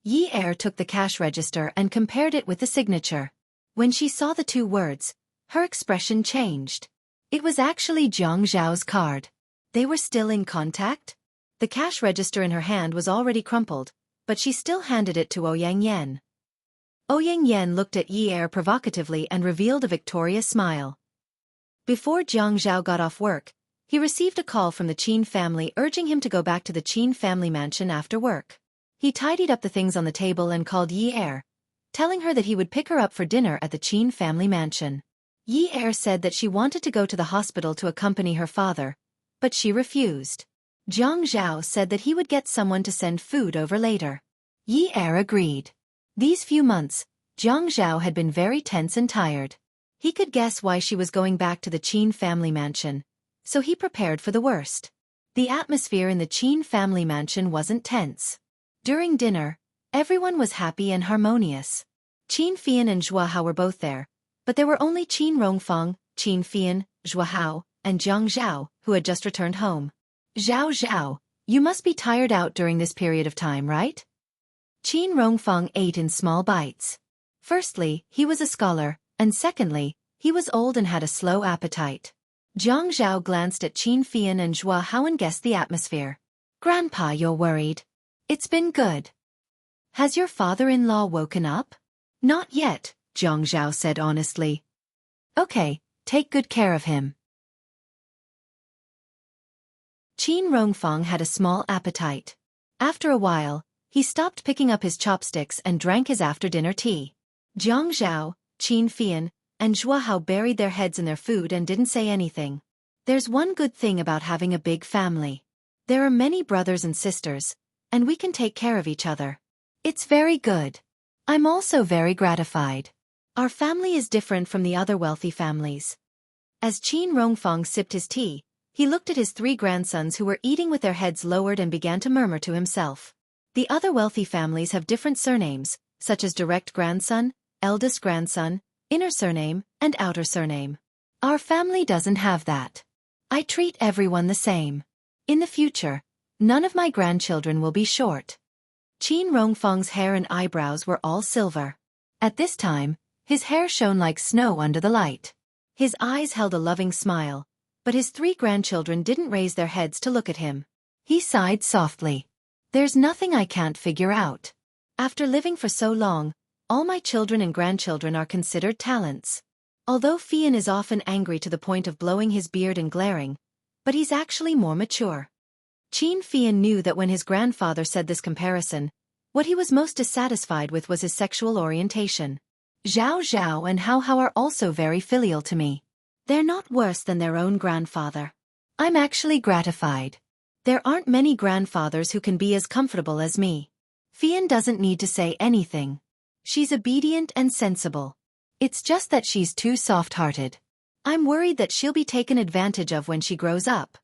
Yi took the cash register and compared it with the signature. When she saw the two words, her expression changed. It was actually Jiang Zhao's card. They were still in contact? The cash register in her hand was already crumpled, but she still handed it to Ouyang Yen. Ouyang Yen looked at Yi provocatively and revealed a victorious smile. Before Jiang Zhao got off work, he received a call from the Qin family urging him to go back to the Qin family mansion after work. He tidied up the things on the table and called Yi, telling her that he would pick her up for dinner at the Qin family mansion. Yi said that she wanted to go to the hospital to accompany her father, but she refused. Jiang Zhao said that he would get someone to send food over later. Yi agreed. These few months, Jiang Zhao had been very tense and tired. He could guess why she was going back to the Qin family mansion, so he prepared for the worst. The atmosphere in the Qin family mansion wasn't tense. During dinner, everyone was happy and harmonious. Qin Fian and Zhua Hao were both there, but there were only Qin Rongfang, Qin Fian, Zhua Hao, and Jiang Zhao, who had just returned home. Zhao, you must be tired out during this period of time, right? Qin Rongfang ate in small bites. Firstly, he was a scholar, and secondly, he was old and had a slow appetite. Jiang Zhao glanced at Qin Fian and Zhua Hao and guessed the atmosphere. Grandpa, you're worried. It's been good. Has your father-in-law woken up? Not yet, Jiang Zhao said honestly. Okay, take good care of him. Qin Rongfang had a small appetite. After a while, he stopped picking up his chopsticks and drank his after-dinner tea. Jiang Zhao, Qin Fian, and Zhua Hao buried their heads in their food and didn't say anything. There's one good thing about having a big family. There are many brothers and sisters, and we can take care of each other. It's very good. I'm also very gratified. Our family is different from the other wealthy families. As Qin Rongfang sipped his tea, he looked at his three grandsons who were eating with their heads lowered and began to murmur to himself. The other wealthy families have different surnames, such as direct grandson, eldest grandson, inner surname, and outer surname. Our family doesn't have that. I treat everyone the same. In the future, none of my grandchildren will be short. Qin Rongfang's hair and eyebrows were all silver. At this time, his hair shone like snow under the light. His eyes held a loving smile, but his three grandchildren didn't raise their heads to look at him. He sighed softly. There's nothing I can't figure out. After living for so long, all my children and grandchildren are considered talents. Although Fian is often angry to the point of blowing his beard and glaring, but he's actually more mature. Qin Fian knew that when his grandfather said this comparison, what he was most dissatisfied with was his sexual orientation. Zhao and Hao Hao are also very filial to me. They're not worse than their own grandfather. I'm actually gratified. There aren't many grandfathers who can be as comfortable as me. Fian doesn't need to say anything. She's obedient and sensible. It's just that she's too soft-hearted. I'm worried that she'll be taken advantage of when she grows up.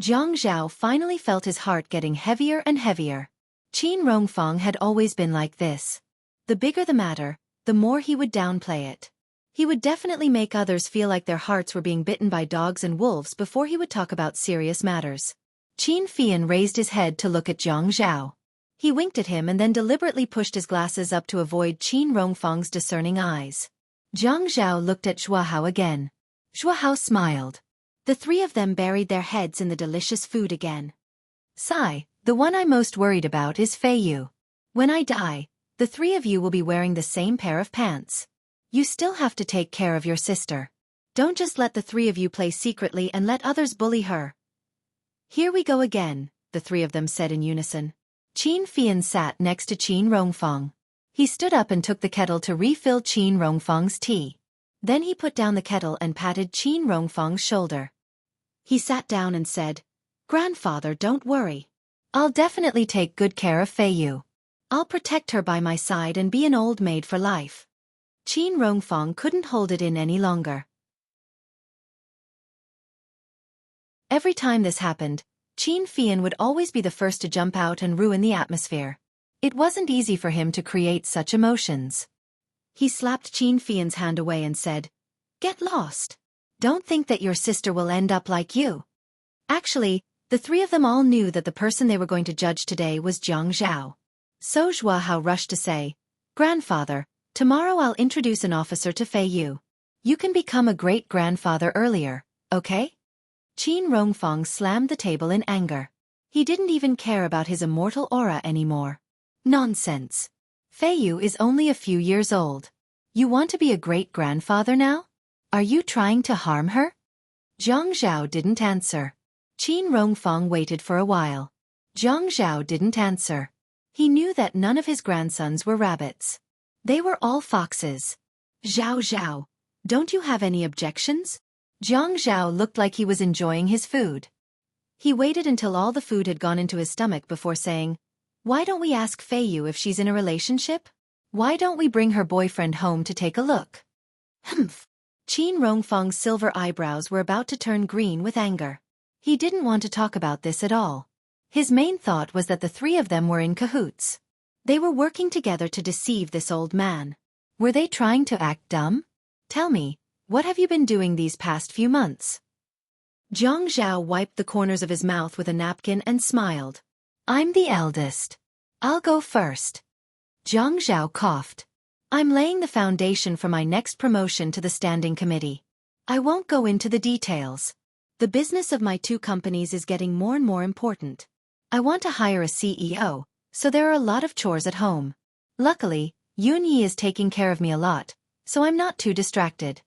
Jiang Zhao finally felt his heart getting heavier and heavier. Qin Rongfang had always been like this. The bigger the matter, the more he would downplay it. He would definitely make others feel like their hearts were being bitten by dogs and wolves before he would talk about serious matters. Qin Fian raised his head to look at Jiang Zhao. He winked at him and then deliberately pushed his glasses up to avoid Qin Rongfang's discerning eyes. Jiang Zhao looked at Zhuahao again. Zhuahao smiled. The three of them buried their heads in the delicious food again. Sigh, the one I'm most worried about is Fei Yu. When I die, the three of you will be wearing the same pair of pants. You still have to take care of your sister. Don't just let the three of you play secretly and let others bully her. Here we go again, the three of them said in unison. Qin Fian sat next to Qin Rongfang. He stood up and took the kettle to refill Qin Rongfang's tea. Then he put down the kettle and patted Qin Rongfang's shoulder. He sat down and said, "Grandfather, don't worry. I'll definitely take good care of Fei Yu. I'll protect her by my side and be an old maid for life." Qin Rongfang couldn't hold it in any longer. Every time this happened, Qin Fian would always be the first to jump out and ruin the atmosphere. It wasn't easy for him to create such emotions. He slapped Qin Fian's hand away and said, "Get lost. Don't think that your sister will end up like you." Actually, the three of them all knew that the person they were going to judge today was Jiang Zhao. So Zhuahao rushed to say, "Grandfather, tomorrow I'll introduce an officer to Fei Yu. You can become a great-grandfather earlier, okay?" Qin Rongfang slammed the table in anger. He didn't even care about his immortal aura anymore. Nonsense. Fei Yu is only a few years old. You want to be a great-grandfather now? Are you trying to harm her? Jiang Zhao didn't answer. Qin Rongfang waited for a while. Jiang Zhao didn't answer. He knew that none of his grandsons were rabbits. They were all foxes. "Zhao Zhao, don't you have any objections?" Jiang Zhao looked like he was enjoying his food. He waited until all the food had gone into his stomach before saying, "Why don't we ask Fei Yu if she's in a relationship? Why don't we bring her boyfriend home to take a look?" Humph. Qin Rongfang's silver eyebrows were about to turn green with anger. He didn't want to talk about this at all. His main thought was that the three of them were in cahoots. They were working together to deceive this old man. Were they trying to act dumb? "Tell me, what have you been doing these past few months?" Jiang Zhao wiped the corners of his mouth with a napkin and smiled. "I'm the eldest. I'll go first." Jiang Zhao coughed. "I'm laying the foundation for my next promotion to the standing committee. I won't go into the details. The business of my two companies is getting more and more important. I want to hire a CEO, so there are a lot of chores at home. Luckily, Yunyi is taking care of me a lot, so I'm not too distracted."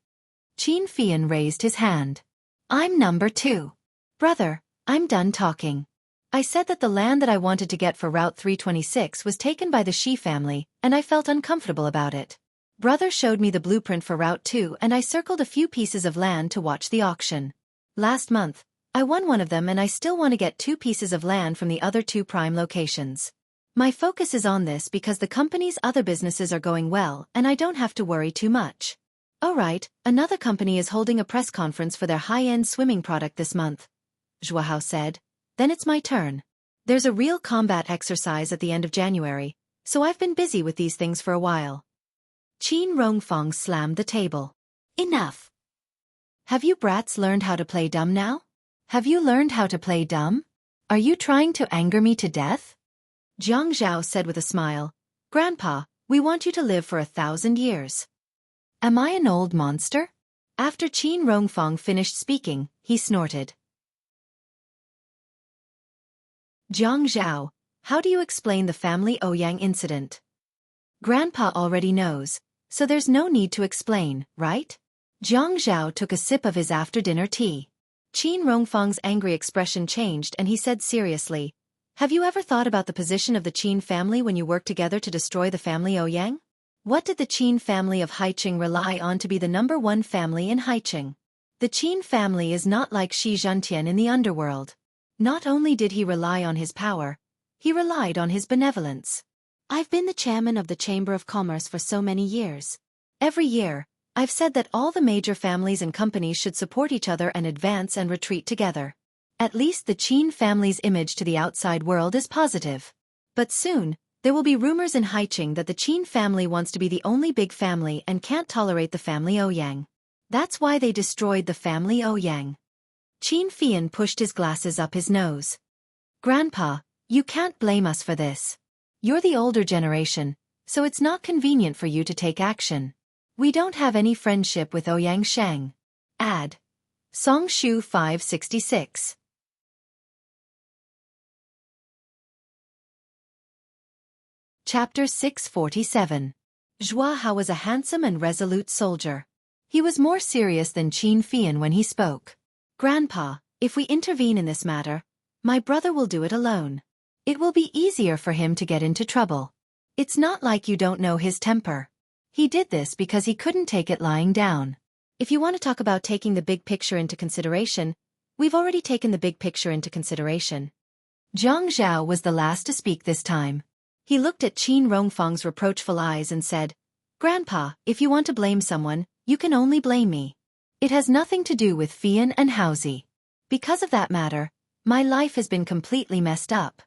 Qin Fian raised his hand. "I'm number 2. Brother, I'm done talking. I said that the land that I wanted to get for Route 326 was taken by the Shi family, and I felt uncomfortable about it. Brother showed me the blueprint for Route 2 and I circled a few pieces of land to watch the auction. Last month, I won one of them and I still want to get 2 pieces of land from the other 2 prime locations. My focus is on this because the company's other businesses are going well and I don't have to worry too much." "Oh right, another company is holding a press conference for their high-end swimming product this month," Zhuahao said. "Then it's my turn. There's a real combat exercise at the end of January, so I've been busy with these things for a while." Qin Rongfang slammed the table. "Enough. Have you brats learned how to play dumb now? Have you learned how to play dumb? Are you trying to anger me to death?" Jiang Zhao said with a smile, "Grandpa, we want you to live for 1,000 years. Am I an old monster?" After Qin Rongfang finished speaking, he snorted. "Jiang Zhao, how do you explain the family Ouyang incident?" "Grandpa already knows, so there's no need to explain, right?" Jiang Zhao took a sip of his after-dinner tea. Qin Rongfang's angry expression changed and he said seriously, "Have you ever thought about the position of the Qin family when you worked together to destroy the family Ouyang? What did the Qin family of Haiqing rely on to be the #1 family in Haiqing? The Qin family is not like Shi Zhentian in the underworld. Not only did he rely on his power, he relied on his benevolence. I've been the chairman of the Chamber of Commerce for so many years. Every year, I've said that all the major families and companies should support each other and advance and retreat together. At least the Qin family's image to the outside world is positive. But soon, there will be rumors in Haicheng that the Qin family wants to be the only big family and can't tolerate the family Ouyang. That's why they destroyed the family Ouyang. Qin Fian pushed his glasses up his nose. Grandpa, you can't blame us for this. You're the older generation, so it's not convenient for you to take action. We don't have any friendship with Ouyang Shang. Add. Song Shu 566. Chapter 647. Zhua Hao was a handsome and resolute soldier. He was more serious than Qin Fian when he spoke. Grandpa, if we intervene in this matter, my brother will do it alone. It will be easier for him to get into trouble. It's not like you don't know his temper. He did this because he couldn't take it lying down. If you want to talk about taking the big picture into consideration, we've already taken the big picture into consideration. Zhang Zhao was the last to speak this time. He looked at Qin Rongfang's reproachful eyes and said, Grandpa, if you want to blame someone, you can only blame me. It has nothing to do with Fian and Haozi. Because of that matter, my life has been completely messed up.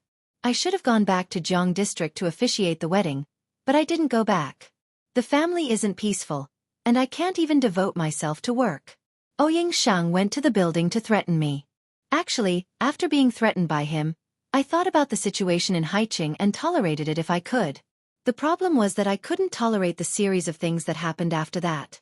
I should have gone back to Jiang district to officiate the wedding, but I didn't go back. The family isn't peaceful, and I can't even devote myself to work. Ouyang Shang went to the building to threaten me. Actually, after being threatened by him, I thought about the situation in Haicheng and tolerated it if I could. The problem was that I couldn't tolerate the series of things that happened after that.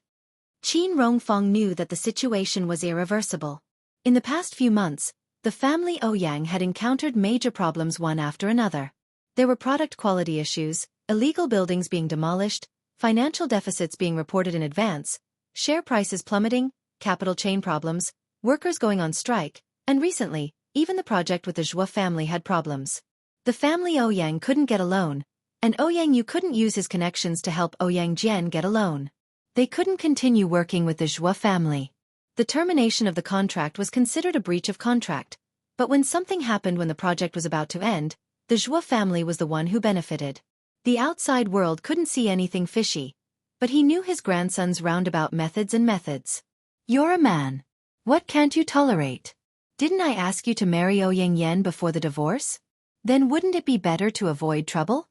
Qin Rongfang knew that the situation was irreversible. In the past few months, the family Ouyang had encountered major problems one after another. There were product quality issues, illegal buildings being demolished, financial deficits being reported in advance, share prices plummeting, capital chain problems, workers going on strike, and recently, even the project with the Zhua family had problems. The family Ouyang couldn't get a loan, and Ouyang Yu couldn't use his connections to help Ouyang Jian get a loan. They couldn't continue working with the Zhua family. The termination of the contract was considered a breach of contract, but when something happened when the project was about to end, the Zhua family was the one who benefited. The outside world couldn't see anything fishy, but he knew his grandson's roundabout methods and methods. You're a man. What can't you tolerate? Didn't I ask you to marry Ouyang Yan before the divorce? Then wouldn't it be better to avoid trouble?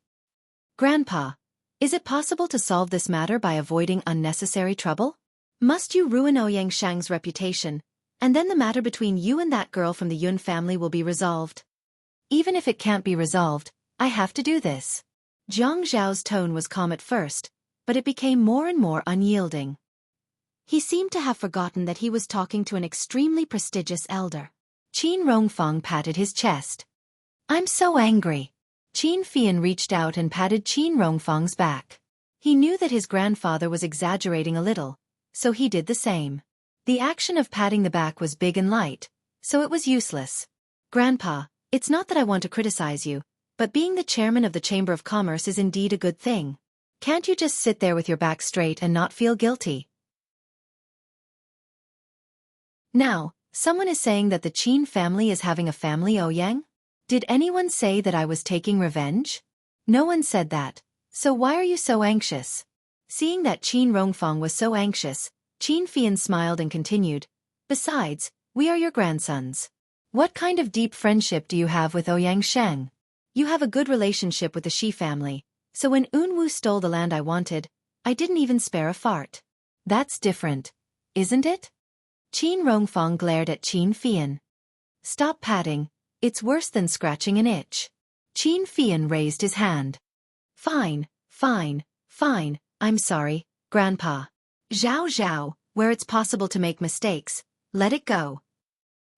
Grandpa, is it possible to solve this matter by avoiding unnecessary trouble? Must you ruin Ouyang Shang's reputation, and then the matter between you and that girl from the Yun family will be resolved? Even if it can't be resolved, I have to do this. Zhang Zhao's tone was calm at first, but it became more and more unyielding. He seemed to have forgotten that he was talking to an extremely prestigious elder. Qin Rongfang patted his chest. I'm so angry. Qin Fian reached out and patted Qin Rongfang's back. He knew that his grandfather was exaggerating a little, so he did the same. The action of patting the back was big and light, so it was useless. Grandpa, it's not that I want to criticize you, but being the chairman of the Chamber of Commerce is indeed a good thing. Can't you just sit there with your back straight and not feel guilty? Now, someone is saying that the Qin family is having a family Ouyang? Did anyone say that I was taking revenge? No one said that, so why are you so anxious? Seeing that Qin Rongfang was so anxious, Qin Fian smiled and continued, Besides, we are your grandsons. What kind of deep friendship do you have with Ouyang Shang? You have a good relationship with the Shi family, so when Unwu stole the land I wanted, I didn't even spare a fart. That's different, isn't it? Qin Rongfang glared at Qin Fian. Stop patting, it's worse than scratching an itch. Qin Fian raised his hand. Fine, I'm sorry, Grandpa. Zhao Zhao, where it's possible to make mistakes, let it go.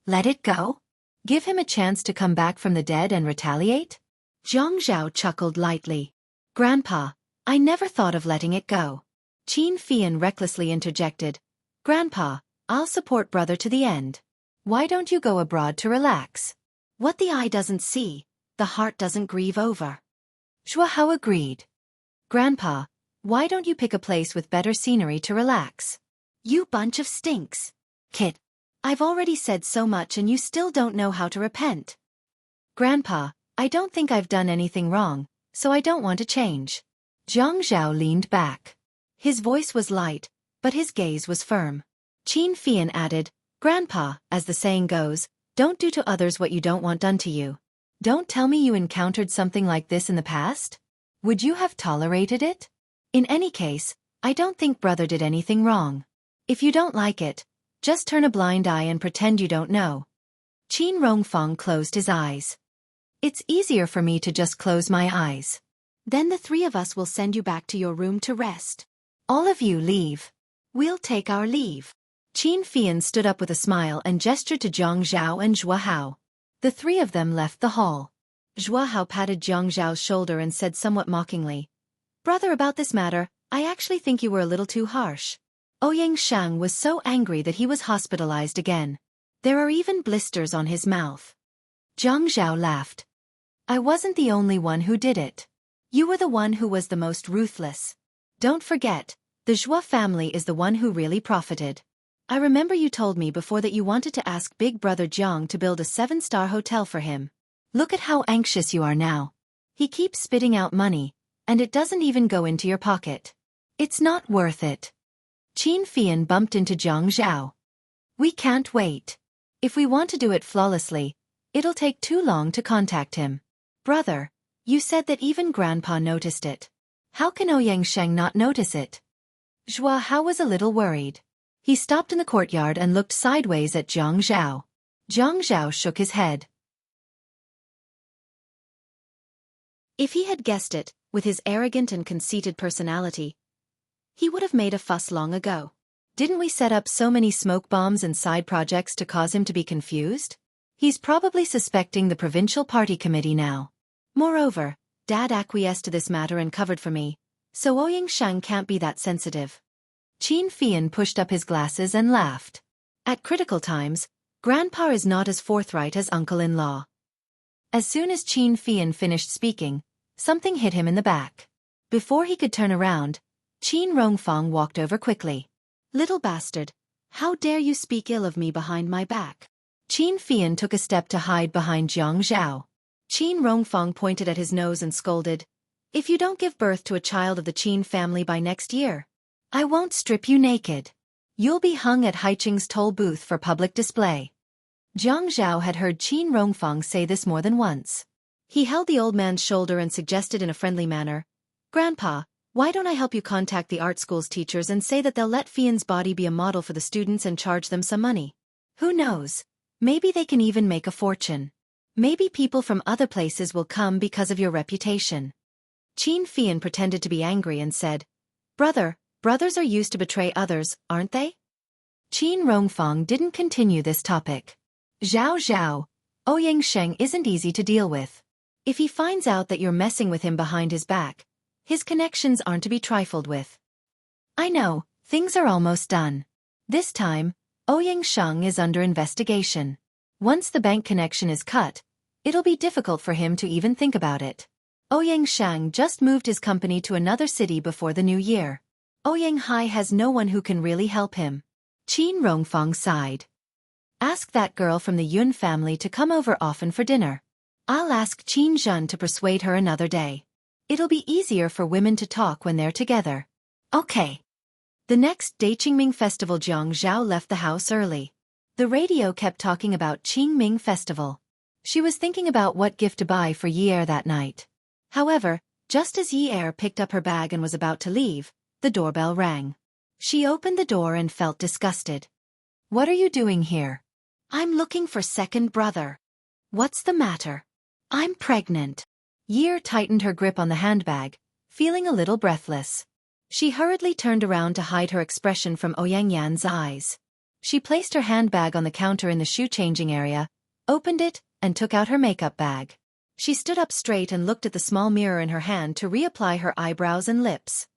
Let it go? Give him a chance to come back from the dead and retaliate? Zhang Zhao chuckled lightly. Grandpa, I never thought of letting it go. Qin Fian recklessly interjected. Grandpa, I'll support brother to the end. Why don't you go abroad to relax? What the eye doesn't see, the heart doesn't grieve over. Zhua Hao agreed. Grandpa, why don't you pick a place with better scenery to relax? You bunch of stinks. Kid, I've already said so much and you still don't know how to repent. Grandpa, I don't think I've done anything wrong, so I don't want to change. Zhang Zhao leaned back. His voice was light, but his gaze was firm. Qin Fian added, Grandpa, as the saying goes, don't do to others what you don't want done to you. Don't tell me you encountered something like this in the past? Would you have tolerated it? In any case, I don't think brother did anything wrong. If you don't like it, just turn a blind eye and pretend you don't know. Qin Rongfang closed his eyes. It's easier for me to just close my eyes. Then the three of us will send you back to your room to rest. All of you leave. We'll take our leave. Qin Fian stood up with a smile and gestured to Zhang Zhao and Zhua Hao. The three of them left the hall. Zhua Hao patted Zhang Zhao's shoulder and said somewhat mockingly, Brother, about this matter, I actually think you were a little too harsh. Ouyang Shang was so angry that he was hospitalized again. There are even blisters on his mouth. Zhang Zhao laughed. I wasn't the only one who did it. You were the one who was the most ruthless. Don't forget, the Zhua family is the one who really profited. I remember you told me before that you wanted to ask Big Brother Jiang to build a 7-star hotel for him. Look at how anxious you are now. He keeps spitting out money, and it doesn't even go into your pocket. It's not worth it. Qin Fian bumped into Zhang Zhao. We can't wait. If we want to do it flawlessly, it'll take too long to contact him. Brother, you said that even Grandpa noticed it. How can Ouyang Sheng not notice it? Zhua Hao was a little worried. He stopped in the courtyard and looked sideways at Zhang Zhao. Zhang Zhao shook his head. If he had guessed it, with his arrogant and conceited personality, he would have made a fuss long ago. Didn't we set up so many smoke bombs and side projects to cause him to be confused? He's probably suspecting the provincial party committee now. Moreover, Dad acquiesced to this matter and covered for me, so Ouyang Shang can't be that sensitive. Qin Fian pushed up his glasses and laughed. At critical times, Grandpa is not as forthright as uncle-in-law. As soon as Qin Fian finished speaking, something hit him in the back. Before he could turn around, Qin Rongfang walked over quickly. Little bastard, how dare you speak ill of me behind my back? Qin Fian took a step to hide behind Zhang Zhao. Qin Rongfang pointed at his nose and scolded, If you don't give birth to a child of the Qin family by next year, I won't strip you naked. You'll be hung at Haiching's toll booth for public display. Zhang Zhao had heard Qin Rongfang say this more than once. He held the old man's shoulder and suggested in a friendly manner, Grandpa, why don't I help you contact the art school's teachers and say that they'll let Fian's body be a model for the students and charge them some money? Who knows? Maybe they can even make a fortune. Maybe people from other places will come because of your reputation. Qin Fian pretended to be angry and said, Brother, brothers are used to betray others, aren't they? Qin Rongfang didn't continue this topic. Zhao Zhao, Ouyang Sheng isn't easy to deal with. If he finds out that you're messing with him behind his back, his connections aren't to be trifled with. I know, things are almost done. This time, Ouyang Sheng is under investigation. Once the bank connection is cut, it'll be difficult for him to even think about it. Ouyang Sheng just moved his company to another city before the new year. Ouyang Hai has no one who can really help him. Qin Rongfang sighed. Ask that girl from the Yun family to come over often for dinner. I'll ask Qin Zhen to persuade her another day. It'll be easier for women to talk when they're together. Okay. The next day Qingming Festival, Zhang Zhao left the house early. The radio kept talking about Qingming Festival. She was thinking about what gift to buy for Yi Er that night. However, just as Yi Er picked up her bag and was about to leave, the doorbell rang. She opened the door and felt disgusted. What are you doing here? I'm looking for second brother. What's the matter? I'm pregnant. Yi Er tightened her grip on the handbag, feeling a little breathless. She hurriedly turned around to hide her expression from Ouyang Yan's eyes. She placed her handbag on the counter in the shoe-changing area, opened it, and took out her makeup bag. She stood up straight and looked at the small mirror in her hand to reapply her eyebrows and lips.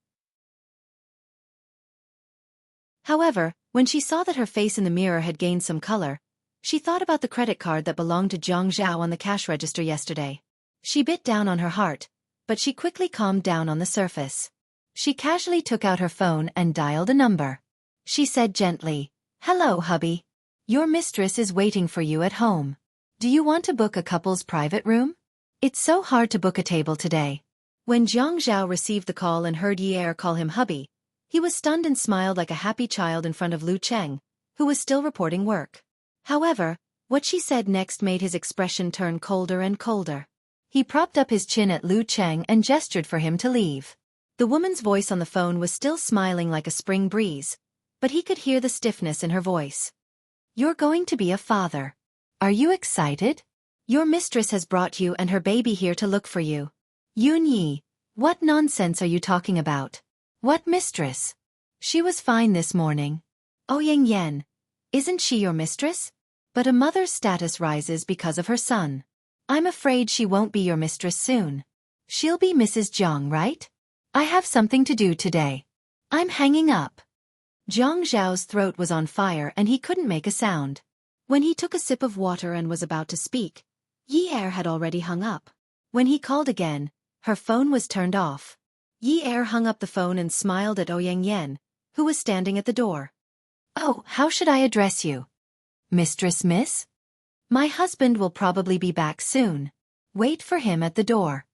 However, when she saw that her face in the mirror had gained some color, she thought about the credit card that belonged to Zhang Zhao on the cash register yesterday. She bit down on her heart, but she quickly calmed down on the surface. She casually took out her phone and dialed a number. She said gently, Hello, hubby. Your mistress is waiting for you at home. Do you want to book a couple's private room? It's so hard to book a table today. When Jiang Zhao received the call and heard Yi Er call him hubby, he was stunned and smiled like a happy child in front of Lu Cheng, who was still reporting work. However, what she said next made his expression turn colder and colder. He propped up his chin at Lu Cheng and gestured for him to leave. The woman's voice on the phone was still smiling like a spring breeze, but he could hear the stiffness in her voice. You're going to be a father. Are you excited? Your mistress has brought you and her baby here to look for you. Yun Yi, what nonsense are you talking about? What mistress? She was fine this morning. Ouyang Yan, isn't she your mistress? But a mother's status rises because of her son. I'm afraid she won't be your mistress soon. She'll be Mrs. Jiang, right? I have something to do today. I'm hanging up. Jiang Zhao's throat was on fire and he couldn't make a sound. When he took a sip of water and was about to speak, Yi Er had already hung up. When he called again, her phone was turned off. Yi Er hung up the phone and smiled at Ouyang Yan, who was standing at the door. Oh, how should I address you? Mistress Miss? My husband will probably be back soon. Wait for him at the door.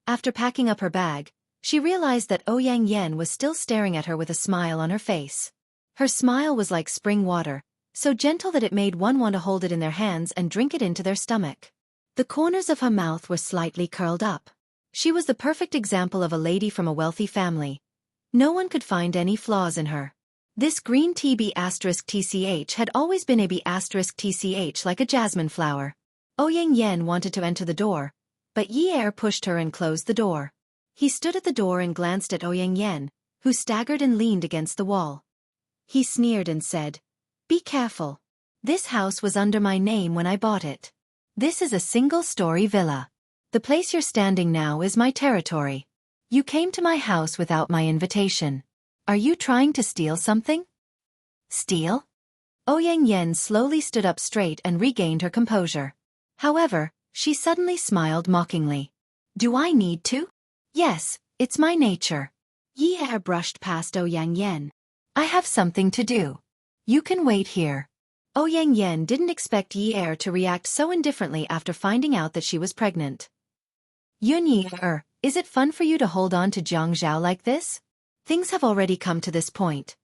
After packing up her bag, she realized that Ouyang Yan was still staring at her with a smile on her face. Her smile was like spring water, so gentle that it made one want to hold it in their hands and drink it into their stomach. The corners of her mouth were slightly curled up. She was the perfect example of a lady from a wealthy family. No one could find any flaws in her. This green tea B*TCH had always been a B*TCH like a jasmine flower. Ouyang Yan wanted to enter the door, but Yi Er pushed her and closed the door. He stood at the door and glanced at Ouyang Yan, who staggered and leaned against the wall. He sneered and said, Be careful. This house was under my name when I bought it. This is a single-story villa. The place you're standing now is my territory. You came to my house without my invitation. Are you trying to steal something? Steal? Ouyang Yan slowly stood up straight and regained her composure. However, she suddenly smiled mockingly. Do I need to? Yes, it's my nature. Yi Er brushed past Ouyang Yan. I have something to do. You can wait here. Ouyang Yan didn't expect Yi Er to react so indifferently after finding out that she was pregnant. Yun Yi Er, is it fun for you to hold on to Jiang Zhao like this? Things have already come to this point.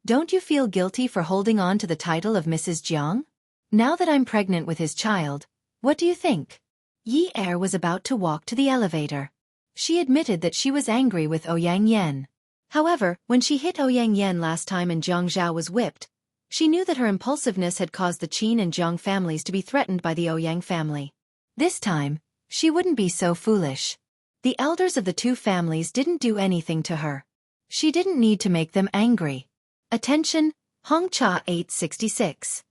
Don't you feel guilty for holding on to the title of Mrs. Jiang? Now that I'm pregnant with his child, what do you think? Yi Er was about to walk to the elevator. She admitted that she was angry with Ouyang Yan. However, when she hit Ouyang Yan last time and Jiang Zhao was whipped, she knew that her impulsiveness had caused the Qin and Jiang families to be threatened by the Ouyang family. This time, she wouldn't be so foolish. The elders of the two families didn't do anything to her. She didn't need to make them angry. Attention, Hong Cha 866.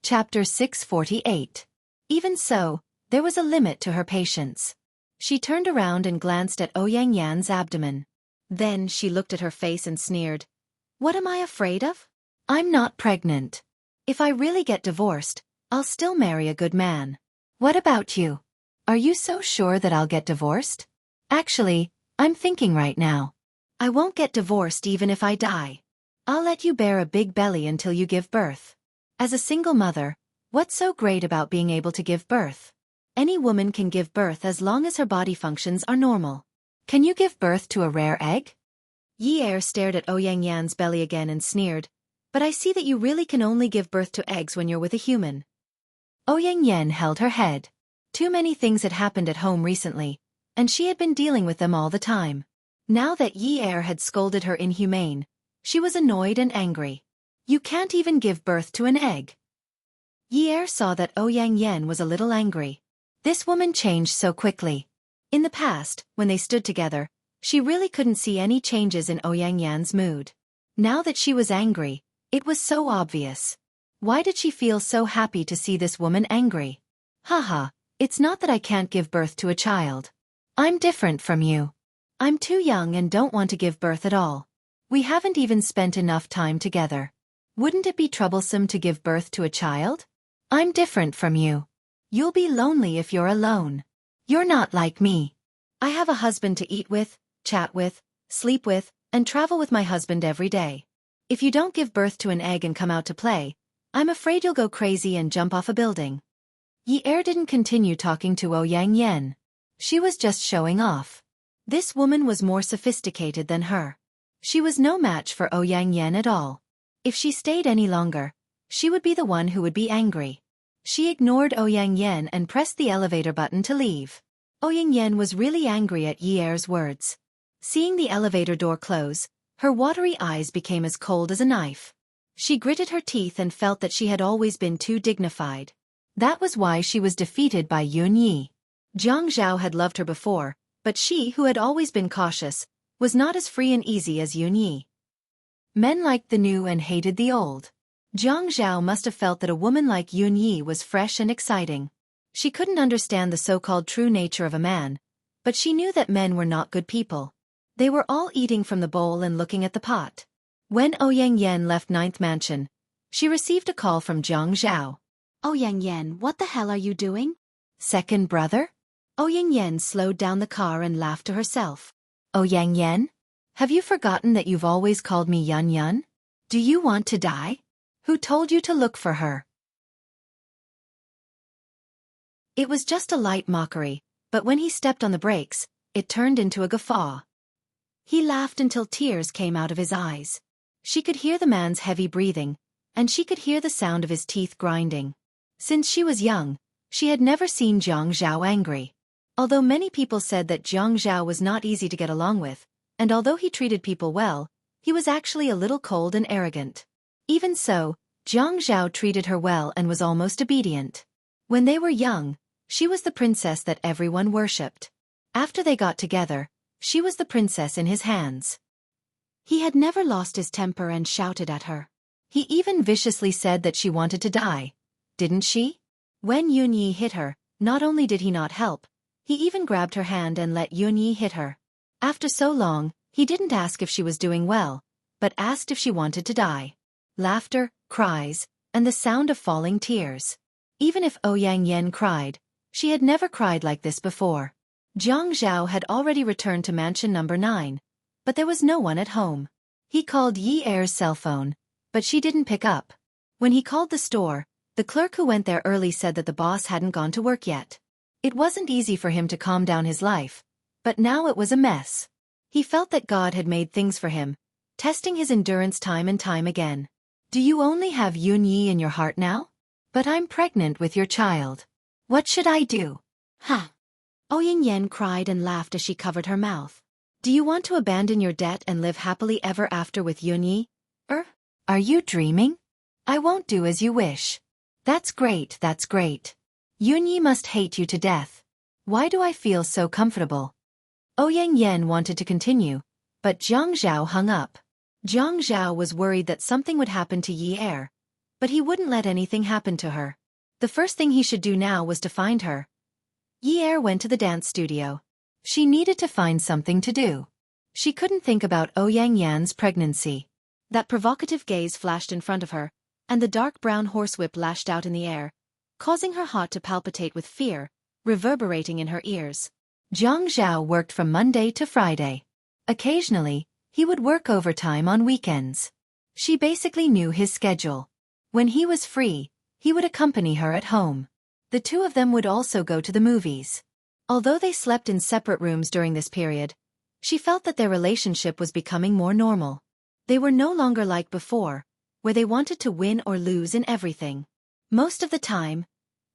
Chapter 648. Even so, there was a limit to her patience. She turned around and glanced at Ouyang Yan's abdomen. Then she looked at her face and sneered. What am I afraid of? I'm not pregnant. If I really get divorced, I'll still marry a good man. What about you? Are you so sure that I'll get divorced? Actually, I'm thinking right now. I won't get divorced even if I die. I'll let you bear a big belly until you give birth. As a single mother, what's so great about being able to give birth? Any woman can give birth as long as her body functions are normal. Can you give birth to a rare egg? Yi Er stared at Ouyang Yan's belly again and sneered, but I see that you really can only give birth to eggs when you're with a human. Ouyang Yan held her head. Too many things had happened at home recently, and she had been dealing with them all the time. Now that Yi Er had scolded her inhumane, she was annoyed and angry. You can't even give birth to an egg. Yi Er saw that Ouyang Yan was a little angry. This woman changed so quickly. In the past, when they stood together, she really couldn't see any changes in Ouyang Yan's mood. Now that she was angry, it was so obvious. Why did she feel so happy to see this woman angry? Haha, it's not that I can't give birth to a child. I'm different from you. I'm too young and don't want to give birth at all. We haven't even spent enough time together. Wouldn't it be troublesome to give birth to a child? I'm different from you. You'll be lonely if you're alone. You're not like me. I have a husband to eat with, chat with, sleep with, and travel with my husband every day. If you don't give birth to an egg and come out to play, I'm afraid you'll go crazy and jump off a building. Yi Er didn't continue talking to Ouyang Yen. She was just showing off. This woman was more sophisticated than her. She was no match for Ouyang Yen at all. If she stayed any longer, she would be the one who would be angry. She ignored Ouyang Yen and pressed the elevator button to leave. Ouyang Yen was really angry at Yi Er's words. Seeing the elevator door close, her watery eyes became as cold as a knife. She gritted her teeth and felt that she had always been too dignified. That was why she was defeated by Yun Yi. Jiang Zhao had loved her before, but she, who had always been cautious, was not as free and easy as Yun Yi. Men liked the new and hated the old. Jiang Zhao must have felt that a woman like Yun Yi was fresh and exciting. She couldn't understand the so-called true nature of a man, but she knew that men were not good people. They were all eating from the bowl and looking at the pot. When Ouyang Yen left Ninth Mansion, she received a call from Jiang Zhao. Ouyang Yen, what the hell are you doing? Second brother? Ouyang Yen slowed down the car and laughed to herself. Ouyang Yen? Have you forgotten that you've always called me Yun Yun? Do you want to die? Who told you to look for her? It was just a light mockery, but when he stepped on the brakes, it turned into a guffaw. He laughed until tears came out of his eyes. She could hear the man's heavy breathing, and she could hear the sound of his teeth grinding. Since she was young, she had never seen Jiang Zhao angry. Although many people said that Jiang Zhao was not easy to get along with, and although he treated people well, he was actually a little cold and arrogant. Even so, Jiang Zhao treated her well and was almost obedient. When they were young, she was the princess that everyone worshipped. After they got together, she was the princess in his hands. He had never lost his temper and shouted at her. He even viciously said that she wanted to die. Didn't she? When Yun Yi hit her, not only did he not help, he even grabbed her hand and let Yun Yi hit her. After so long, he didn't ask if she was doing well, but asked if she wanted to die. Laughter, cries, and the sound of falling tears. Even if Ouyang Yen cried, she had never cried like this before. Jiang Zhao had already returned to mansion number 9, but there was no one at home. He called Yi Er's cell phone, but she didn't pick up. When he called the store, the clerk who went there early said that the boss hadn't gone to work yet. It wasn't easy for him to calm down his life, but now it was a mess. He felt that God had made things for him, testing his endurance time and time again. Do you only have Yun Yi in your heart now? But I'm pregnant with your child. What should I do? Huh. Ouyang Yen cried and laughed as she covered her mouth. Do you want to abandon your debt and live happily ever after with Yun Yi? Are you dreaming? I won't do as you wish. That's great, that's great. Yun Yi must hate you to death. Why do I feel so comfortable? Ouyang Yen wanted to continue, but Jiang Zhao hung up. Jiang Zhao was worried that something would happen to Yi Er, but he wouldn't let anything happen to her. The first thing he should do now was to find her. Yi Er went to the dance studio. She needed to find something to do. She couldn't think about Ouyang Yan's pregnancy. That provocative gaze flashed in front of her, and the dark brown horsewhip lashed out in the air, causing her heart to palpitate with fear, reverberating in her ears. Jiang Zhao worked from Monday to Friday. Occasionally, he would work overtime on weekends. She basically knew his schedule. When he was free, he would accompany her at home. The two of them would also go to the movies. Although they slept in separate rooms during this period, she felt that their relationship was becoming more normal. They were no longer like before, where they wanted to win or lose in everything. Most of the time,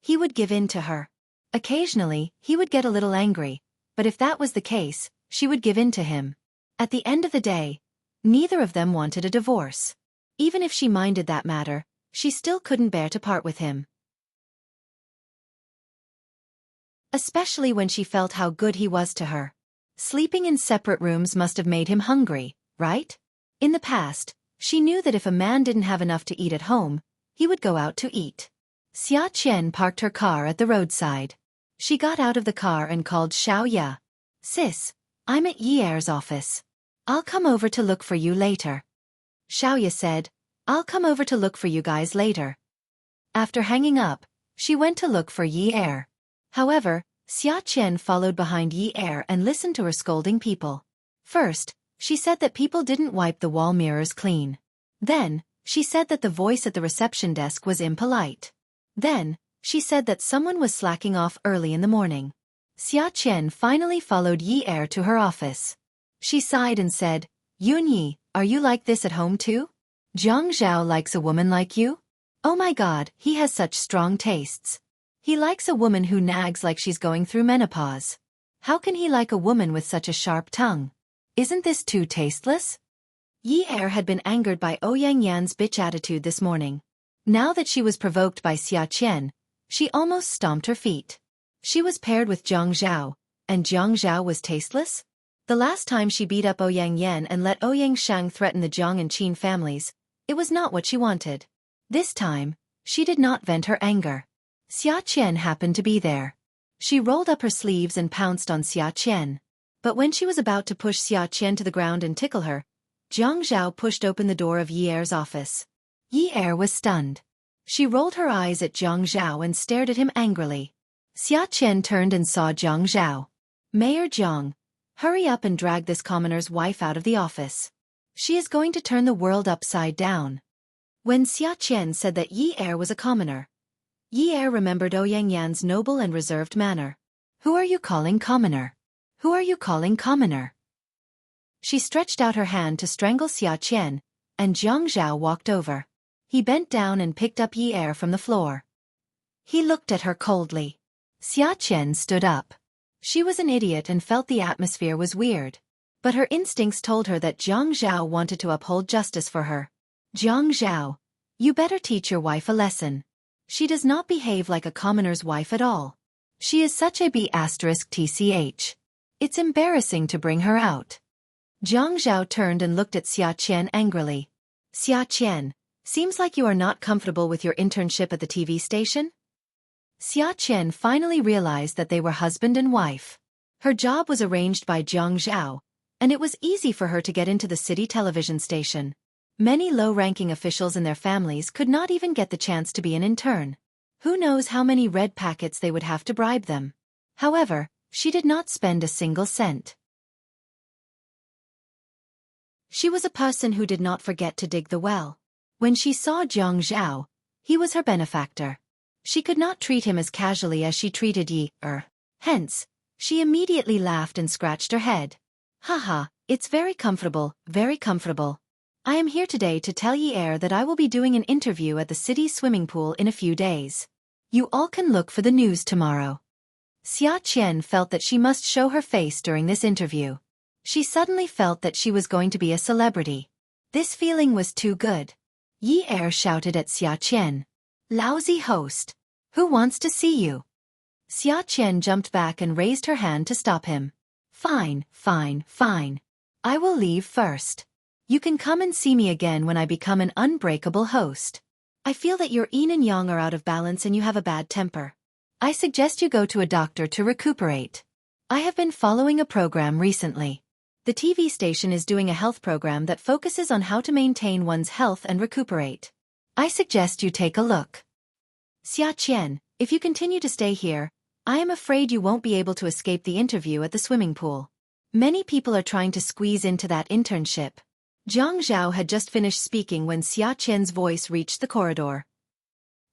he would give in to her. Occasionally, he would get a little angry, but if that was the case, she would give in to him. At the end of the day, neither of them wanted a divorce. Even if she minded that matter, she still couldn't bear to part with him. Especially when she felt how good he was to her. Sleeping in separate rooms must have made him hungry, right? In the past, she knew that if a man didn't have enough to eat at home, he would go out to eat. Xia Qian parked her car at the roadside. She got out of the car and called Xiao Ya. Sis, I'm at Yi Er's office. I'll come over to look for you later. Xiao Ya said, I'll come over to look for you guys later. After hanging up, she went to look for Yi Er. However, Xia Qian followed behind Yi Er and listened to her scolding people. First, she said that people didn't wipe the wall mirrors clean. Then, she said that the voice at the reception desk was impolite. Then, she said that someone was slacking off early in the morning. Xia Qian finally followed Yi Er to her office. She sighed and said, Yun Yi, are you like this at home too? Zhang Zhao likes a woman like you? Oh my god, he has such strong tastes. He likes a woman who nags like she's going through menopause. How can he like a woman with such a sharp tongue? Isn't this too tasteless? Yi Er had been angered by Ouyang Yan's bitch attitude this morning. Now that she was provoked by Xia Qian, she almost stomped her feet. She was paired with Zhang Zhao, and Zhang Zhao was tasteless? The last time she beat up Ouyang Yan and let Ouyang Shang threaten the Zhang and Qin families, it was not what she wanted. This time, she did not vent her anger. Xia Qian happened to be there. She rolled up her sleeves and pounced on Xia Qian. But when she was about to push Xia Qian to the ground and tickle her, Zhang Zhao pushed open the door of Yi Er's office. Yi Er was stunned. She rolled her eyes at Zhang Zhao and stared at him angrily. Xia Qian turned and saw Zhang Zhao. Mayor Zhang, hurry up and drag this commoner's wife out of the office. She is going to turn the world upside down. When Xia Qian said that Yi Er was a commoner, Yi Er remembered Ouyang Yan's noble and reserved manner. Who are you calling commoner? Who are you calling commoner? She stretched out her hand to strangle Xia Qian, and Zhang Zhao walked over. He bent down and picked up Yi Er from the floor. He looked at her coldly. Xia Qian stood up. She was an idiot and felt the atmosphere was weird. But her instincts told her that Zhang Zhao wanted to uphold justice for her. Zhang Zhao, you better teach your wife a lesson. She does not behave like a commoner's wife at all. She is such a B***tch. It's embarrassing to bring her out. Zhang Zhao turned and looked at Xia Qian angrily. Xia Qian, seems like you are not comfortable with your internship at the TV station? Xia Qian finally realized that they were husband and wife. Her job was arranged by Zhang Zhao, and it was easy for her to get into the city television station. Many low-ranking officials and their families could not even get the chance to be an intern. Who knows how many red packets they would have to bribe them. However, she did not spend a single cent. She was a person who did not forget to dig the well. When she saw Zhang Zhao, he was her benefactor. She could not treat him as casually as she treated Yi Er. Hence, she immediately laughed and scratched her head. Haha, it's very comfortable, very comfortable. I am here today to tell Yi Er that I will be doing an interview at the city's swimming pool in a few days. You all can look for the news tomorrow. Xia Qian felt that she must show her face during this interview. She suddenly felt that she was going to be a celebrity. This feeling was too good. Yi Er shouted at Xia Qian. Lousy host. Who wants to see you? Xia Qian jumped back and raised her hand to stop him. Fine, fine, fine. I will leave first. You can come and see me again when I become an unbreakable host. I feel that your yin and yang are out of balance and you have a bad temper. I suggest you go to a doctor to recuperate. I have been following a program recently. The TV station is doing a health program that focuses on how to maintain one's health and recuperate. I suggest you take a look. Xia Qian, if you continue to stay here, I am afraid you won't be able to escape the interview at the swimming pool. Many people are trying to squeeze into that internship. Zhang Zhao had just finished speaking when Xia Qian's voice reached the corridor.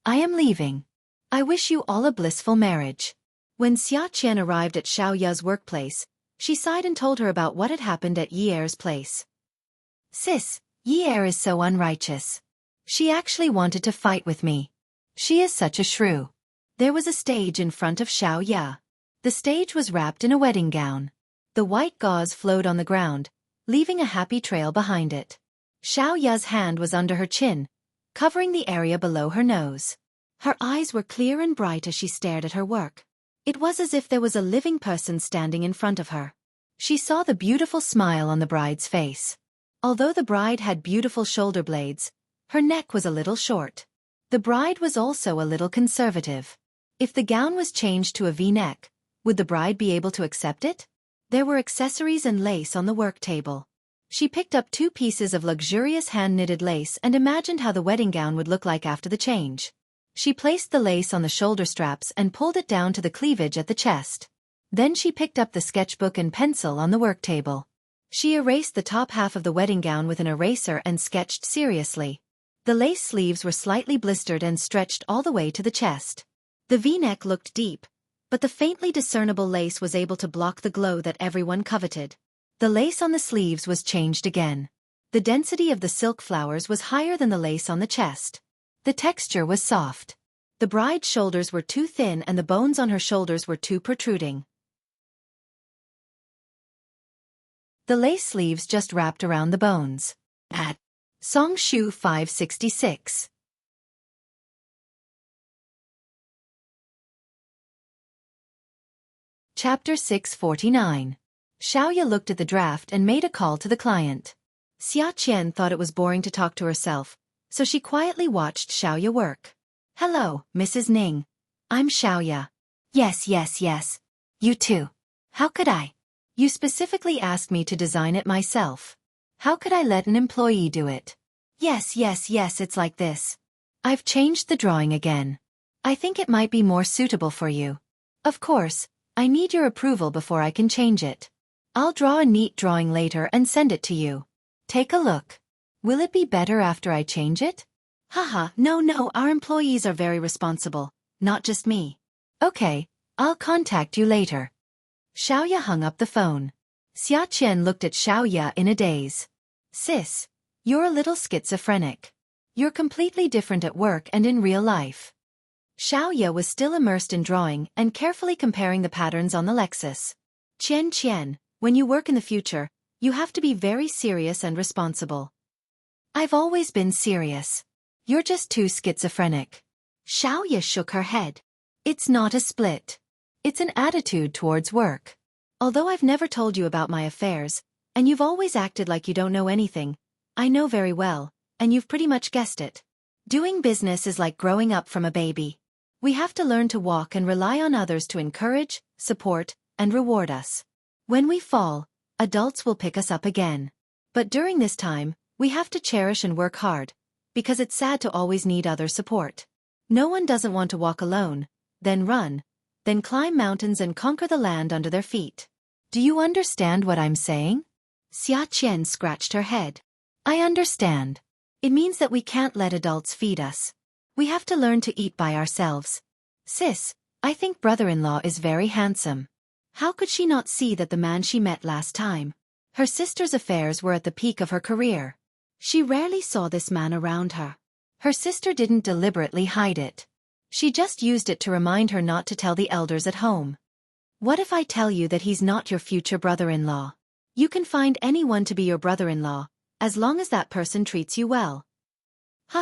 I am leaving. I wish you all a blissful marriage. When Xia Qian arrived at Xiao Ya's workplace, she sighed and told her about what had happened at Yi Er's place. Sis, Yi Er is so unrighteous. She actually wanted to fight with me. She is such a shrew. There was a stage in front of Xiao Ya. The stage was wrapped in a wedding gown. The white gauze flowed on the ground, leaving a happy trail behind it. Xiao Ya's hand was under her chin, covering the area below her nose. Her eyes were clear and bright as she stared at her work. It was as if there was a living person standing in front of her. She saw the beautiful smile on the bride's face. Although the bride had beautiful shoulder blades, her neck was a little short. The bride was also a little conservative. If the gown was changed to a V-neck, would the bride be able to accept it? There were accessories and lace on the work table. She picked up 2 pieces of luxurious hand-knitted lace and imagined how the wedding gown would look like after the change. She placed the lace on the shoulder straps and pulled it down to the cleavage at the chest. Then she picked up the sketchbook and pencil on the work table. She erased the top half of the wedding gown with an eraser and sketched seriously. The lace sleeves were slightly blistered and stretched all the way to the chest. The V-neck looked deep, but the faintly discernible lace was able to block the glow that everyone coveted. The lace on the sleeves was changed again. The density of the silk flowers was higher than the lace on the chest. The texture was soft. The bride's shoulders were too thin and the bones on her shoulders were too protruding. The lace sleeves just wrapped around the bones. At Song Shu 566. Chapter 649. Xiaoya looked at the draft and made a call to the client. Xia Qian thought it was boring to talk to herself, so she quietly watched Xiaoya work. Hello, Mrs. Ning. I'm Xiaoya. Yes. You too. How could I? You specifically asked me to design it myself. How could I let an employee do it? Yes, it's like this. I've changed the drawing again. I think it might be more suitable for you. Of course, I need your approval before I can change it. I'll draw a neat drawing later and send it to you. Take a look. Will it be better after I change it? Haha, no, our employees are very responsible, not just me. Okay, I'll contact you later. Xiaoya hung up the phone. Xia Qian looked at Xiaoya in a daze. Sis, you're a little schizophrenic. You're completely different at work and in real life. Xiaoya was still immersed in drawing and carefully comparing the patterns on the Lexus. Qian, when you work in the future, you have to be very serious and responsible. I've always been serious. You're just too schizophrenic. Xiaoya shook her head. It's not a split. It's an attitude towards work. Although I've never told you about my affairs, and you've always acted like you don't know anything, I know very well, and you've pretty much guessed it. Doing business is like growing up from a baby. We have to learn to walk and rely on others to encourage, support, and reward us. When we fall, adults will pick us up again. But during this time, we have to cherish and work hard, because it's sad to always need other support. No one doesn't want to walk alone, then run, then climb mountains and conquer the land under their feet. Do you understand what I'm saying? Xia Qian scratched her head. I understand. It means that we can't let adults feed us. We have to learn to eat by ourselves. Sis, I think brother-in-law is very handsome. How could she not see that the man she met last time? Her sister's affairs were at the peak of her career. She rarely saw this man around her. Her sister didn't deliberately hide it. She just used it to remind her not to tell the elders at home. What if I tell you that he's not your future brother-in-law? You can find anyone to be your brother-in-law, as long as that person treats you well.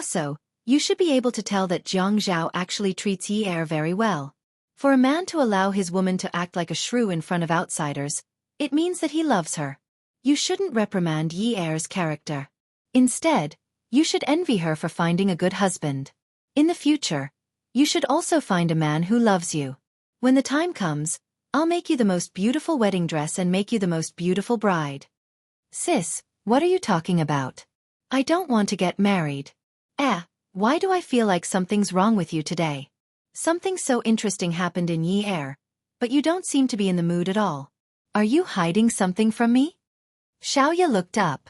So, you should be able to tell that Jiang Zhao actually treats Yi Er very well. For a man to allow his woman to act like a shrew in front of outsiders, it means that he loves her. You shouldn't reprimand Yi Er's character. Instead, you should envy her for finding a good husband. In the future, you should also find a man who loves you. When the time comes, I'll make you the most beautiful wedding dress and make you the most beautiful bride. Sis, what are you talking about? I don't want to get married. Why do I feel like something's wrong with you today? Something so interesting happened in Yi Er, but you don't seem to be in the mood at all. Are you hiding something from me? Xiaoya looked up.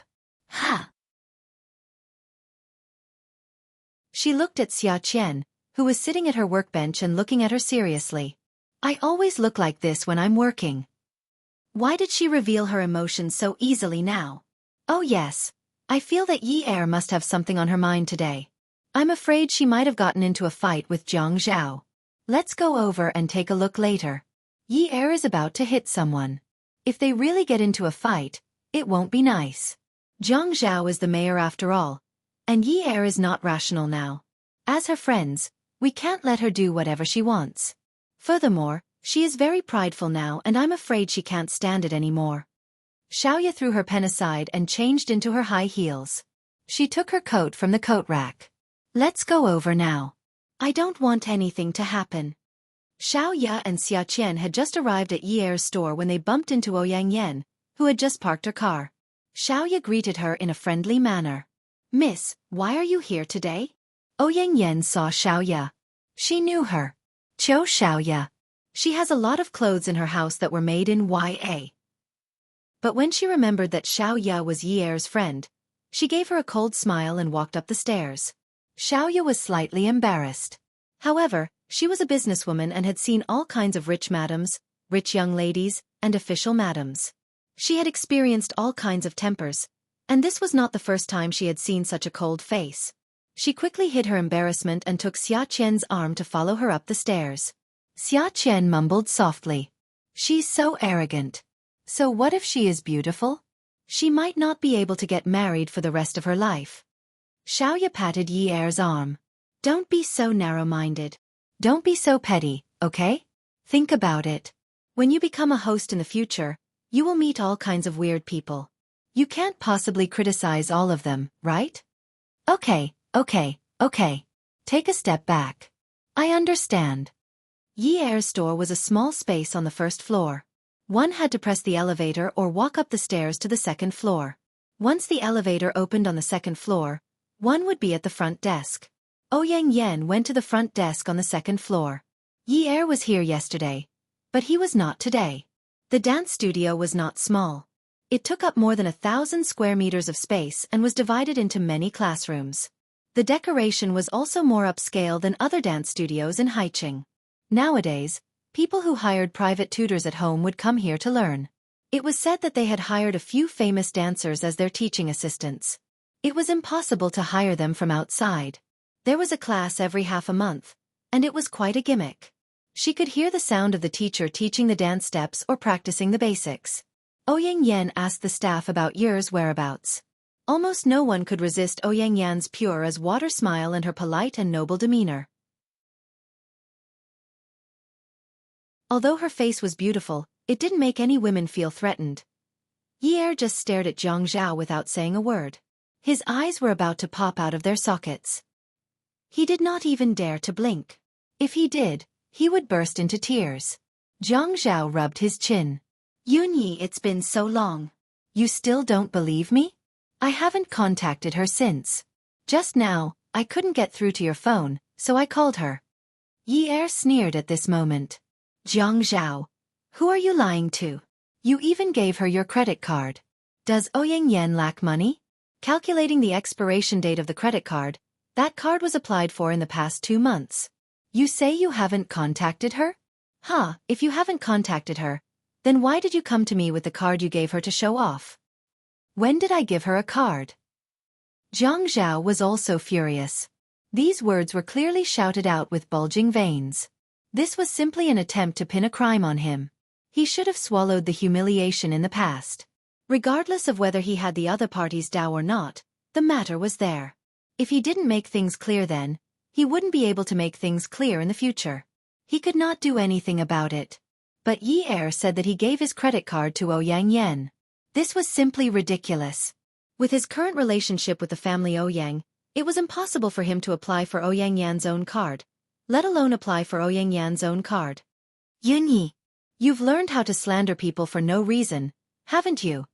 She looked at Xia Qian, who was sitting at her workbench and looking at her seriously. I always look like this when I'm working. Why did she reveal her emotions so easily now? Oh yes, I feel that Yi Er must have something on her mind today. I'm afraid she might have gotten into a fight with Jiang Zhao. Let's go over and take a look later. Yi Er is about to hit someone. If they really get into a fight, it won't be nice. Jiang Zhao is the mayor after all, and Yi Er is not rational now. As her friends, we can't let her do whatever she wants. Furthermore, she is very prideful now and I'm afraid she can't stand it anymore. Xiaoya threw her pen aside and changed into her high heels. She took her coat from the coat rack. Let's go over now. I don't want anything to happen. Xiaoya and Xia Qian had just arrived at Yi Er's store when they bumped into Ouyang Yan, who had just parked her car. Xiaoya greeted her in a friendly manner. Miss, why are you here today? Ouyang Yan saw Xiaoya. She knew her. Qiu Xiaoya. She has a lot of clothes in her house that were made in YA. But when she remembered that Xiao Ya was Yi Er's friend, she gave her a cold smile and walked up the stairs. Xiao Ya was slightly embarrassed. However, she was a businesswoman and had seen all kinds of rich madams, rich young ladies, and official madams. She had experienced all kinds of tempers, and this was not the first time she had seen such a cold face. She quickly hid her embarrassment and took Xia Qian's arm to follow her up the stairs. Xia Qian mumbled softly. She's so arrogant. So what if she is beautiful? She might not be able to get married for the rest of her life. Xiao Ya patted Yi Er's arm. Don't be so narrow-minded. Don't be so petty, okay? Think about it. When you become a host in the future, you will meet all kinds of weird people. You can't possibly criticize all of them, right? Okay. Take a step back. I understand. Yi Er's store was a small space on the first floor. One had to press the elevator or walk up the stairs to the second floor. Once the elevator opened on the second floor, one would be at the front desk. Ouyang Yan went to the front desk on the second floor. Yi Er was here yesterday, but he was not today. The dance studio was not small. It took up more than 1,000 square meters of space and was divided into many classrooms. The decoration was also more upscale than other dance studios in Haicheng. Nowadays, people who hired private tutors at home would come here to learn. It was said that they had hired a few famous dancers as their teaching assistants. It was impossible to hire them from outside. There was a class every half a month, and it was quite a gimmick. She could hear the sound of the teacher teaching the dance steps or practicing the basics. Ouyang Yan asked the staff about Yi's whereabouts. Almost no one could resist Ouyang Yan's pure as water smile and her polite and noble demeanor. Although her face was beautiful, it didn't make any women feel threatened. Yi Er just stared at Zhang Zhao without saying a word. His eyes were about to pop out of their sockets. He did not even dare to blink. If he did, he would burst into tears. Zhang Zhao rubbed his chin. Yunyi, it's been so long. You still don't believe me? I haven't contacted her since. Just now, I couldn't get through to your phone, so I called her. Yi Er sneered at this moment. Zhang Zhao, who are you lying to? You even gave her your credit card. Does Ouyang Yan lack money? Calculating the expiration date of the credit card, that card was applied for in the past 2 months. You say you haven't contacted her? If you haven't contacted her, then why did you come to me with the card you gave her to show off? When did I give her a card? Zhang Zhao was also furious. These words were clearly shouted out with bulging veins. This was simply an attempt to pin a crime on him. He should have swallowed the humiliation in the past. Regardless of whether he had the other party's Dao or not, the matter was there. If he didn't make things clear then, he wouldn't be able to make things clear in the future. He could not do anything about it. But Yi Er said that he gave his credit card to Ouyang Yan. This was simply ridiculous. With his current relationship with the family Ouyang, it was impossible for him to apply for Ouyang Yan's own card, let alone apply for Ouyang Yan's own card. Yunyi, you've learned how to slander people for no reason, haven't you?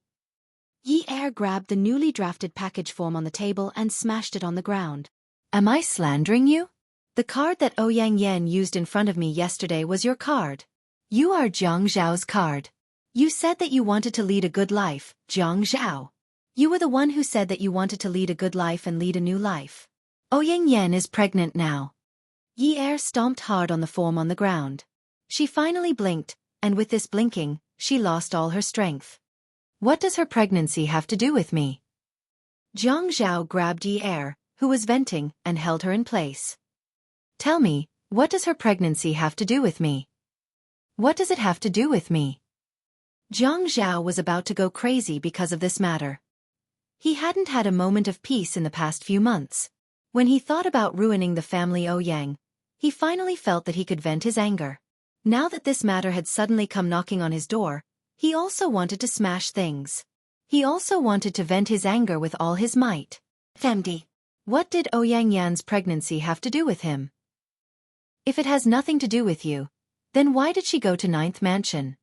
Yi Er grabbed the newly drafted package form on the table and smashed it on the ground. Am I slandering you? The card that Ouyang Yan used in front of me yesterday was your card. You are Zhang Zhao's card. You said that you wanted to lead a good life, Zhang Zhao. You were the one who said that you wanted to lead a good life and lead a new life. Ouyang Yan is pregnant now. Yi Er stomped hard on the form on the ground. She finally blinked, and with this blinking, she lost all her strength. What does her pregnancy have to do with me? Zhang Zhao grabbed Yi Er, who was venting, and held her in place. Tell me, what does her pregnancy have to do with me? What does it have to do with me? Zhang Zhao was about to go crazy because of this matter. He hadn't had a moment of peace in the past few months. When he thought about ruining the family Ouyang, he finally felt that he could vent his anger. Now that this matter had suddenly come knocking on his door, he also wanted to smash things. He also wanted to vent his anger with all his might. Femdi, what did Ouyang Yan's pregnancy have to do with him? If it has nothing to do with you, then why did she go to 9th Mansion?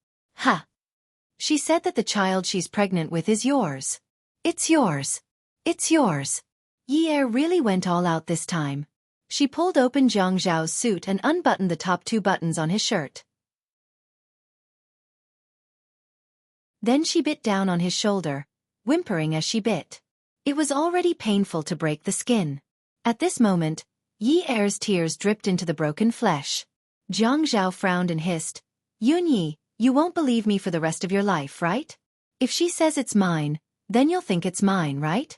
She said that the child she's pregnant with is yours. It's yours. It's yours. Yi Er really went all out this time. She pulled open Zhang Zhao's suit and unbuttoned the top 2 buttons on his shirt. Then she bit down on his shoulder, whimpering as she bit. It was already painful to break the skin. At this moment, Yi Er's tears dripped into the broken flesh. Jiang Zhao frowned and hissed, Yun Yi, you won't believe me for the rest of your life, right? If she says it's mine, then you'll think it's mine, right?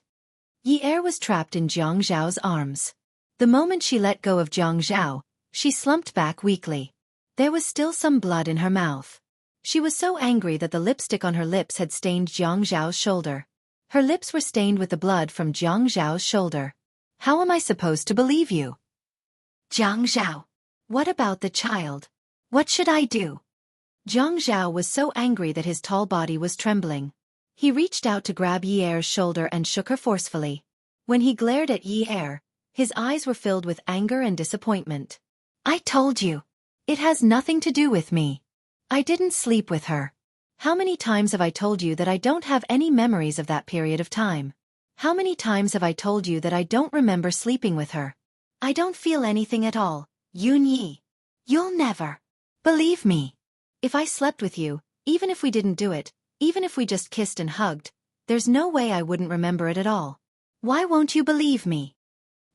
Yi Er was trapped in Jiang Zhao's arms. The moment she let go of Jiang Zhao, she slumped back weakly. There was still some blood in her mouth. She was so angry that the lipstick on her lips had stained Jiang Zhao's shoulder. Her lips were stained with the blood from Jiang Zhao's shoulder. How am I supposed to believe you? Jiang Zhao. What about the child? What should I do? Jiang Zhao was so angry that his tall body was trembling. He reached out to grab Yi Er's shoulder and shook her forcefully. When he glared at Yi Er, his eyes were filled with anger and disappointment. I told you. It has nothing to do with me. I didn't sleep with her. How many times have I told you that I don't have any memories of that period of time? How many times have I told you that I don't remember sleeping with her? I don't feel anything at all, Yun Yi. You'll never believe me. If I slept with you, even if we didn't do it, even if we just kissed and hugged, there's no way I wouldn't remember it at all. Why won't you believe me?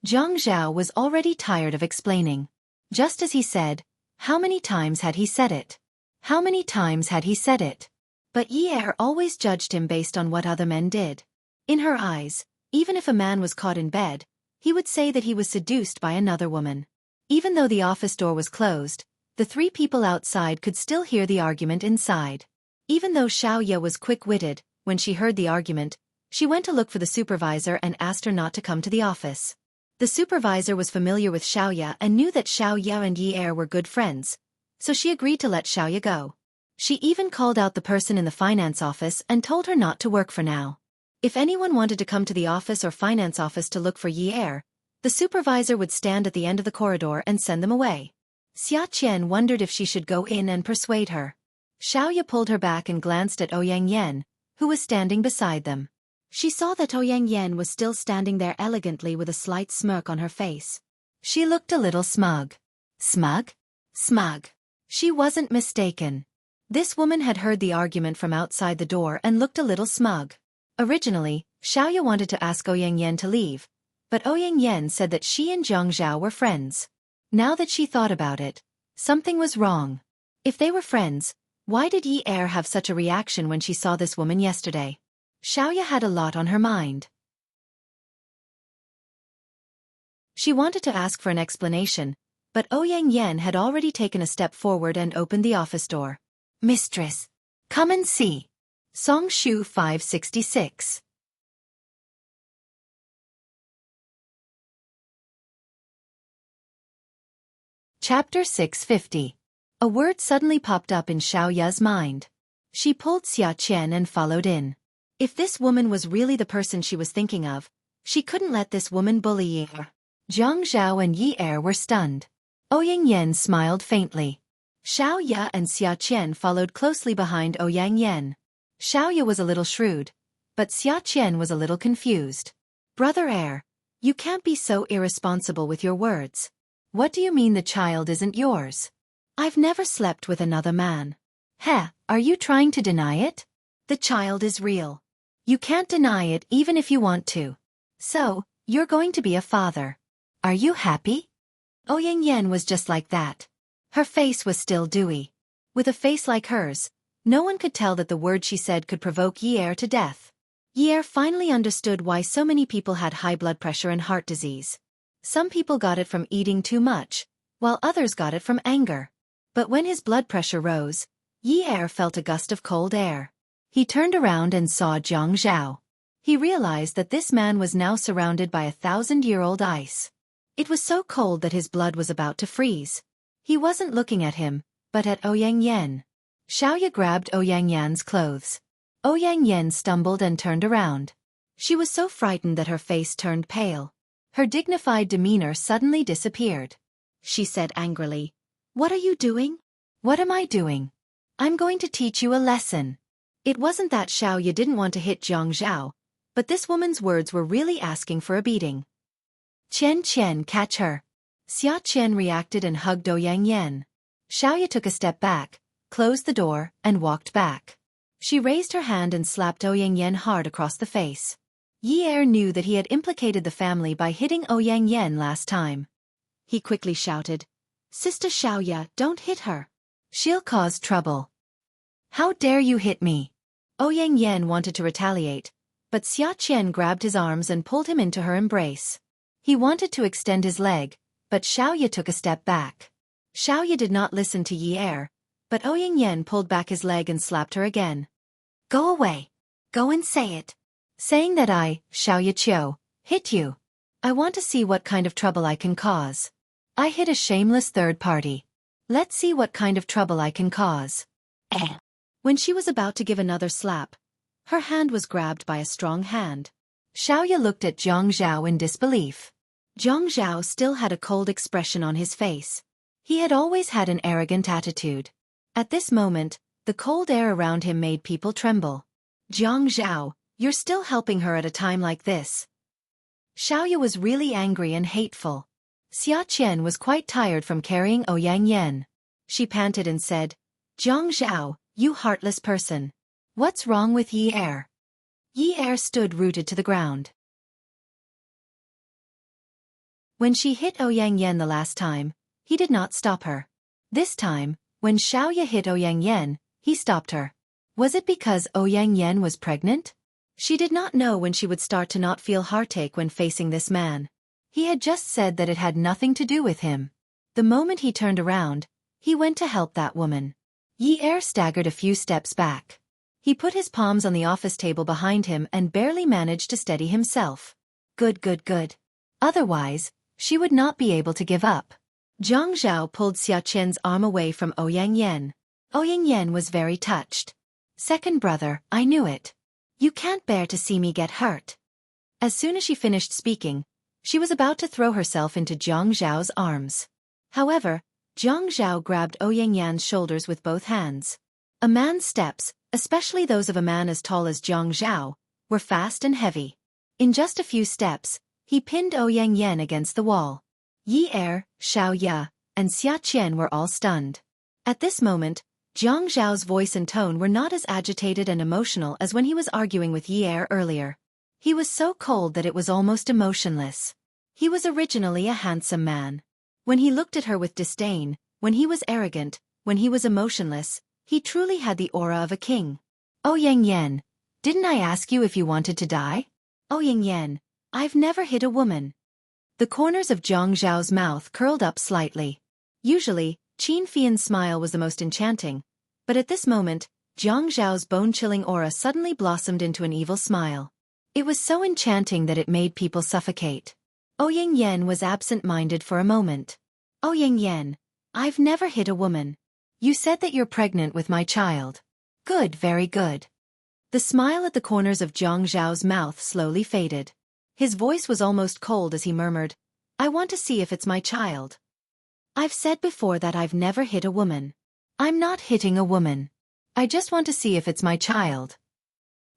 Jiang Zhao was already tired of explaining. Just as he said, how many times had he said it? How many times had he said it? But Yi Er always judged him based on what other men did. In her eyes, even if a man was caught in bed, he would say that he was seduced by another woman. Even though the office door was closed, the three people outside could still hear the argument inside. Even though Xiaoya was quick-witted, when she heard the argument, she went to look for the supervisor and asked her not to come to the office. The supervisor was familiar with Xiaoya and knew that Xiaoya and Yi Er were good friends, so she agreed to let Xiaoya go. She even called out the person in the finance office and told her not to work for now. If anyone wanted to come to the office or finance office to look for Yi Er, the supervisor would stand at the end of the corridor and send them away. Xia Qian wondered if she should go in and persuade her. Xiaoya pulled her back and glanced at Ouyang Yan, who was standing beside them. She saw that Ouyang Yan was still standing there elegantly with a slight smirk on her face. She looked a little smug. Smug? Smug. She wasn't mistaken. This woman had heard the argument from outside the door and looked a little smug. Originally, Xiaoya wanted to ask Ouyang Yan to leave, but Ouyang Yan said that she and Jiang Zhao were friends. Now that she thought about it, something was wrong. If they were friends, why did Yi Er have such a reaction when she saw this woman yesterday? Xiaoya had a lot on her mind. She wanted to ask for an explanation, but Ouyang Yan had already taken a step forward and opened the office door. Mistress, come and see. Song Shu 566. Chapter 650. A word suddenly popped up in Xiaoya's mind. She pulled Xia Qian and followed in. If this woman was really the person she was thinking of, she couldn't let this woman bully Yi Er. Jiang Zhao and Yi Er were stunned. Ouyang Yan smiled faintly. Xiaoya and Xia Qian followed closely behind Ouyang Yan. Xiaoya was a little shrewd, but Xia Qian was a little confused. Brother Er, you can't be so irresponsible with your words. What do you mean the child isn't yours? I've never slept with another man. Heh, are you trying to deny it? The child is real. You can't deny it even if you want to. So, you're going to be a father. Are you happy? Ouyang Yan was just like that. Her face was still dewy. With a face like hers, no one could tell that the word she said could provoke Yi Er to death. Yi Er finally understood why so many people had high blood pressure and heart disease. Some people got it from eating too much, while others got it from anger. But when his blood pressure rose, Yi Er felt a gust of cold air. He turned around and saw Jiang Zhao. He realized that this man was now surrounded by 1,000-year-old ice. It was so cold that his blood was about to freeze. He wasn't looking at him, but at Ouyang Yan. Xiaoya grabbed Ouyang Yan's clothes. Ouyang Yan stumbled and turned around. She was so frightened that her face turned pale. Her dignified demeanor suddenly disappeared. She said angrily, "What are you doing?" "What am I doing? I'm going to teach you a lesson." It wasn't that Xiaoya didn't want to hit Jiang Zhao, but this woman's words were really asking for a beating. "Qian Qian, catch her." Xia Qian reacted and hugged Ouyang Yan. Xiaoya took a step back, closed the door, and walked back. She raised her hand and slapped Ouyang Yen hard across the face. Yi Er knew that he had implicated the family by hitting Ouyang Yen last time. He quickly shouted, "Sister Xiaoya, don't hit her. She'll cause trouble." "How dare you hit me?" Ouyang Yen wanted to retaliate, but Xia Qian grabbed his arms and pulled him into her embrace. He wanted to extend his leg, but Xiaoya took a step back. Xiaoya did not listen to Yi Er, but Ouyang Yen pulled back his leg and slapped her again. "Go away. Go and say it. Saying that I, Xiaoya Qiu, hit you. I want to see what kind of trouble I can cause. I hit a shameless third party. Let's see what kind of trouble I can cause." When she was about to give another slap, her hand was grabbed by a strong hand. Xiaoya looked at Zhang Zhao in disbelief. Zhang Zhao still had a cold expression on his face. He had always had an arrogant attitude. At this moment, the cold air around him made people tremble. "Zhang Zhao, you're still helping her at a time like this." Xiaoya was really angry and hateful. Xia Qian was quite tired from carrying Ouyang Yen. She panted and said, "Zhang Zhao, you heartless person. What's wrong with Yi Er?" Yi Er stood rooted to the ground. When she hit Ouyang Yen the last time, he did not stop her. This time, when Xiaoya hit Ouyang Yen, he stopped her. Was it because Ouyang Yen was pregnant? She did not know when she would start to not feel heartache when facing this man. He had just said that it had nothing to do with him. The moment he turned around, he went to help that woman. Yi Er staggered a few steps back. He put his palms on the office table behind him and barely managed to steady himself. Good. Otherwise, she would not be able to give up. Zhang Zhao pulled Xia Qian's arm away from Ouyang Yen. Ouyang Yen was very touched. "Second brother, I knew it. You can't bear to see me get hurt." As soon as she finished speaking, she was about to throw herself into Zhang Zhao's arms. However, Zhang Zhao grabbed Ouyang Yan's shoulders with both hands. A man's steps, especially those of a man as tall as Zhang Zhao, were fast and heavy. In just a few steps, he pinned Ouyang Yen against the wall. Yi Er, Xiaoya, and Xia Qian were all stunned. At this moment, Zhang Zhao's voice and tone were not as agitated and emotional as when he was arguing with Yi Er earlier. He was so cold that it was almost emotionless. He was originally a handsome man. When he looked at her with disdain, when he was arrogant, when he was emotionless, he truly had the aura of a king. "Ouyang Yen, didn't I ask you if you wanted to die?" "Ouyang Yen, I've never hit a woman." The corners of Zhang Zhao's mouth curled up slightly. Usually, Qin Fian's smile was the most enchanting, but at this moment, Zhang Zhao's bone-chilling aura suddenly blossomed into an evil smile. It was so enchanting that it made people suffocate. Ouyang Yen was absent-minded for a moment. "Ouyang Yen, I've never hit a woman. You said that you're pregnant with my child." "Good, very good." The smile at the corners of Zhang Zhao's mouth slowly faded. His voice was almost cold as he murmured, "I want to see if it's my child." "I've said before that I've never hit a woman. I'm not hitting a woman. I just want to see if it's my child."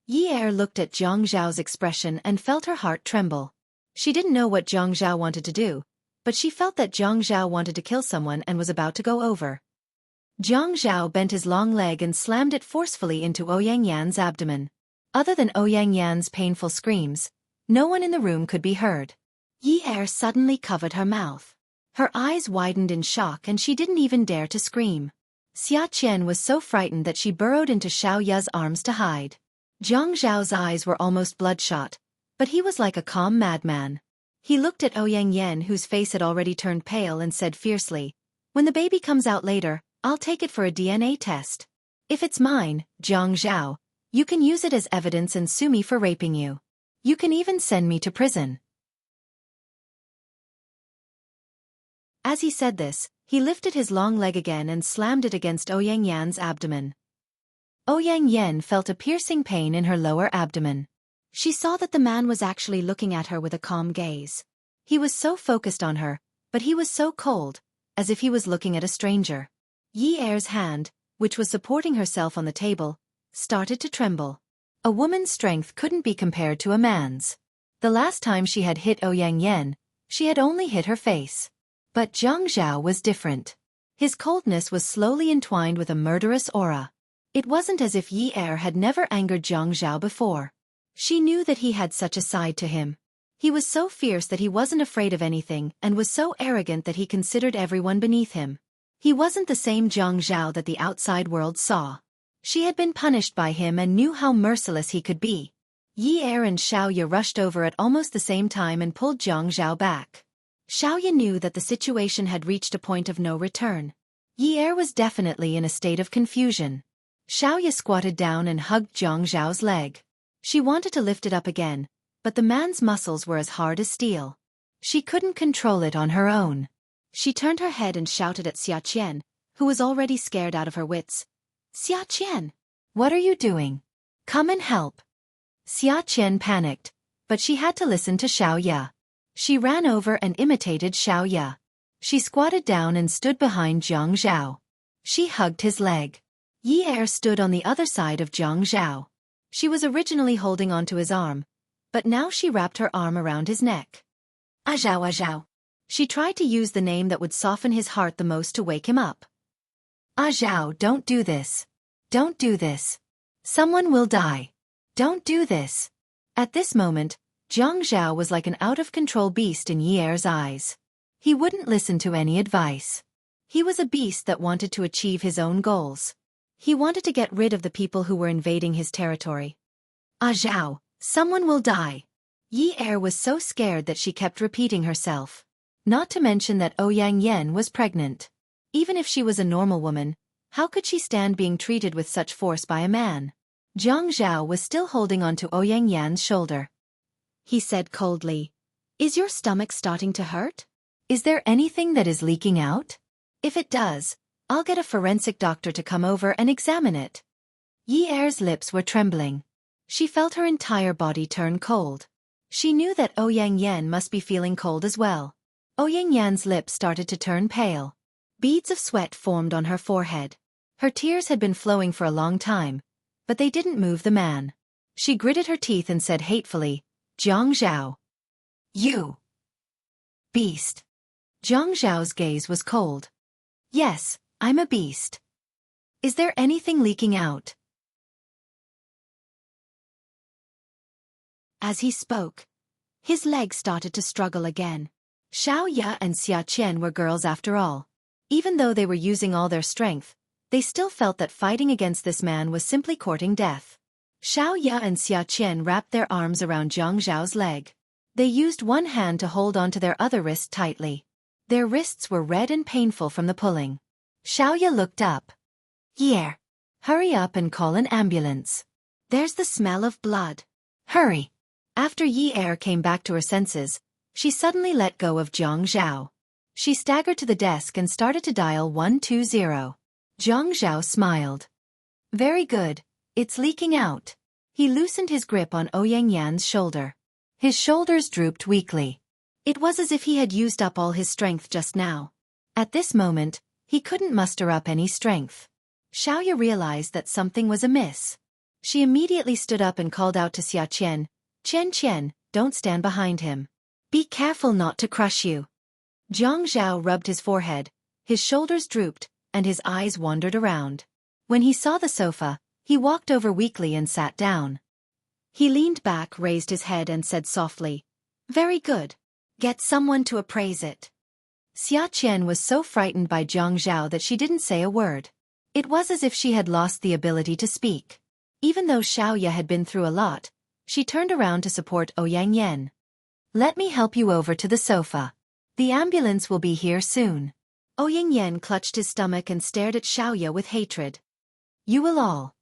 Yi Er looked at Zhang Zhao's expression and felt her heart tremble. She didn't know what Zhang Zhao wanted to do, but she felt that Zhang Zhao wanted to kill someone and was about to go over. Zhang Zhao bent his long leg and slammed it forcefully into Ouyang Yan's abdomen. Other than Ouyang Yan's painful screams, no one in the room could be heard. Yi Er suddenly covered her mouth. Her eyes widened in shock and she didn't even dare to scream. Xia Qian was so frightened that she burrowed into Xiaoya's arms to hide. Zhang Zhao's eyes were almost bloodshot, but he was like a calm madman. He looked at Ouyang Yen, whose face had already turned pale, and said fiercely, "When the baby comes out later, I'll take it for a DNA test. If it's mine, Zhang Zhao, you can use it as evidence and sue me for raping you. You can even send me to prison." As he said this, he lifted his long leg again and slammed it against Ouyang Yan's abdomen. Ouyang Yen felt a piercing pain in her lower abdomen. She saw that the man was actually looking at her with a calm gaze. He was so focused on her, but he was so cold, as if he was looking at a stranger. Yi Er's hand, which was supporting herself on the table, started to tremble. A woman's strength couldn't be compared to a man's. The last time she had hit Ouyang Yen, she had only hit her face. But Zhang Zhao was different. His coldness was slowly entwined with a murderous aura. It wasn't as if Yi Er had never angered Jiang Zhao before. She knew that he had such a side to him. He was so fierce that he wasn't afraid of anything and was so arrogant that he considered everyone beneath him. He wasn't the same Jiang Zhao that the outside world saw. She had been punished by him and knew how merciless he could be. Yi Er and Xiaoya rushed over at almost the same time and pulled Jiang Zhao back. Xiaoya knew that the situation had reached a point of no return. Yi Er was definitely in a state of confusion. Xiaoya squatted down and hugged Jiang Zhao's leg. She wanted to lift it up again, but the man's muscles were as hard as steel. She couldn't control it on her own. She turned her head and shouted at Xia Qian, who was already scared out of her wits. Xia Qian, what are you doing? Come and help. Xia Qian panicked, but she had to listen to Xiaoya. She ran over and imitated Xiaoya. She squatted down and stood behind Jiang Zhao. She hugged his leg. Yi Er stood on the other side of Jiang Zhao. She was originally holding onto his arm, but now she wrapped her arm around his neck. Zhao, Zhao. She tried to use the name that would soften his heart the most to wake him up. Zhao, don't do this. Don't do this. Someone will die. Don't do this. At this moment, Jiang Zhao was like an out-of-control beast in Yi Er's eyes. He wouldn't listen to any advice. He was a beast that wanted to achieve his own goals. He wanted to get rid of the people who were invading his territory. Zhao, someone will die. Yi Er was so scared that she kept repeating herself. Not to mention that Ouyang Yan was pregnant. Even if she was a normal woman, how could she stand being treated with such force by a man? Jiang Zhao was still holding onto Ouyang Yan's shoulder. He said coldly, "Is your stomach starting to hurt? Is there anything that is leaking out? If it does, I'll get a forensic doctor to come over and examine it." Yi Er's lips were trembling. She felt her entire body turn cold. She knew that Ouyang Yan must be feeling cold as well. Ouyang Yan's lips started to turn pale. Beads of sweat formed on her forehead. Her tears had been flowing for a long time, but they didn't move the man. She gritted her teeth and said hatefully, "Jiang Zhao. You. Beast." Jiang Zhao's gaze was cold. "Yes, I'm a beast. Is there anything leaking out?" As he spoke, his legs started to struggle again. Xiaoya and Xia Qian were girls after all. Even though they were using all their strength, they still felt that fighting against this man was simply courting death. Xiaoya and Xia Qian wrapped their arms around Jiang Zhao's leg. They used one hand to hold onto their other wrist tightly. Their wrists were red and painful from the pulling. Xiaoya looked up. "Yeah. Hurry up and call an ambulance. There's the smell of blood. Hurry." After Yi Er came back to her senses, she suddenly let go of Jiang Zhao. She staggered to the desk and started to dial 120. Jiang Zhao smiled. "Very good, it's leaking out." He loosened his grip on Ouyang Yan's shoulder. His shoulders drooped weakly. It was as if he had used up all his strength just now. At this moment, he couldn't muster up any strength. Xiaoya realized that something was amiss. She immediately stood up and called out to Xia Qian, "Qian, don't stand behind him. Be careful not to crush you." Jiang Zhao rubbed his forehead, his shoulders drooped, and his eyes wandered around. When he saw the sofa, he walked over weakly and sat down. He leaned back, raised his head and said softly, "Very good. Get someone to appraise it." Xia Qian was so frightened by Jiang Zhao that she didn't say a word. It was as if she had lost the ability to speak. Even though Xiaoya had been through a lot, she turned around to support Ouyang Yan. "Let me help you over to the sofa. The ambulance will be here soon." Ouyang Yan clutched his stomach and stared at Xiaoya with hatred. "You will all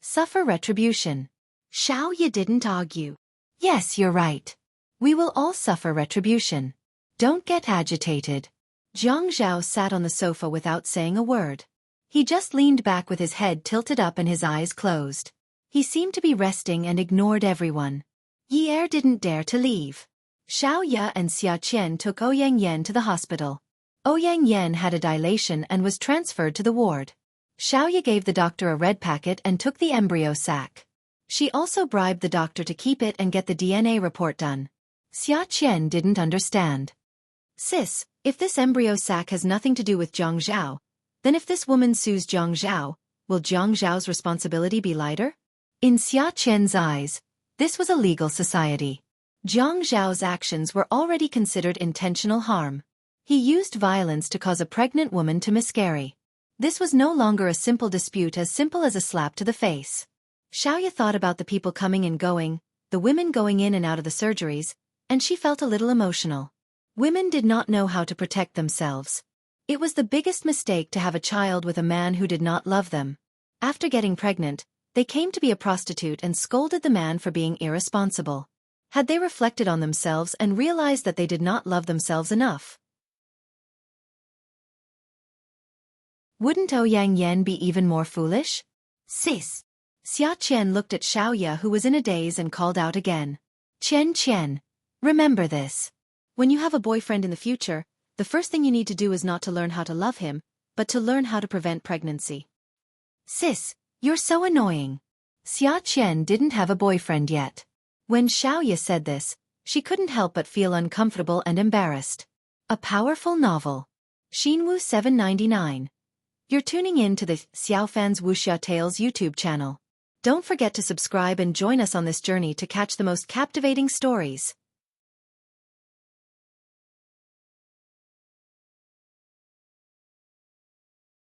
suffer retribution." Xiaoya didn't argue. "Yes, you're right. We will all suffer retribution. Don't get agitated." Jiang Zhao sat on the sofa without saying a word. He just leaned back with his head tilted up and his eyes closed. He seemed to be resting and ignored everyone. Yi Er didn't dare to leave. Xiaoya and Xia Qian took Ouyang Yan to the hospital. Ouyang Yan had a dilation and was transferred to the ward. Xiaoya gave the doctor a red packet and took the embryo sac. She also bribed the doctor to keep it and get the DNA report done. Xia Qian didn't understand. "Sis, if this embryo sac has nothing to do with Jiang Zhao, then if this woman sues Jiang Zhao, will Jiang Zhao's responsibility be lighter? In Xia Qian's eyes, this was a legal society. Jiang Zhao's actions were already considered intentional harm. He used violence to cause a pregnant woman to miscarry. This was no longer a simple dispute as simple as a slap to the face. Xiaoya thought about the people coming and going, the women going in and out of the surgeries, and she felt a little emotional. Women did not know how to protect themselves. It was the biggest mistake to have a child with a man who did not love them. After getting pregnant, they came to be a prostitute and scolded the man for being irresponsible. Had they reflected on themselves and realized that they did not love themselves enough? Wouldn't Ouyang Yan be even more foolish? Sis. Xia Qian looked at Xiaoya, who was in a daze, and called out again. Qian, remember this. When you have a boyfriend in the future, the first thing you need to do is not to learn how to love him, but to learn how to prevent pregnancy. Sis, you're so annoying. Xia Qian didn't have a boyfriend yet. When Xiaoya said this, she couldn't help but feel uncomfortable and embarrassed. A powerful novel. Xinwu 799. You're tuning in to the Xiaofan's Wuxia Tales YouTube channel. Don't forget to subscribe and join us on this journey to catch the most captivating stories.